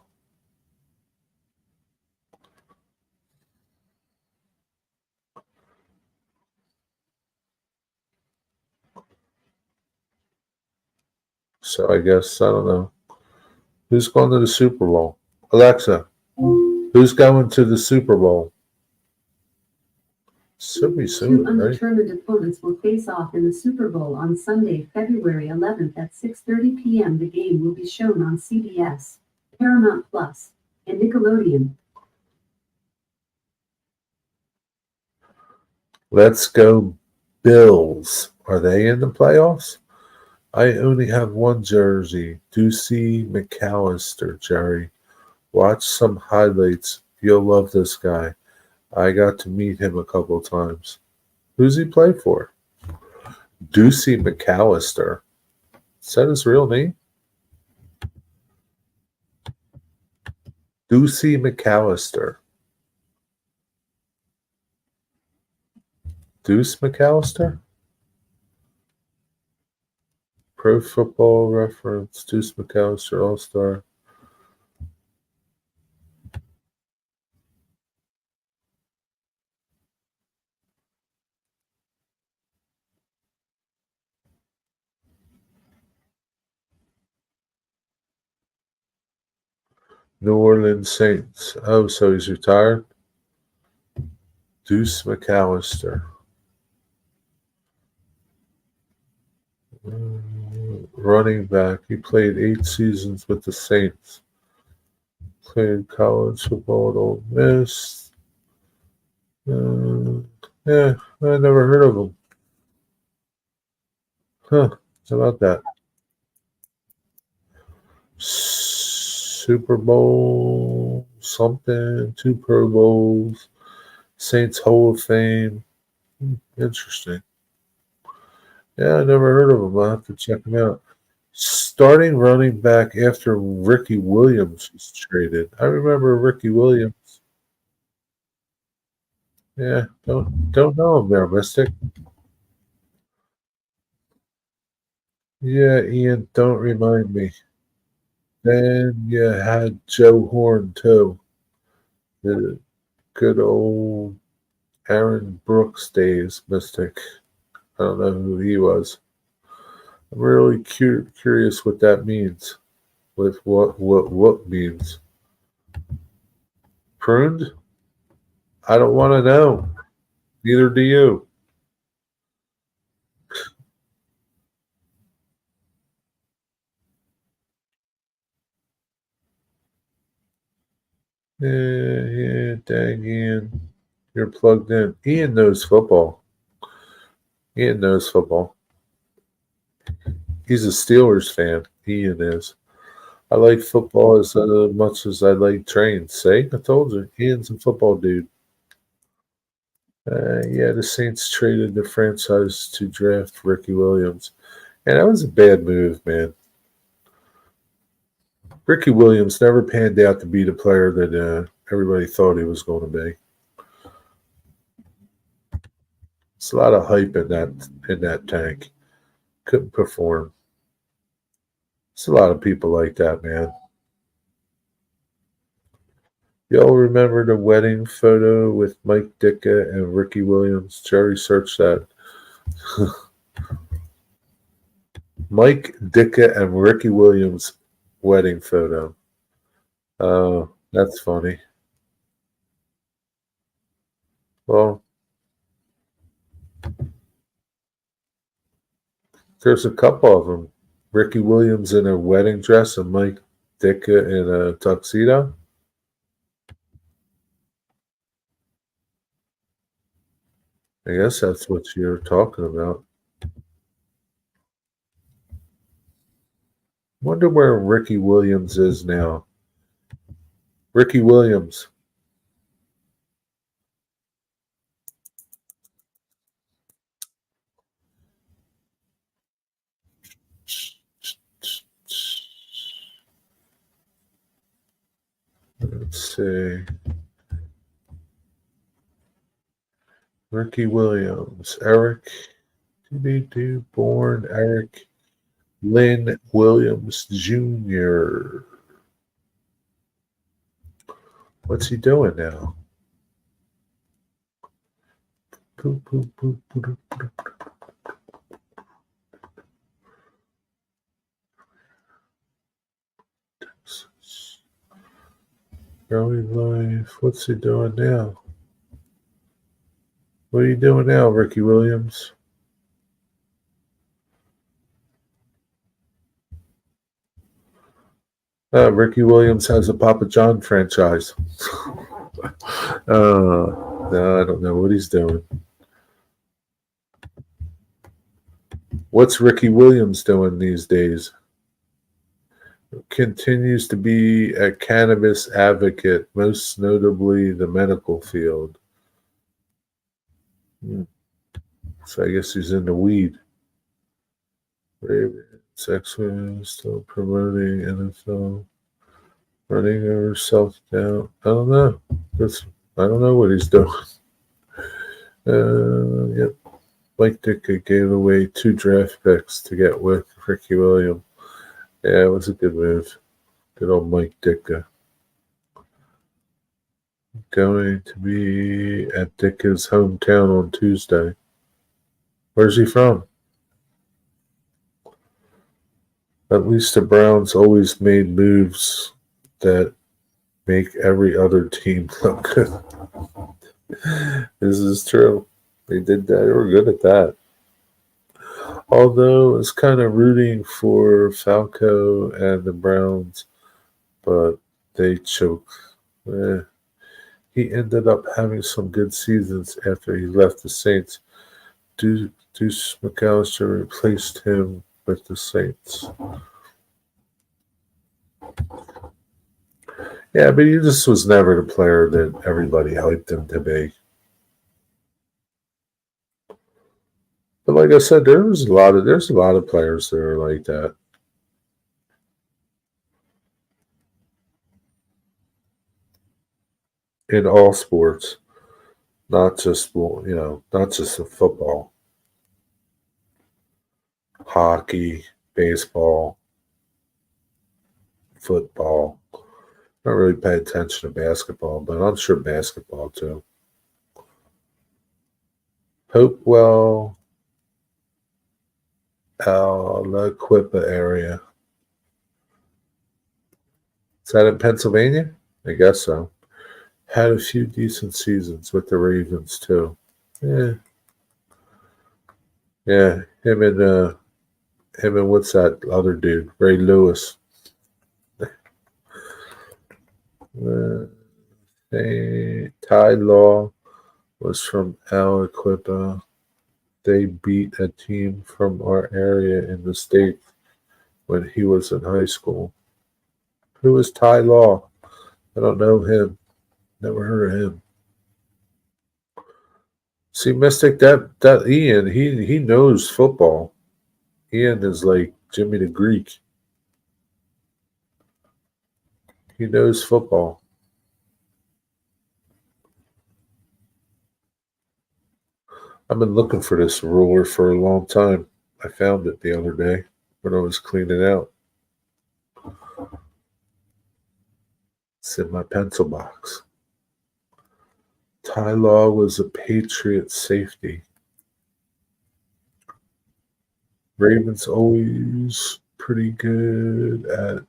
So I guess, I don't know. Who's going to the Super Bowl? Alexa, who's going to the Super Bowl? Should be soon, Two undetermined opponents will face off in the Super Bowl on Sunday, February 11th at 6:30 p.m. The game will be shown on CBS, Paramount Plus, and Nickelodeon. Let's go Bills. Are they in the playoffs? I only have one jersey. Ducey McAllister, Jerry. Watch some highlights. You'll love this guy. I got to meet him a couple times. Who's he play for? Ducey McAllister. Is that his real name? Ducey McAllister. Deuce McAllister? Pro Football Reference. Deuce McAllister All-Star. New Orleans Saints. Oh, so he's retired? Deuce McAllister. Running back. He played 8 seasons with the Saints. Played college football at Ole Miss. Yeah, I never heard of him. Huh, how about that? Super Bowl something, 2 Pro Bowls, Saints Hall of Fame. Interesting. Yeah, I never heard of him. I'll have to check him out. Starting running back after Ricky Williams was traded. I remember Ricky Williams. Yeah, don't know him there, Mystic. Yeah, Ian, don't remind me. Then you had Joe Horn too. The good old Aaron Brooks days, Mystic. I don't know who he was. I'm really curious what that means. With what means? Pruned? I don't want to know. Neither do you. Yeah, dang Ian. You're plugged in. Ian knows football. Ian knows football. He's a Steelers fan. Ian is. I like football as much as I like trains. See? I told you. Ian's a football dude. Yeah, the Saints traded the franchise to draft Ricky Williams. And that was a bad move, man. Ricky Williams never panned out to be the player that everybody thought he was going to be. It's a lot of hype in that tank. Couldn't perform. It's a lot of people like that, man. Y'all remember the wedding photo with Mike Ditka and Ricky Williams? Jerry searched that. Mike Ditka and Ricky Williams wedding photo. Oh, that's funny. Well, there's a couple of them. Ricky Williams in a wedding dress and Mike Ditka in a tuxedo. I guess that's what you're talking about. Wonder where Ricky Williams is now. Ricky Williams. Let's see. Ricky Williams. Eric. Born Eric Lynn Williams Jr. What's he doing now? Early life. What's he doing now? What are you doing now, Ricky Williams? Ricky Williams has a Papa John franchise. No, I don't know what he's doing. What's Ricky Williams doing these days? Continues to be a cannabis advocate, most notably the medical field. So I guess he's into weed. Sex women still promoting NFL, running over self-doubt. I don't know. I don't know what he's doing. Yep. Mike Ditka gave away 2 draft picks to get with Ricky Williams. Yeah, it was a good move. Good old Mike Ditka. Going to be at Ditka's hometown on Tuesday. Where's he from? At least the Browns always made moves that make every other team look good. This is true. They did that. They were good at that. Although it's kind of rooting for Falco and the Browns, but they choked. He ended up having some good seasons after he left the Saints. Deuce McAllister replaced him with the Saints. Yeah, but he just was never the player that everybody hyped him to be. But like I said, there's a lot of players that are like that. In all sports, not just not just in football, hockey, baseball, football. I don't really pay attention to basketball, but I'm sure basketball too. Hopewell, La Quipa area. Is that in Pennsylvania? I guess so. Had a few decent seasons with the Ravens too. Yeah, yeah. Him and what's that other dude? Ray Lewis. Ty Law was from Aliquippa. They beat a team from our area in the state when he was in high school. Who is Ty Law? I don't know him. Never heard of him. See, Mystic, that Ian, he knows football. Ian is like Jimmy the Greek. He knows football. I've been looking for this ruler for a long time. I found it the other day when I was cleaning out. It's in my pencil box. Ty Law was a Patriot safety. Ravens always pretty good at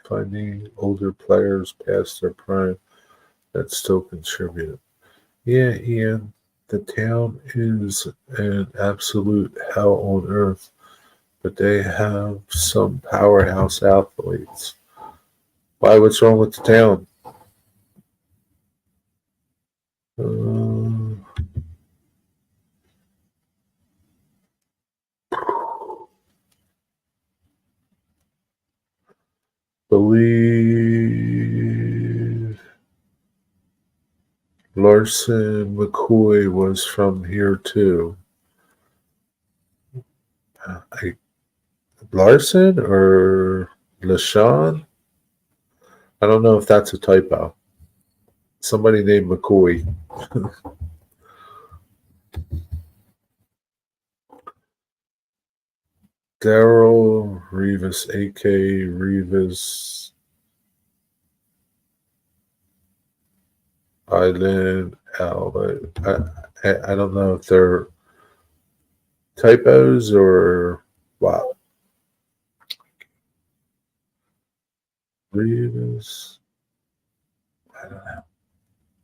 finding older players past their prime that still contribute. Yeah, Ian, the town is an absolute hell on earth, but they have some powerhouse athletes. Why? What's wrong with the town? Believe Larson McCoy was from here too. Larson or LaShawn? I don't know if that's a typo. Somebody named McCoy. Daryl Rivas, A.K. Rivas Island Outlet. I don't know if they're typos or what. Rivas. I don't know.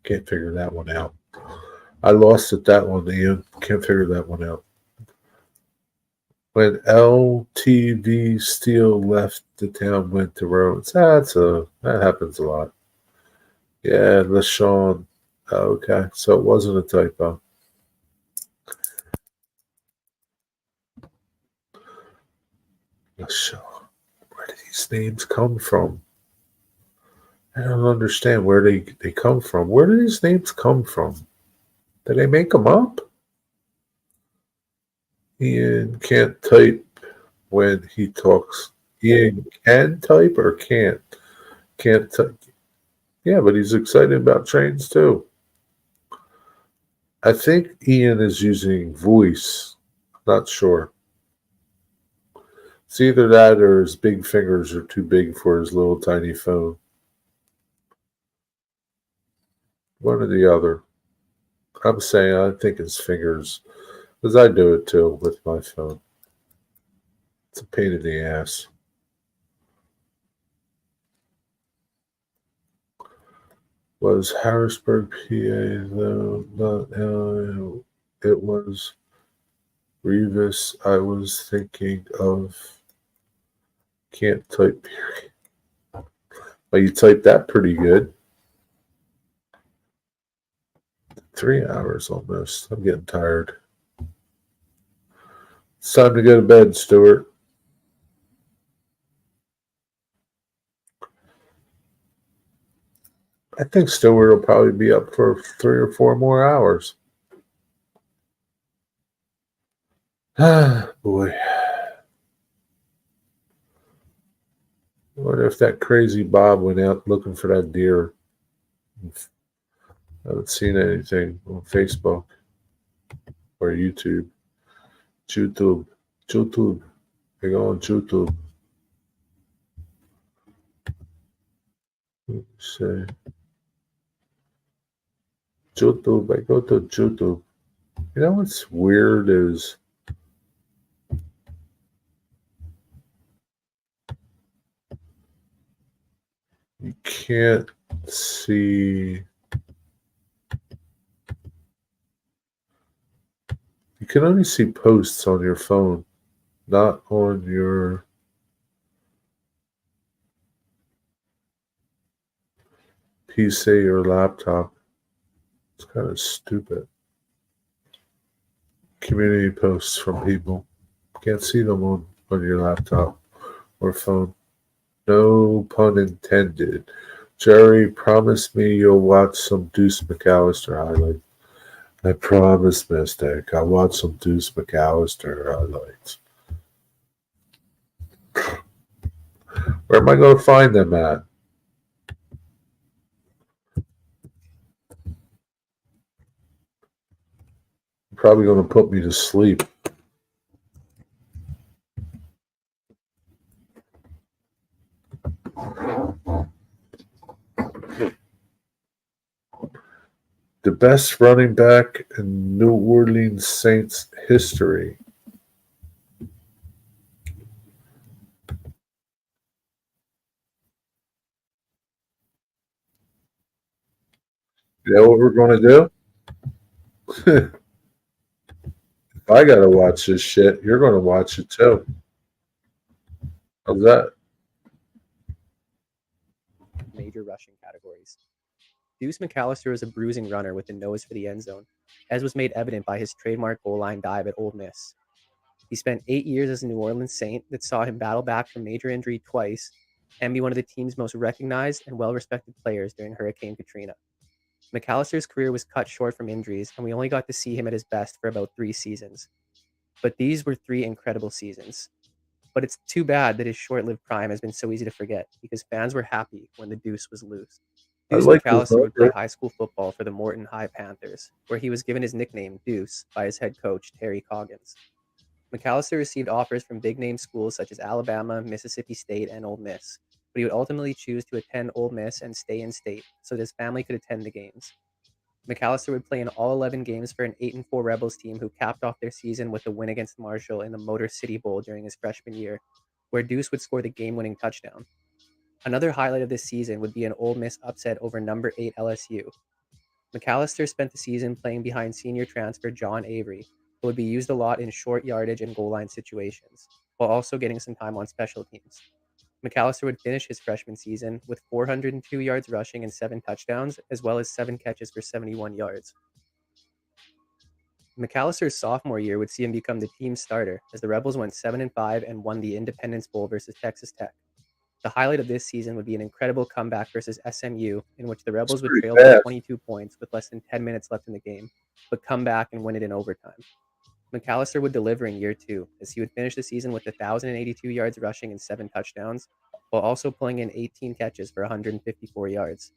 Can't figure that one out. I lost at that one, Ian. Can't figure that one out. When LTV Steel left the town, went to roads. That happens a lot. Yeah, LaShawn. Okay, so it wasn't a typo. LaShawn. Where did these names come from? I don't understand where they come from. Where do these names come from? Did they make them up? Ian can't type when he talks. Ian can type or can't? Can't type. Yeah, but he's excited about trains too. I think Ian is using voice. Not sure. It's either that or his big fingers are too big for his little tiny phone. One or the other. I'm saying I think his fingers, because I do it too with my phone. It's a pain in the ass. Was Harrisburg, PA, though not it was Revis. I was thinking of can't type period. Well, you typed that pretty good. 3 hours almost. I'm getting tired. It's time to go to bed, Stuart. I think Stewart will probably be up for 3 or 4 more hours. Ah, boy. What if that crazy Bob went out looking for that deer? I haven't seen anything on Facebook or YouTube. YouTube. YouTube. I go on YouTube. Let's see. YouTube. I go to YouTube. You know what's weird is you can't see. You can only see posts on your phone, not on your PC or laptop. It's kind of stupid. Community posts from people. Can't see them on your laptop or phone. No pun intended. Jerry, promise me you'll watch some Deuce McAllister highlights. I promise, Mystic. I'll watch some Deuce McAllister highlights. Where am I going to find them at? Probably going to put me to sleep. The best running back in New Orleans Saints history. You know what we're going to do? If I got to watch this shit, you're going to watch it too. How's that? Major rushing categories. Deuce McAllister is a bruising runner with a nose for the end zone, as was made evident by his trademark goal line dive at Ole Miss. He spent 8 years as a New Orleans Saint that saw him battle back from major injury twice and be one of the team's most recognized and well-respected players during Hurricane Katrina. McAllister's career was cut short from injuries, and we only got to see him at his best for about 3 seasons. But these were 3 incredible seasons. But it's too bad that his short-lived prime has been so easy to forget, because fans were happy when the Deuce was loose. Deuce McAllister would play high school football for the Morton High Panthers, where he was given his nickname Deuce by his head coach, Terry Coggins. McAllister received offers from big-name schools such as Alabama, Mississippi State, and Ole Miss, but he would ultimately choose to attend Ole Miss and stay in state so that his family could attend the games. McAllister would play in all 11 games for an 8-4 Rebels team who capped off their season with a win against Marshall in the Motor City Bowl during his freshman year, where Deuce would score the game-winning touchdown. Another highlight of this season would be an Ole Miss upset over number 8 LSU. McAllister spent the season playing behind senior transfer John Avery, who would be used a lot in short yardage and goal line situations, while also getting some time on special teams. McAllister would finish his freshman season with 402 yards rushing and 7 touchdowns, as well as 7 catches for 71 yards. McAllister's sophomore year would see him become the team starter, as the Rebels went 7-5 and won the Independence Bowl versus Texas Tech. The highlight of this season would be an incredible comeback versus SMU, in which the Rebels would trail by 22 points with less than 10 minutes left in the game, but come back and win it in overtime. McAllister would deliver in year 2, as he would finish the season with 1,082 yards rushing and 7 touchdowns, while also pulling in 18 catches for 154 yards.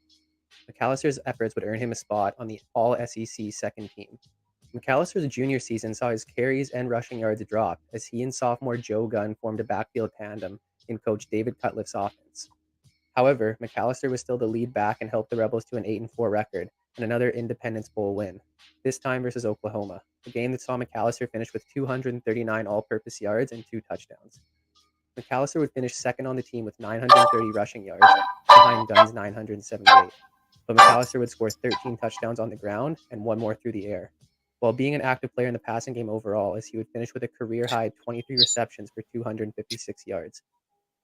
McAllister's efforts would earn him a spot on the All-SEC second team. McAllister's junior season saw his carries and rushing yards drop, as he and sophomore Joe Gunn formed a backfield tandem in coach David Cutliffe's offense. However, McAllister was still the lead back and helped the Rebels to an 8-4 record and another Independence Bowl win, this time versus Oklahoma, a game that saw McAllister finish with 239 all-purpose yards and 2 touchdowns. McAllister would finish second on the team with 930 rushing yards, behind Gunn's 978, but McAllister would score 13 touchdowns on the ground and 1 more through the air, while being an active player in the passing game overall, as he would finish with a career-high 23 receptions for 256 yards.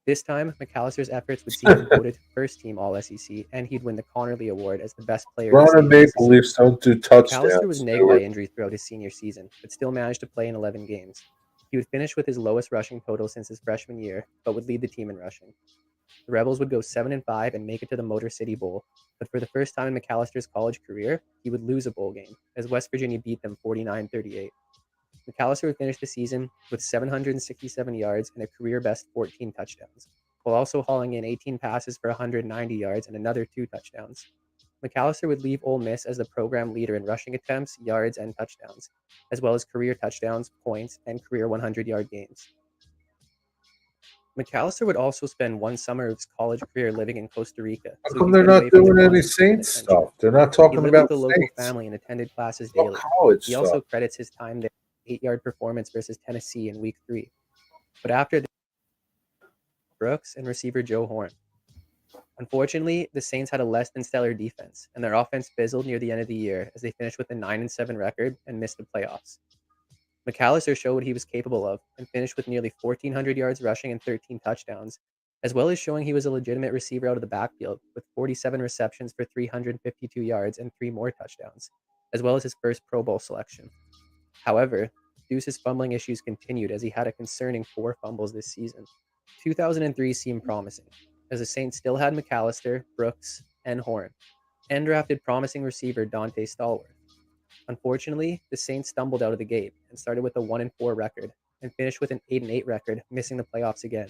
This time, McAllister's efforts would see him voted first-team All-SEC, and he'd win the Connerly Award as the best player in the Ron and state. Maple Leafs don't do touchdowns. McAllister was nagged by injuries throughout his senior season, but still managed to play in 11 games. He would finish with his lowest rushing total since his freshman year, but would lead the team in rushing. The Rebels would go 7-5 and make it to the Motor City Bowl, but for the first time in McAllister's college career, he would lose a bowl game, as West Virginia beat them 49-38. McAllister would finish the season with 767 yards and a career-best 14 touchdowns, while also hauling in 18 passes for 190 yards and another 2 touchdowns. McAllister would leave Ole Miss as the program leader in rushing attempts, yards, and touchdowns, as well as career touchdowns, points, and career 100-yard games. McAllister would also spend one summer of his college career living in Costa Rica. How so come he they're could get away not from the doing any constant Saints attention. stuff? They're not He talking lived about with a local Saints. family and attended classes All daily. college He stuff. also credits his time there with an 8-yard performance versus Tennessee in Week 3. But after that, Brooks and receiver Joe Horn. Unfortunately, the Saints had a less than stellar defense, and their offense fizzled near the end of the year as they finished with a 9-7 record and missed the playoffs. McAllister showed what he was capable of and finished with nearly 1,400 yards rushing and 13 touchdowns, as well as showing he was a legitimate receiver out of the backfield with 47 receptions for 352 yards and 3 more touchdowns, as well as his first Pro Bowl selection. However, Deuce's fumbling issues continued as he had a concerning 4 fumbles this season. 2003 seemed promising, as the Saints still had McAllister, Brooks, and Horn, and drafted promising receiver Dante Stallworth. Unfortunately, the Saints stumbled out of the gate and started with a 1-4 record and finished with an 8-8 record, missing the playoffs again.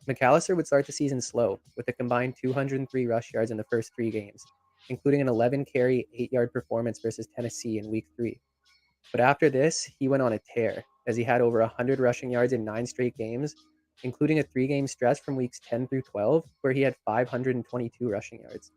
McAllister would start the season slow with a combined 203 rush yards in the first 3 games, including an 11-carry, 8-yard performance versus Tennessee in Week 3. But after this, he went on a tear as he had over 100 rushing yards in 9 straight games, including a 3-game stretch from weeks 10 through 12 where he had 522 rushing yards.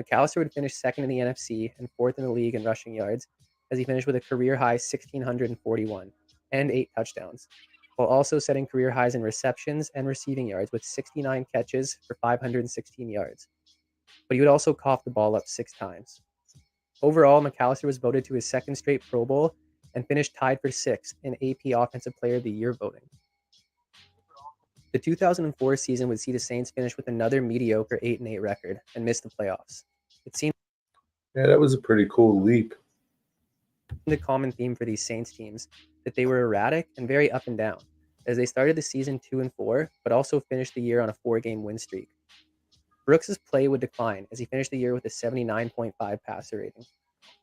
McAllister would finish second in the NFC and 4th in the league in rushing yards as he finished with a career-high 1,641 and 8 touchdowns, while also setting career highs in receptions and receiving yards with 69 catches for 516 yards. But he would also cough the ball up 6 times. Overall, McAllister was voted to his 2nd straight Pro Bowl and finished tied for 6th in AP Offensive Player of the Year voting. The 2004 season would see the Saints finish with another mediocre 8-8 record and miss the playoffs. It seemed Yeah, that was a pretty cool leap. the common theme for these Saints teams that they were erratic and very up and down, as they started the season 2-4, but also finished the year on a 4-game win streak. Brooks's play would decline as he finished the year with a 79.5 passer rating.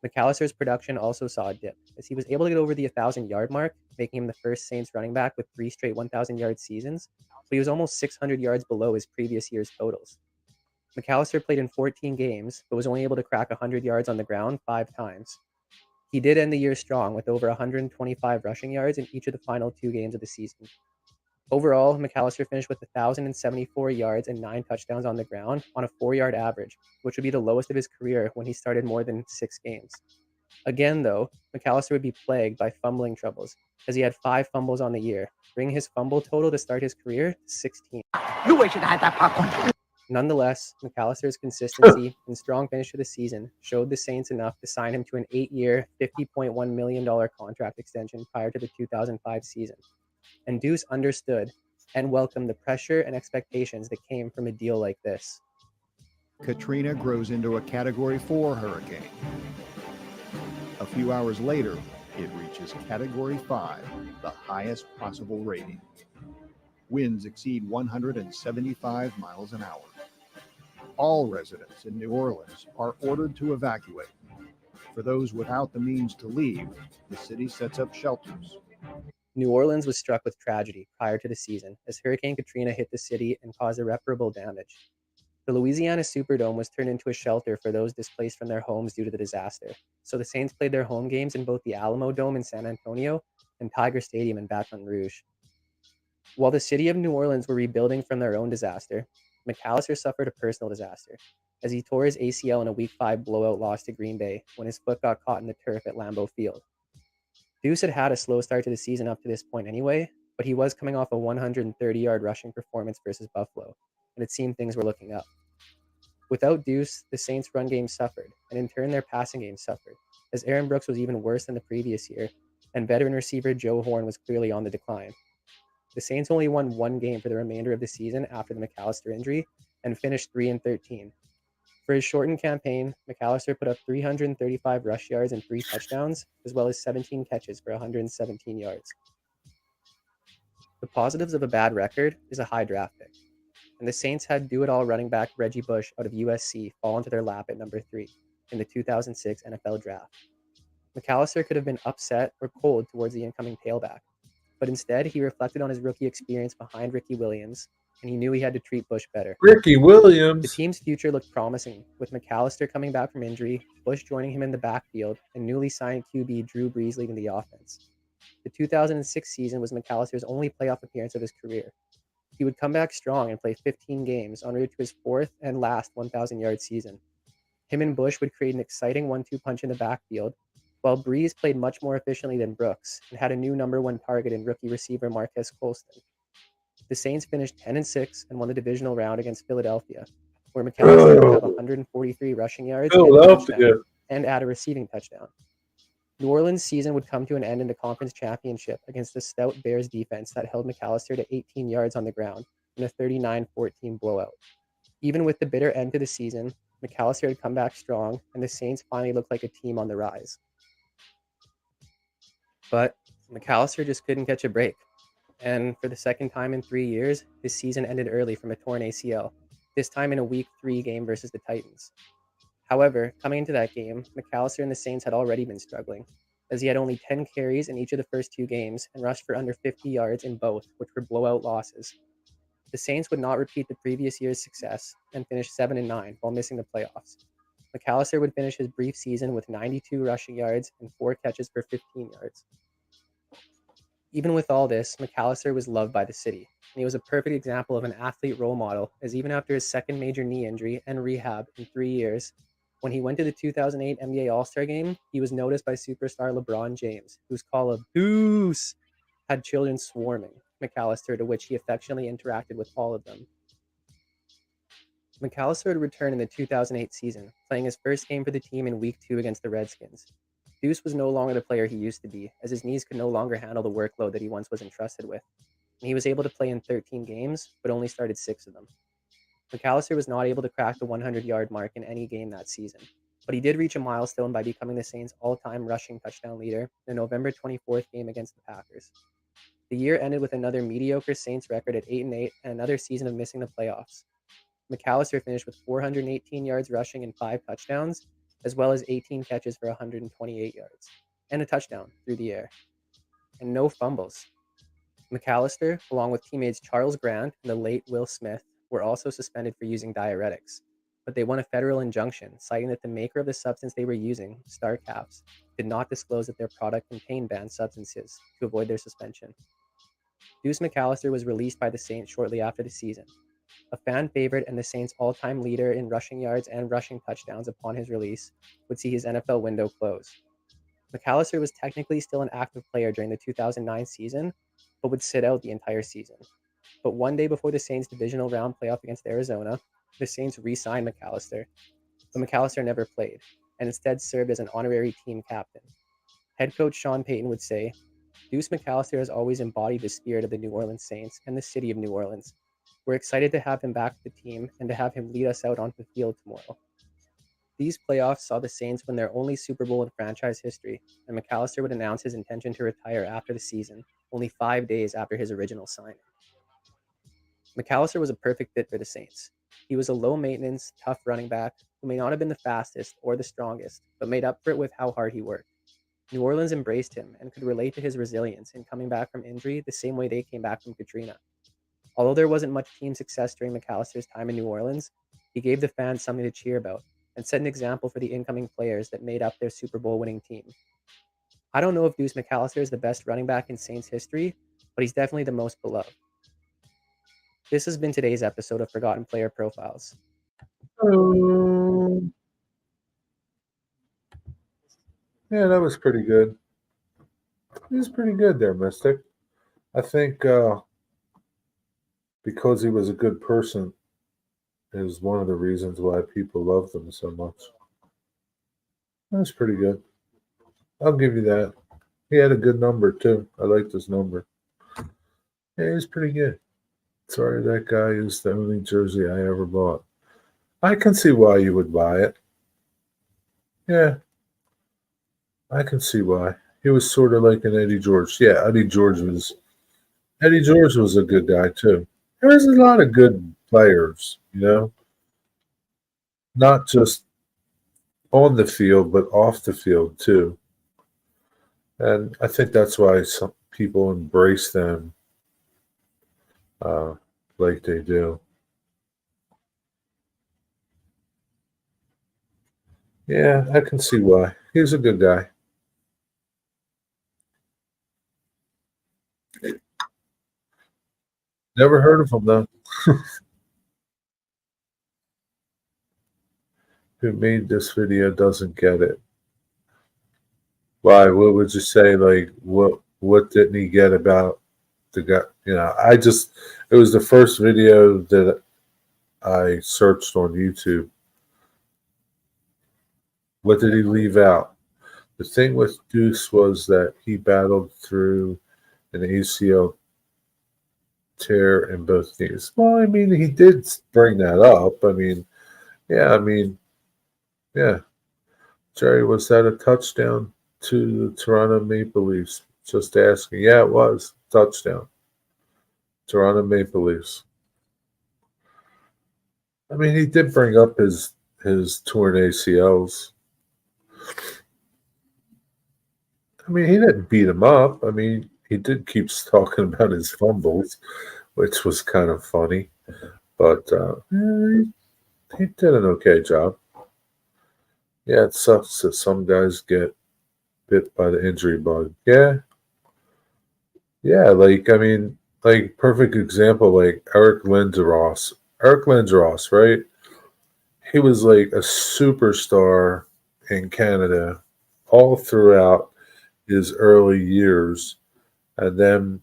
McAllister's production also saw a dip, as he was able to get over the 1,000-yard mark, making him the first Saints running back with 3 straight 1,000-yard seasons, but he was almost 600 yards below his previous year's totals. McAllister played in 14 games, but was only able to crack 100 yards on the ground 5 times. He did end the year strong with over 125 rushing yards in each of the final 2 games of the season. Overall, McAllister finished with 1,074 yards and 9 touchdowns on the ground on a 4-yard average, which would be the lowest of his career when he started more than 6 games. Again, though, McAllister would be plagued by fumbling troubles, as he had 5 fumbles on the year, bringing his fumble total to start his career to 16. You wish you had that popcorn. Nonetheless, McAllister's consistency and strong finish to the season showed the Saints enough to sign him to an 8-year, $50.1 million contract extension prior to the 2005 season. And Deuce understood and welcomed the pressure and expectations that came from a deal like this. Katrina grows into a Category 4 hurricane. A few hours later, it reaches Category 5, the highest possible rating. Winds exceed 175 miles an hour. All residents in New Orleans are ordered to evacuate. For those without the means to leave, the city sets up shelters. New Orleans was struck with tragedy prior to the season as Hurricane Katrina hit the city and caused irreparable damage. The Louisiana Superdome was turned into a shelter for those displaced from their homes due to the disaster, so the Saints played their home games in both the Alamo Dome in San Antonio and Tiger Stadium in Baton Rouge. While the city of New Orleans were rebuilding from their own disaster, McAllister suffered a personal disaster as he tore his ACL in a Week 5 blowout loss to Green Bay when his foot got caught in the turf at Lambeau Field. Deuce had had a slow start to the season up to this point anyway, but he was coming off a 130-yard rushing performance versus Buffalo, and it seemed things were looking up. Without Deuce, the Saints' run game suffered, and in turn their passing game suffered, as Aaron Brooks was even worse than the previous year, and veteran receiver Joe Horn was clearly on the decline. The Saints only won 1 game for the remainder of the season after the McAllister injury, and finished 3-13. For his shortened campaign, McAllister put up 335 rush yards and 3 touchdowns, as well as 17 catches for 117 yards. The positives of a bad record is a high draft pick. and the Saints had do-it-all running back Reggie Bush out of USC fall into their lap at number 3 in the 2006 NFL Draft. McAllister could have been upset or cold towards the incoming tailback, but instead he reflected on his rookie experience behind Ricky Williams, and he knew he had to treat Bush better. Ricky The Williams. team's future looked promising, with McAllister coming back from injury, Bush joining him in the backfield, and newly signed QB Drew Brees leading the offense. The 2006 season was McAllister's only playoff appearance of his career. He would come back strong and play 15 games en route to his 4th and last 1,000-yard season. Him and Bush would create an exciting 1-2 punch in the backfield, while Brees played much more efficiently than Brooks and had a new number 1 target in rookie receiver Marquez Colston. The Saints finished 10-6 and won the divisional round against Philadelphia, where McAllister would have 143 rushing yards and a touchdown, and add a receiving touchdown. New Orleans' season would come to an end in the conference championship against the stout Bears defense that held McAllister to 18 yards on the ground in a 39-14 blowout. Even with the bitter end to the season, McAllister had come back strong, and the Saints finally looked like a team on the rise. But McAllister just couldn't catch a break. And for the second time in 3 years, his season ended early from a torn ACL, this time in a Week 3 game versus the Titans. However, coming into that game, McAllister and the Saints had already been struggling, as he had only 10 carries in each of the first 2 games and rushed for under 50 yards in both, which were blowout losses. The Saints would not repeat the previous year's success and finish 7-9 while missing the playoffs. McAllister would finish his brief season with 92 rushing yards and 4 catches for 15 yards. Even with all this, McAllister was loved by the city, and he was a perfect example of an athlete role model, as even after his second major knee injury and rehab in 3 years, when he went to the 2008 NBA All-Star Game, he was noticed by superstar LeBron James, whose call of "Deuce" had children swarming McAllister, to which he affectionately interacted with all of them. McAllister would return in the 2008 season, playing his first game for the team in Week 2 against the Redskins. Deuce was no longer the player he used to be, as his knees could no longer handle the workload that he once was entrusted with, and he was able to play in 13 games, but only started 6 of them. McAllister was not able to crack the 100-yard mark in any game that season, but he did reach a milestone by becoming the Saints' all-time rushing touchdown leader in the November 24th game against the Packers. The year ended with another mediocre Saints record at 8-8 and another season of missing the playoffs. McAllister finished with 418 yards rushing and 5 touchdowns, as well as 18 catches for 128 yards, and a touchdown through the air. And no fumbles. McAllister, along with teammates Charles Grant and the late Will Smith, were also suspended for using diuretics, but they won a federal injunction citing that the maker of the substance they were using, StarCaps, did not disclose that their product contained banned substances to avoid their suspension. Deuce McAllister was released by the Saints shortly after the season. A fan favorite and the Saints' all-time leader in rushing yards and rushing touchdowns upon his release would see his NFL window close. McAllister was technically still an active player during the 2009 season, but would sit out the entire season. But one day before the Saints' divisional round playoff against Arizona, the Saints re-signed McAllister, but McAllister never played, and instead served as an honorary team captain. Head coach Sean Payton would say, "Deuce McAllister has always embodied the spirit of the New Orleans Saints and the city of New Orleans. We're excited to have him back with the team and to have him lead us out onto the field tomorrow." These playoffs saw the Saints win their only Super Bowl in franchise history, and McAllister would announce his intention to retire after the season, only 5 days after his original signing. McAllister was a perfect fit for the Saints. He was a low-maintenance, tough running back who may not have been the fastest or the strongest, but made up for it with how hard he worked. New Orleans embraced him and could relate to his resilience in coming back from injury the same way they came back from Katrina. Although there wasn't much team success during McAllister's time in New Orleans, he gave the fans something to cheer about and set an example for the incoming players that made up their Super Bowl winning team. I don't know if Deuce McAllister is the best running back in Saints history, but he's definitely the most beloved. This has been today's episode of Forgotten Player Profiles. Yeah, that was pretty good. He was pretty good there, Mystic. I think because he was a good person is one of the reasons why people loved him so much. That was pretty good. I'll give you that. He had a good number, too. I liked his number. Yeah, he was pretty good. Sorry, that guy is the only jersey I ever bought. I can see why you would buy it. Yeah, I can see why. He was sort of like an Eddie George. Yeah, Eddie George was a good guy, too. There was a lot of good players, you know, not just on the field, but off the field too. And I think that's why some people embrace them uh, like they do. Yeah, I can see why. He's a good guy. Never heard of him though. Who made this video doesn't get it. Why? What would you say? Like, what didn't he get about the guy? You know, it was the first video that I searched on YouTube. What did he leave out? The thing with Deuce was that he battled through an ACL tear in both knees. Well, I mean, he did bring that up. I mean, yeah. Jerry, was that a touchdown to the Toronto Maple Leafs? Just asking. Yeah, it was. Touchdown. Toronto Maple Leafs. I mean, he did bring up his torn ACLs. I mean, he didn't beat him up. I mean, he did keep talking about his fumbles, which was kind of funny. But he did an okay job. Yeah, it sucks that some guys get bit by the injury bug. Yeah. Yeah, perfect example, like Eric Lindros. Eric Lindros, right? He was like a superstar in Canada all throughout his early years. And then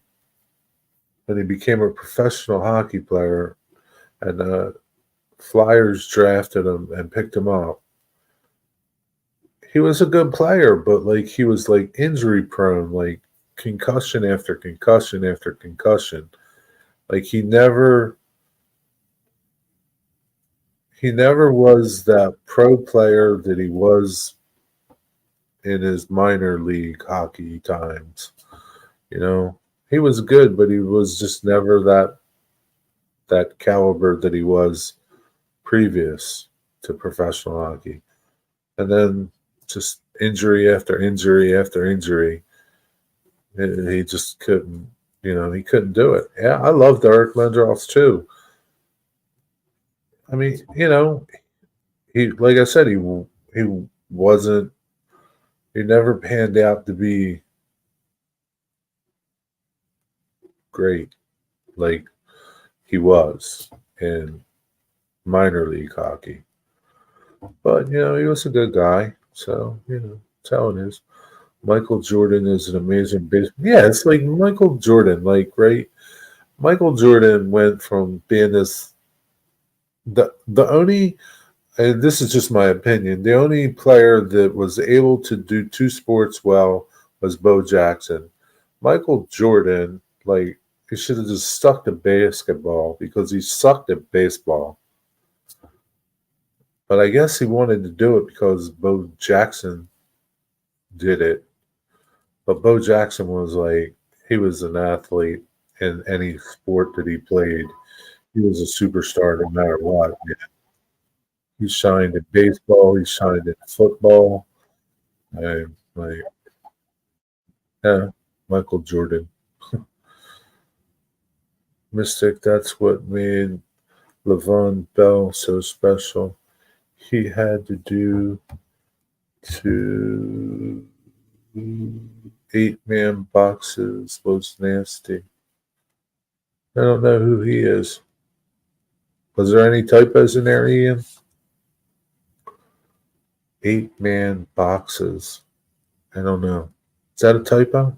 when he became a professional hockey player and Flyers drafted him and picked him up, he was a good player, but like he was like injury prone, like concussion after concussion after concussion. Like he never was that pro player that he was in his minor league hockey times. You know, he was good, but he was just never that caliber that he was previous to professional hockey. And then just injury after injury after injury. He just couldn't, he couldn't do it. Yeah, I loved Eric Lindros too. I mean, he, like I said, he wasn't, he never panned out to be great like he was in minor league hockey. But, he was a good guy. So, that's how it is. Michael Jordan is an amazing Yeah, it's like Michael Jordan, like, right? Michael Jordan went from being the only, and this is just my opinion, the only player that was able to do two sports well was Bo Jackson. Michael Jordan, like, he should have just stuck to basketball because he sucked at baseball. But I guess he wanted to do it because Bo Jackson did it. But Bo Jackson was like, he was an athlete in any sport that he played. He was a superstar no matter what. Man. He shined in baseball. He shined in football. Like, yeah, Michael Jordan. Mystic, that's what made Le'Veon Bell so special. He had to do 8-man boxes was nasty. I don't know who he is. Was there any typos in there, Ian? 8-man boxes. I don't know. Is that a typo?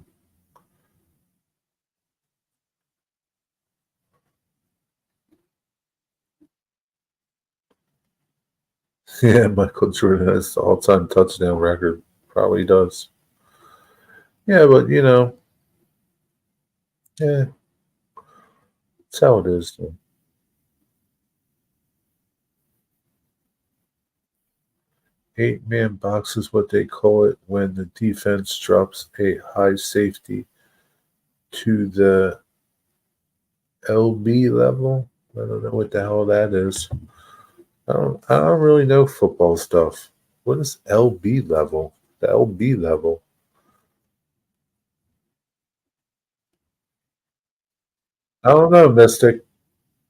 Yeah, Michael Jordan has the all-time touchdown record. Probably does. Yeah, but yeah, that's how it is. Though. 8-man box is what they call it when the defense drops a high safety to the LB level. I don't know what the hell that is. I don't really know football stuff. What is LB level? The LB level. I don't know, Mystic.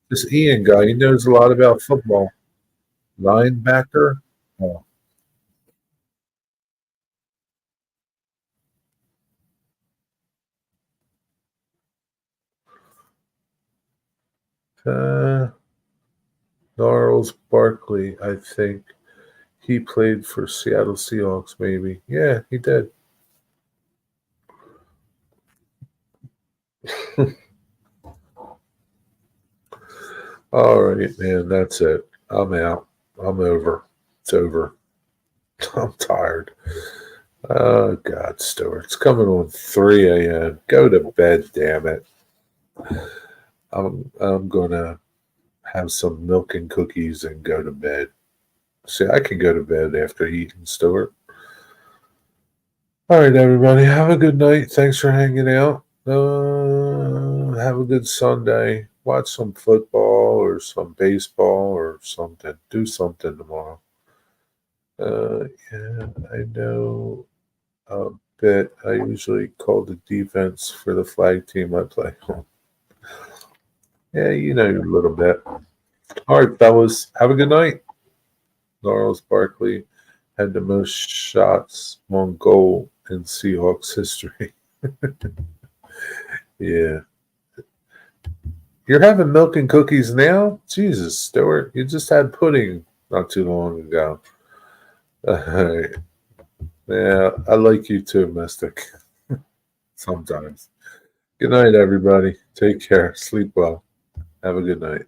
This Ian guy, he knows a lot about football. Linebacker? Oh. Gnarls Barkley, I think. He played for Seattle Seahawks, maybe. Yeah, he did. All right, man, that's it. I'm out. I'm over. It's over. I'm tired. Oh, God, Stuart. It's coming on 3 a.m. Go to bed, damn it. I'm going to have some milk and cookies and go to bed. See, I can go to bed after eating, Stuart. All right, everybody. Have a good night. Thanks for hanging out. Have a good Sunday. Watch some football or some baseball or something. Do something tomorrow. Yeah, I know a bit. I usually call the defense for the flag team I play on. Yeah, you know a little bit. All right, fellas. Have a good night. Gnarls Barkley had the most shots on goal in Seahawks history. Yeah. You're having milk and cookies now? Jesus, Stuart. You just had pudding not too long ago. All right. Yeah, I like you too, Mystic. Sometimes. Good night, everybody. Take care. Sleep well. Have a good night.